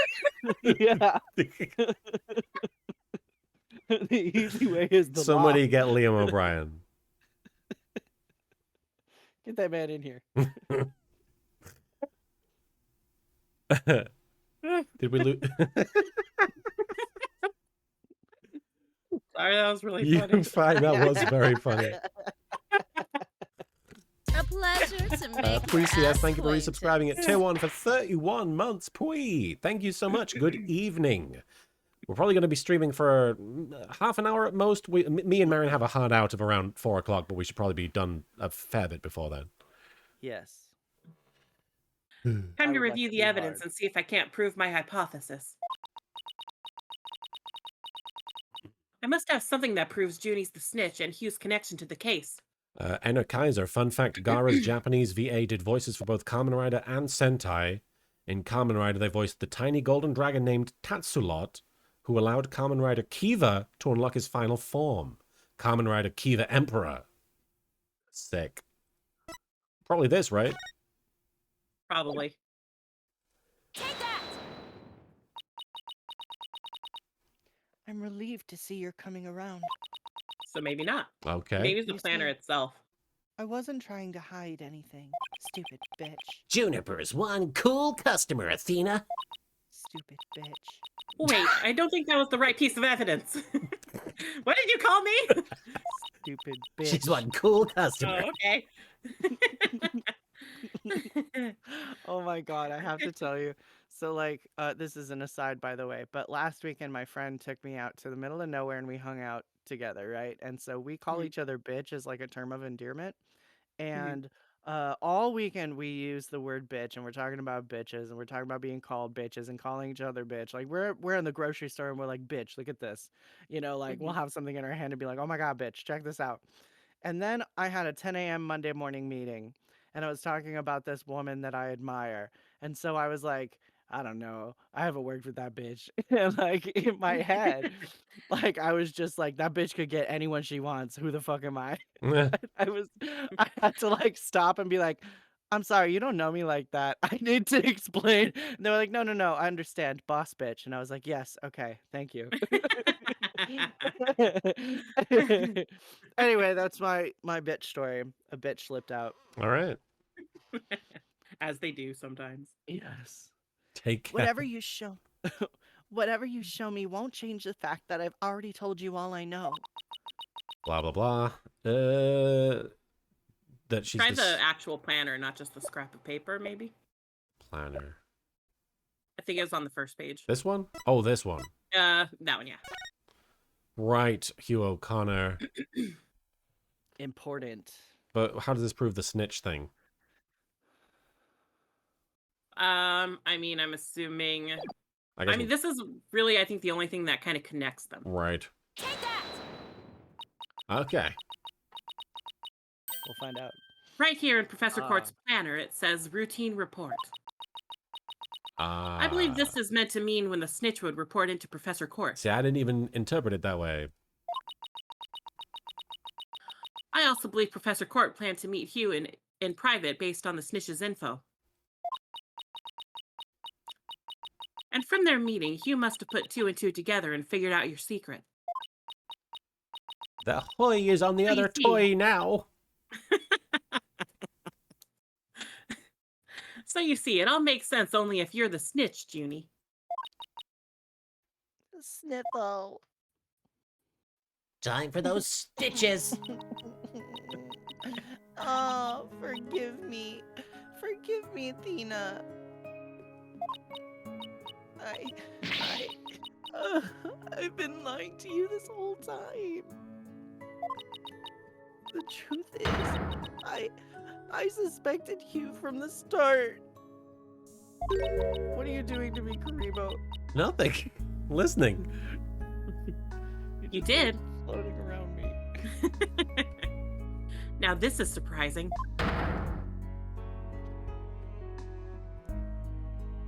Yeah. The easy way is the Somebody law. get Liam O'Brien. Get that man in here. Did we lose? Sorry, that was really You funny. fine. That was very funny. A pleasure to make Precies, thank you for resubscribing at Tier 1 for 31 months. Pui. Thank you so much. Good evening. We're probably going to be streaming for half an hour at most. Me and Marion have a hard out of around 4 o'clock, but we should probably be done a fair bit before then. Yes. Time I to would like review to the be evidence hard. and see if I can't prove my hypothesis. I must have something that proves Junie's the snitch and Hugh's connection to the case. Enna Kaiser, fun fact, Gara's Japanese VA did voices for both Kamen Rider and Sentai. In Kamen Rider, they voiced the tiny golden dragon named Tatsulot, who allowed Kamen Rider Kiva to unlock his final form. Kamen Rider Kiva Emperor. Sick. Probably this, right? Probably. I'm relieved to see you're coming around. So maybe not. Okay. Maybe it's the You planner see- itself. I wasn't trying to hide anything. Stupid bitch. Juniper's one cool customer, Athena. Stupid bitch. Wait, I don't think that was the right piece of evidence. What did you call me? Stupid bitch. She's one cool customer. Oh, okay. Oh my god, I have to tell you. So like, this is an aside by the way, but last weekend my friend took me out to the middle of nowhere and we hung out together, right? And so we call Mhm. each other bitch as like a term of endearment. Mhm. And all weekend we use the word bitch and we're talking about bitches and we're talking about being called bitches and calling each other bitch. Like we're in the grocery store and we're like, bitch, look at this. You know, like we'll Mhm. have something in our hand and be like, oh my god, bitch, check this out. And then I had a 10 a.m. Monday morning meeting and I was talking about this woman that I admire. And so I was like, I don't know, I haven't worked with that bitch. And like in my head, like I was just like, that bitch could get anyone she wants. Who the fuck am I? I had to like stop and be like, I'm sorry, you don't know me like that. I need to explain. And they were like, no, no, no, I understand. Boss bitch. And I was like, yes, okay, thank you. Anyway, that's my bitch story. A bitch slipped out. All right. As they do sometimes. Yes. Take care. Whatever you show whatever you show me won't change the fact that I've already told you all I know. Blah, blah, blah. That she's Try the the actual planner, not just the scrap of paper, maybe. planner. I think it was on the first page. This one? Oh, this one. That one, yeah. Right, Hugh O'Connor. Important. But how does this prove the snitch thing? I mean, I'm assuming. I guess I mean, this is really, I think, the only thing that kind of connects them. right. Take that! Okay. We'll find out. Right here in Professor Court's planner, it says routine report. I believe this is meant to mean when the snitch would report into Professor Court. See, I didn't even interpret it that way. I also believe Professor Court planned to meet Hugh in private based on the snitch's info. And from their meeting, Hugh must have put 2 and 2 together and figured out your secret. The hoy is on the So you other see- toy now. So you see, it all makes sense only if you're the snitch, Junie. Sniffle. Time for those stitches. Oh, forgive me. Forgive me, Athena. I've been lying to you this whole time. The truth is, I suspected you from the start. What are you doing to me, Karibo? Nothing. Listening. You did. Floating around me. Now this is surprising.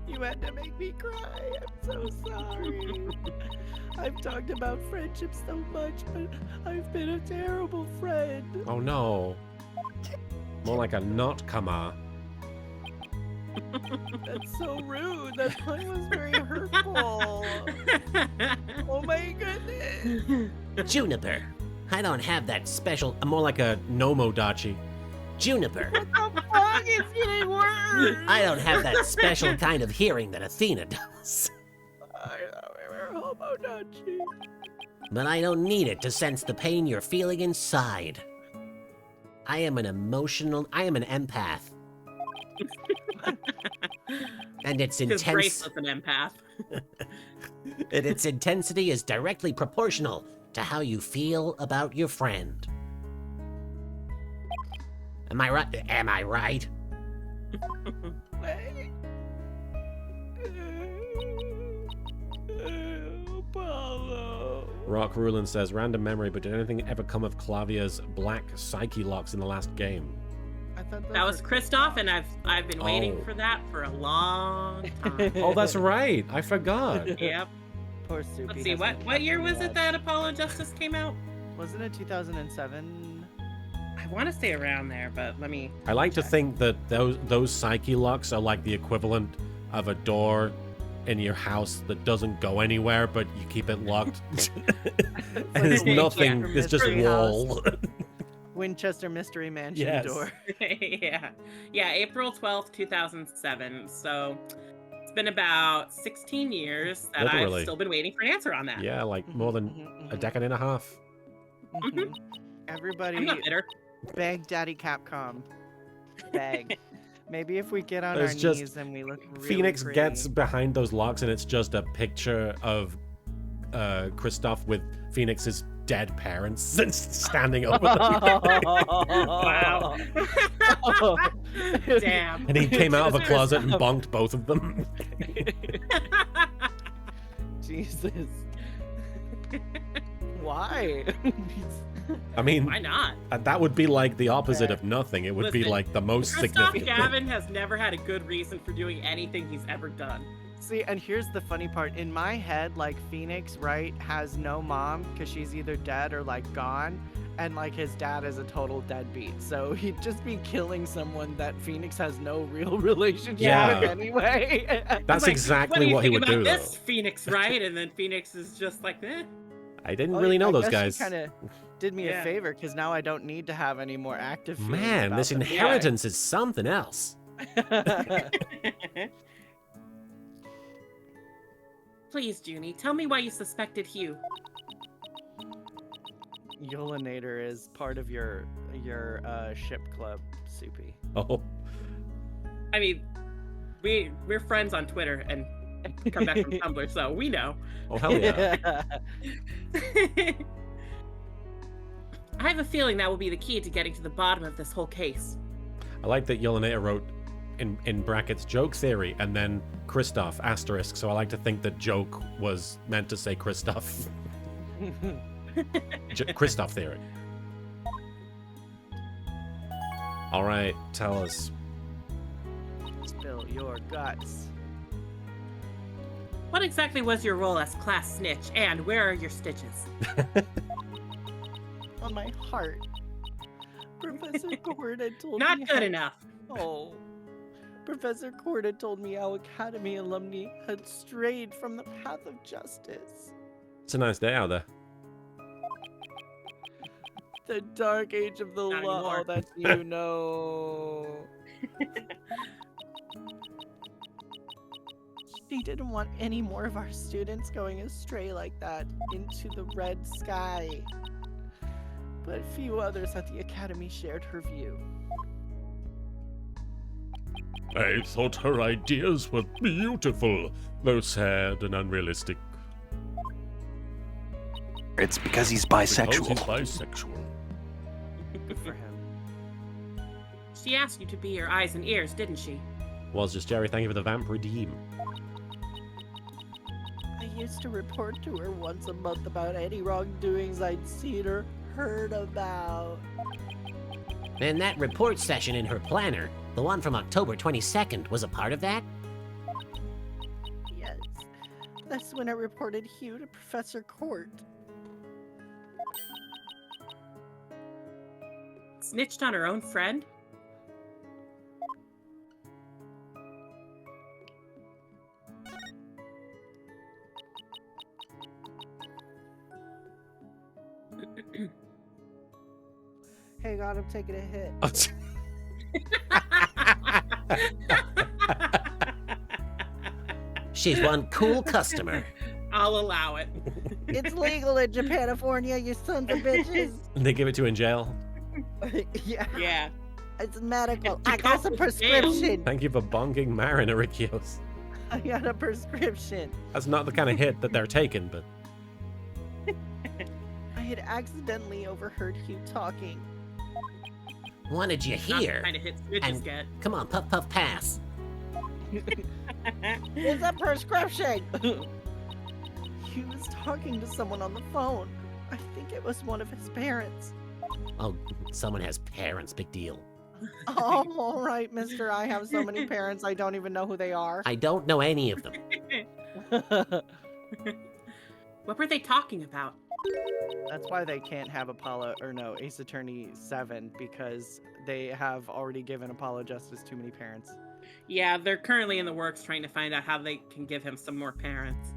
You had to make me cry. I'm so sorry. I've talked about friendship so much, but I've been a terrible friend. Oh no. More like a not comer. That's so rude. That line was very hurtful. Oh my goodness. Juniper. I don't have that special. More like a Nomodachi. Juniper. What the fuck? It's getting worse. I don't have that special kind of hearing that Athena does. I thought we were homodachi. But I don't need it to sense the pain you're feeling inside. I am an empath. And its Because Grace intense was an empath. and its intensity is directly proportional to how you feel about your friend. Am I right? Am I right? Apollo. Rock Rulin says, random memory, but did anything ever come of Clavia's black psyche locks in the last game? I thought That was Kristoff, and I've been waiting Oh. for that for a long time. Oh, that's right. I forgot. Yep. Poor Soupy. Let's see, has what been year was fucking it that Apollo Justice came out? Wasn't it 2007? I want to say around there, but let me. I like to think that those psyche locks are like the equivalent of a door in your house that doesn't go anywhere, but you keep it locked. And there's the nothing. Winchester It's just Mystery wall. Winchester Mystery Mansion Yes. door. Yeah, April 12th, 2007. So It's been about 16 years that Literally. I've still been waiting for an answer on that. Yeah, like more than a decade and a half. I'm Everybody not bitter. beg Daddy Capcom. Beg. Maybe if we get on There's our just- knees and we look really Phoenix pretty. gets behind those locks and it's just a picture of Kristoff with Phoenix's dead parents standing over them. Wow. Damn. And he came out of a closet and bonked both of them. Jesus. Why? I mean, Why not? that would be like the opposite of nothing. It would be Listen, like the most Kristoff significant. Gavin has never had a good reason for doing anything he's ever done. See, and here's the funny part. In my head, like, Phoenix, right, has no mom because she's either dead or, like, gone. And, like, his dad is a total deadbeat. So he'd just be killing someone that Phoenix has no real relationship Yeah. with anyway. That's Like, exactly do what you he think would do, about though. this, Phoenix, right? And then Phoenix is just like, eh. I didn't really know those guys. kind of did me Yeah. a favor because now I don't need to have any more active feelings Man, about this them. inheritance is something else. Please, Junie, tell me why you suspected Hugh. Yolinator is part of your ship club, Soupy. Oh, I mean, we're friends on Twitter and come back from Tumblr, so we know. oh hell yeah. I have a feeling that will be the key to getting to the bottom of this whole case. I like that Yelena wrote in brackets joke theory and then Kristoff asterisk. So I like to think that joke was meant to say Kristoff. Kristoff theory. All right, tell us. Spill your guts. What exactly was your role as class snitch, and where are your stitches? On my heart. Professor Cord had told Not me good how- enough. Oh. Professor Cord had told me how Academy alumni had strayed from the path of justice. It's a nice day out there. The dark age of the Not law anymore. that you know. She didn't want any more of our students going astray like that into the red sky. But few others at the Academy shared her view. I thought her ideas were beautiful, though sad and unrealistic. It's because he's bisexual. Because he's bisexual. Good for him. She asked you to be your eyes and ears, didn't she? Was just Jerry, thank you for the vamp redeem. I used to report to her once a month about any wrongdoings I'd seen or heard about. And that report session in her planner, the one from October 22nd, was a part of that? Yes. That's when I reported Hugh to Professor Court. Snitched on her own friend? Hey God, I'm taking a hit. She's one cool customer. I'll allow it. It's legal in Japanifornia, you sons of bitches. They give it to you in jail. Yeah, Yeah. it's medical. To I got go a to prescription. Thank you for bonking Marin, Arikios. I got a prescription. That's not the kind of hit that they're taking, but I had accidentally overheard Hugh talking. What did you Not the hear? kind of hit snitches And- get. Come on, puff, puff, pass. It's a prescription! Hugh was talking to someone on the phone. I think it was one of his parents. Oh, someone has parents, big deal. Oh, all right, mister. I have so many parents, I don't even know who they are. I don't know any of them. What were they talking about? That's why they can't have Ace Attorney 7, because they have already given Apollo Justice too many parents. Yeah, they're currently in the works trying to find out how they can give him some more parents.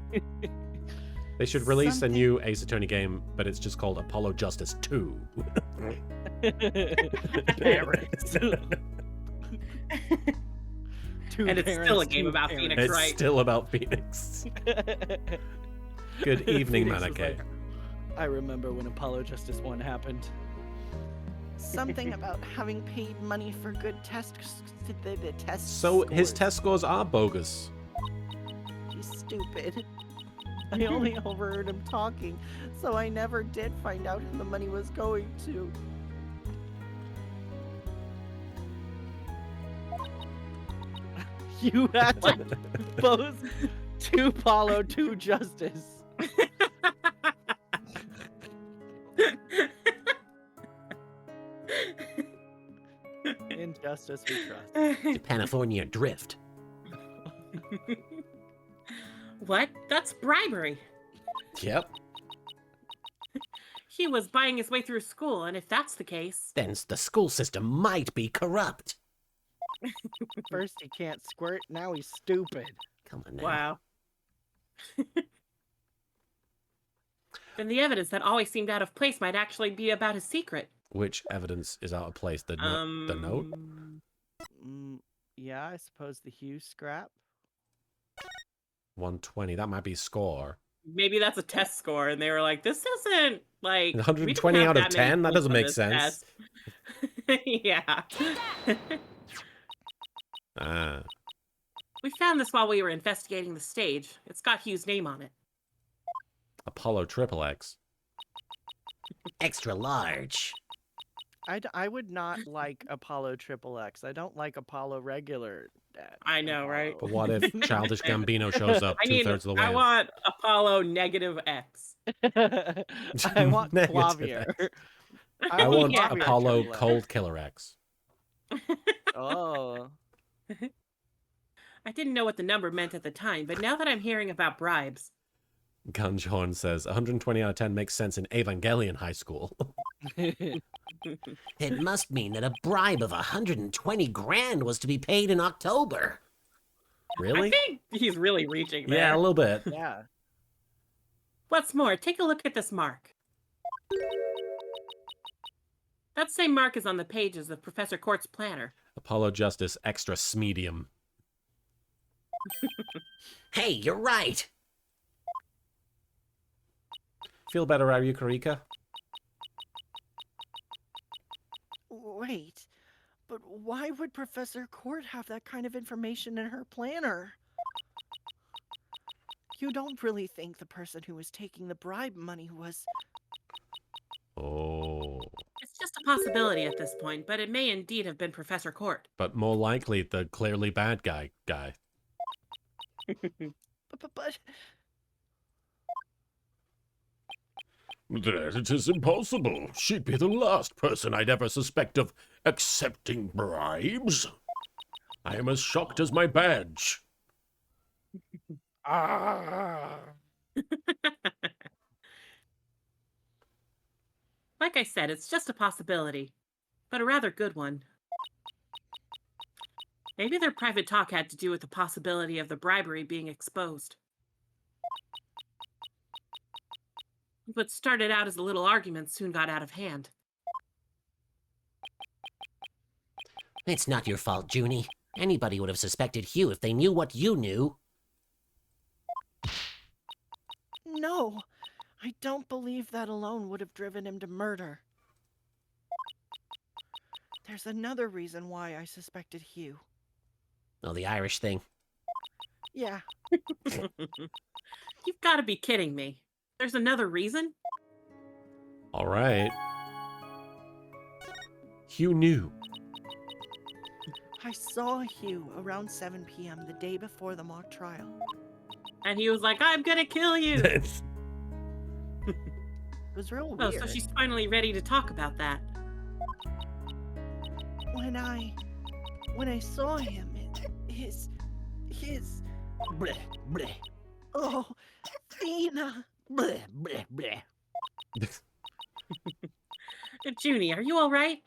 they should release Something- a new Ace Attorney game, but it's just called Apollo Justice 2. Parents. Two And it's still a parents, game two about parents. Phoenix, It's right? still about Phoenix. Good evening, Phoenix was Manake. like, I remember when Apollo Justice 1 happened. Something about having paid money for good the test So his scores. test scores are bogus. He's stupid. I only overheard him talking, so I never did find out who the money was going to. You had to both to Apollo, to Justice. In justice we trust. The California Drift. What? That's bribery. Yep. He was buying his way through school, and if that's the case... Then the school system might be corrupt. First he can't squirt, now he's stupid. Come on now. Wow. Then the evidence that always seemed out of place might actually be about his secret. Which evidence is out of place? The note? Yeah, I suppose the Hugh scrap. 120. That might be score. Maybe that's a test score, and they were like, this isn't, like... we don't 120 have out of that many 10? That points doesn't on make this sense. test." Yeah. Ah. We found this while we were investigating the stage. It's got Hugh's name on it. Apollo Triple X. Extra large. I would not like Apollo Triple X. I don't like Apollo regular. I know, right? But what if Childish Gambino shows up I need, two-thirds of the way? I want Apollo negative X. I want Negative Clavier. I want Yeah. Clavier Apollo Triple X. Cold Killer X. Oh. I didn't know what the number meant at the time, but now that I'm hearing about bribes... Gunjorn says 120 out of 10 makes sense in Evangelion High School. It must mean that a bribe of 120 grand was to be paid in October. Really? I think he's really reaching there. Yeah, a little bit. Yeah. What's more, take a look at this mark. That same mark is on the pages of Professor Court's planner. Apollo Justice Extra Smedium. Hey, you're right. Feel better, are you, Karika? Wait, but why would Professor Court have that kind of information in her planner? You don't really think the person who was taking the bribe money was... Oh. It's just a possibility at this point, but it may indeed have been Professor Court. But more likely the clearly bad guy. But That it is impossible. She'd be the last person I'd ever suspect of accepting bribes. I am as shocked as my badge. Like I said, it's just a possibility, but a rather good one. Maybe their private talk had to do with the possibility of the bribery being exposed. What started out as a little argument soon got out of hand. It's not your fault, Junie. Anybody would have suspected Hugh if they knew what you knew. no, I don't believe that alone would have driven him to murder. There's another reason why I suspected Hugh. Oh, the Irish thing. Yeah, You've got to be kidding me. There's another reason? All right. Hugh knew. I saw Hugh around 7 p.m. the day before the mock trial. And he was like, I'm gonna kill you! It was real Oh, weird. so she's finally ready to talk about that. When I saw him, his Bleh, bleh, oh, Thina. bleh, bleh, bleh. Junie, are you alright?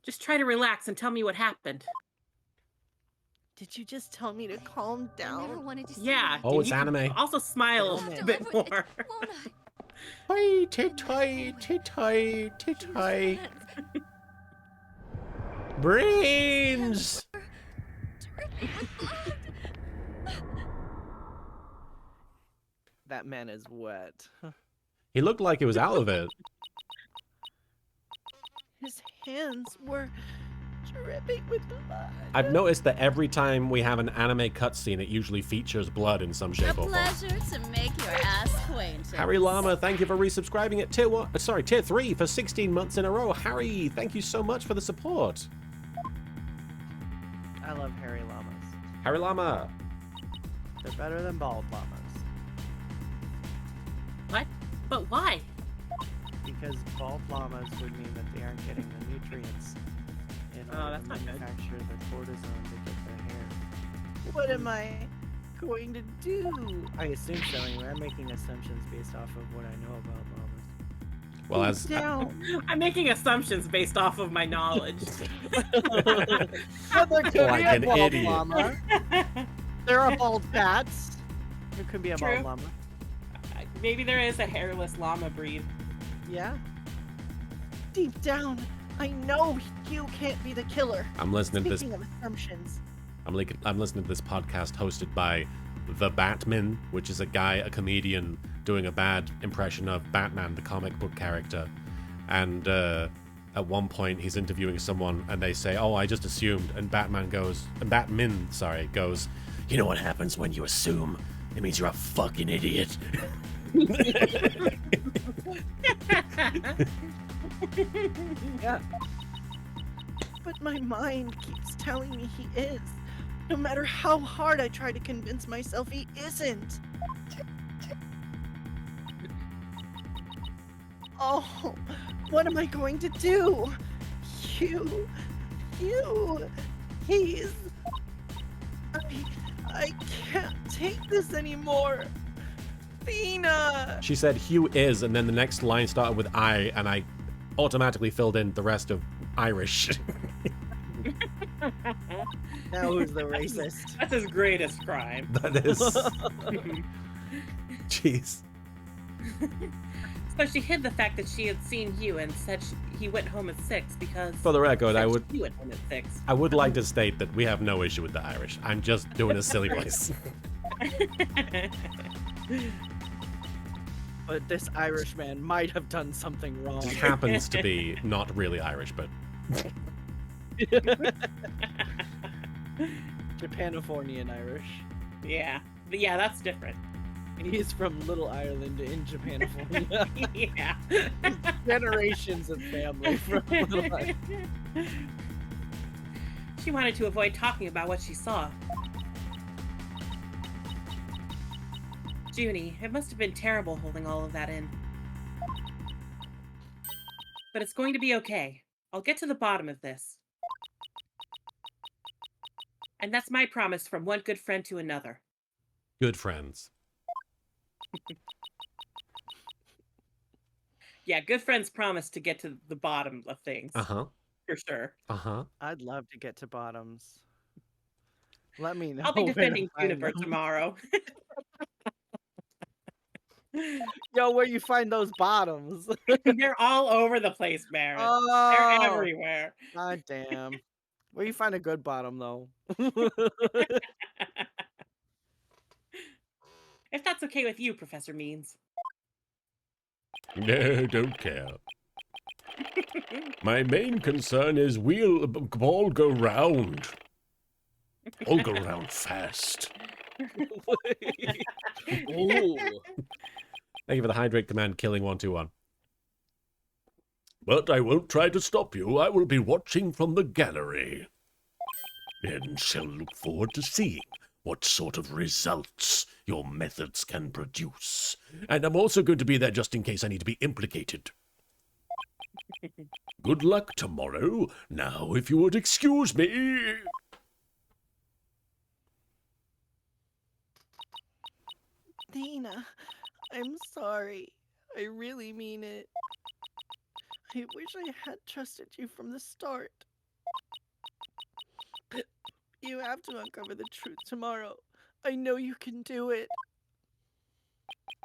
Just try to relax and tell me what happened. Did you just tell me to calm I never down? wanted to see Yeah. that. Oh, and it's you can anime. Also smile Damn a it. bit Deliver more. it, won't I? Hi, titoy, titoy, titoy. Brains! That man is wet. He looked like he was out of it. His hands were dripping with blood. I've noticed that every time we have an anime cutscene, it usually features blood in some A shape or form. pleasure to make your ass acquaintance. Harry Llama, thank you for resubscribing at tier 3 for 16 months in a row. Harry, thank you so much for the support. I love hairy llamas. Harry Llama. They're better than bald llamas. What? But why? Because bald llamas would mean that they aren't getting the nutrients in Oh, order that's to not good. manufacture the cortisone to get their hair. What am I going to do? I assume so anyway. I'm making assumptions based off of what I know about llamas. Well, as Down. I'm making assumptions based off of my knowledge. But there could Like be a an bald idiot. llama. There are bald cats. There could be a True. bald llama. Maybe there is a hairless llama breed. Yeah. Deep down, I know you can't be the killer. I'm listening to this. Speaking of assumptions, I'm listening to this podcast hosted by The Batman, which is a comedian doing a bad impression of Batman, the comic book character. And at one point, he's interviewing someone, and they say, "Oh, I just assumed." And Batman goes, "You know what happens when you assume? It means you're a fucking idiot." Yeah. but my mind keeps telling me he is. No matter how hard I try to convince myself he isn't. Oh, what am I going to do? He's... I can't take this anymore. Athena! She said Hugh is, and then the next line started with I, and I automatically filled in the rest of Irish. Now who's the racist? That's his greatest crime. That is. Jeez. So she hid the fact that she had seen Hugh and said he went home at 6 because... For the record, I said would He went home at 6. I would like to state that we have no issue with the Irish. I'm just doing a silly voice. But this Irish man might have done something wrong. Just happens to be not really Irish, but Japanifornian Irish. Yeah. But yeah, that's different. He's from Little Ireland in Japanifornia. Yeah. Generations of family from Little Ireland. She wanted to avoid talking about what she saw. Junie, it must have been terrible holding all of that in. But it's going to be okay. I'll get to the bottom of this. And that's my promise from one good friend to another. good friends. Yeah, good friends promise to get to the bottom of things. Uh-huh. For sure. Uh-huh. I'd love to get to bottoms. Let me know. I'll be where to defending find Juniper them. tomorrow. Yo, where you find those bottoms? They're all over the place, Barrett. They're Oh, everywhere. god damn. Where you find a good bottom though? If that's okay with you, Professor Means. No, don't care. My main concern is we'll all go round. All go round fast. Ooh. Thank you for the hydrate command, killing 121. But I won't try to stop you. I will be watching from the gallery. And shall look forward to seeing what sort of results your methods can produce. And I'm also going to be there just in case I need to be implicated. Good luck tomorrow. Now, if you would excuse me. Dana, I'm sorry. I really mean it. I wish I had trusted you from the start. You have to uncover the truth tomorrow. I know you can do it.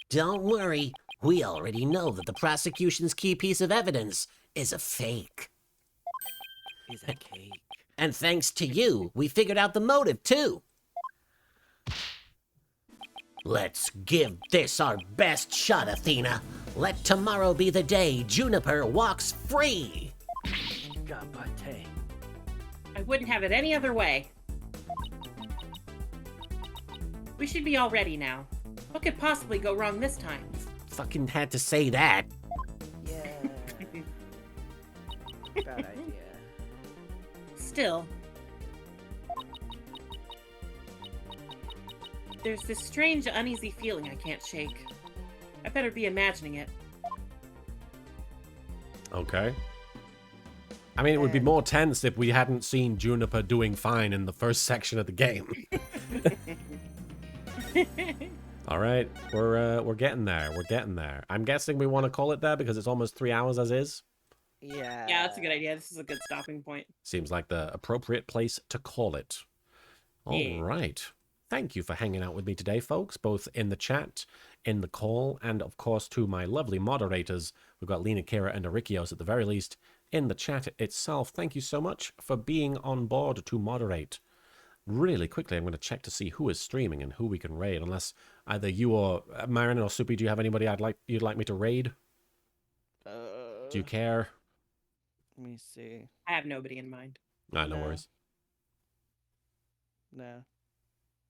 Don't worry. We already know that the prosecution's key piece of evidence is a fake. Is a cake. And thanks to you, we figured out the motive, too. Let's give this our best shot, Athena. Let tomorrow be the day Juniper walks free. Gabate. I wouldn't have it any other way. We should be all ready now. What could possibly go wrong this time? Fucking had to say that. Yeah. Bad idea. Still, there's this strange, uneasy feeling I can't shake. I better be imagining it. Okay. I mean, it would be more tense if we hadn't seen Juniper doing fine in the first section of the game. All right, we're getting there. We're getting there. I'm guessing we want to call it there because it's almost 3 hours as is. Yeah. Yeah, that's a good idea. This is a good stopping point. Seems like the appropriate place to call it. All right. Thank you for hanging out with me today, folks, both in the chat, in the call, and of course to my lovely moderators. We've got Lena, Kira, and Arikios at the very least in the chat itself. Thank you so much for being on board to moderate. Really quickly, I'm going to check to see who is streaming and who we can raid, unless either you or Marin or Soupy, do you have anybody you'd like me to raid? Do you care? Let me see. I have nobody in mind. No worries. No.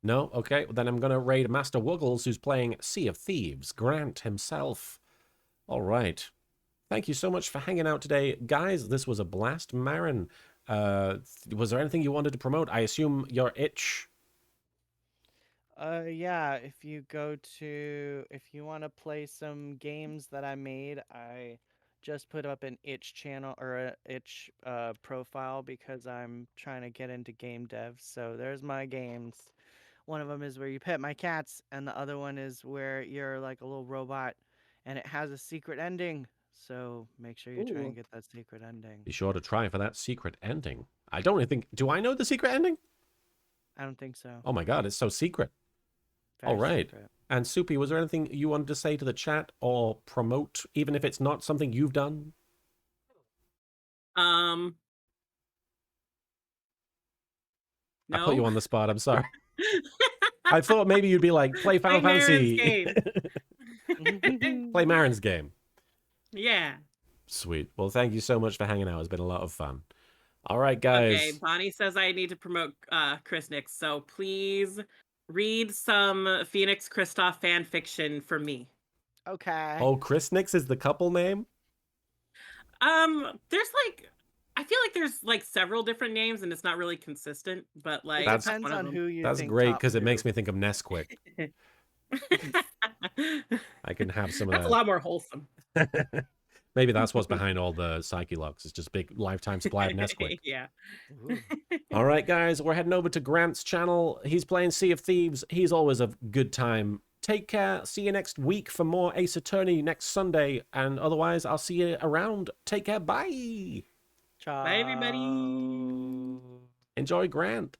No? Okay, well, then I'm going to raid Master Wuggles, who's playing Sea of Thieves, Grant himself. All right. Thank you so much for hanging out today. Guys, this was a blast. Marin, was there anything you wanted to promote? I assume your itch. Yeah, if you want to play some games that I made, I just put up an itch channel or a itch profile because I'm trying to get into game dev. So there's my games. One of them is where you pet my cats, and the other one is where you're like a little robot, and it has a secret ending. So make sure you try and get that secret ending. Be sure to try for that secret ending. I don't even think... Do I know the secret ending? I don't think so. Oh my god, it's so secret. All right. Secret. And Soupy, was there anything you wanted to say to the chat or promote, even if it's not something you've done? No. I put you on the spot, I'm sorry. I thought maybe you'd be like, play Final Fantasy. Play Marin's game. Yeah. Sweet. Well, thank you so much for hanging out. It's been a lot of fun. All right, guys. Okay, Bonnie says I need to promote Chris Nix, so please read some Phoenix Kristoff fan fiction for me. Okay. Oh, Chris Nix is the couple name? There's like... I feel like there's like several different names and it's not really consistent, but like it depends on who you That's think great top because it two. makes me think of Nesquik. I can have some of That's that. a lot more wholesome. Maybe that's what's behind all the Psyche locks. It's just big lifetime supply of Nesquik. Yeah. All right, guys, we're heading over to Grant's channel. He's playing Sea of Thieves. He's always a good time. Take care. See you next week for more Ace Attorney next Sunday. And otherwise, I'll see you around. Take care. Bye. Ciao. Bye, everybody. Enjoy Grant.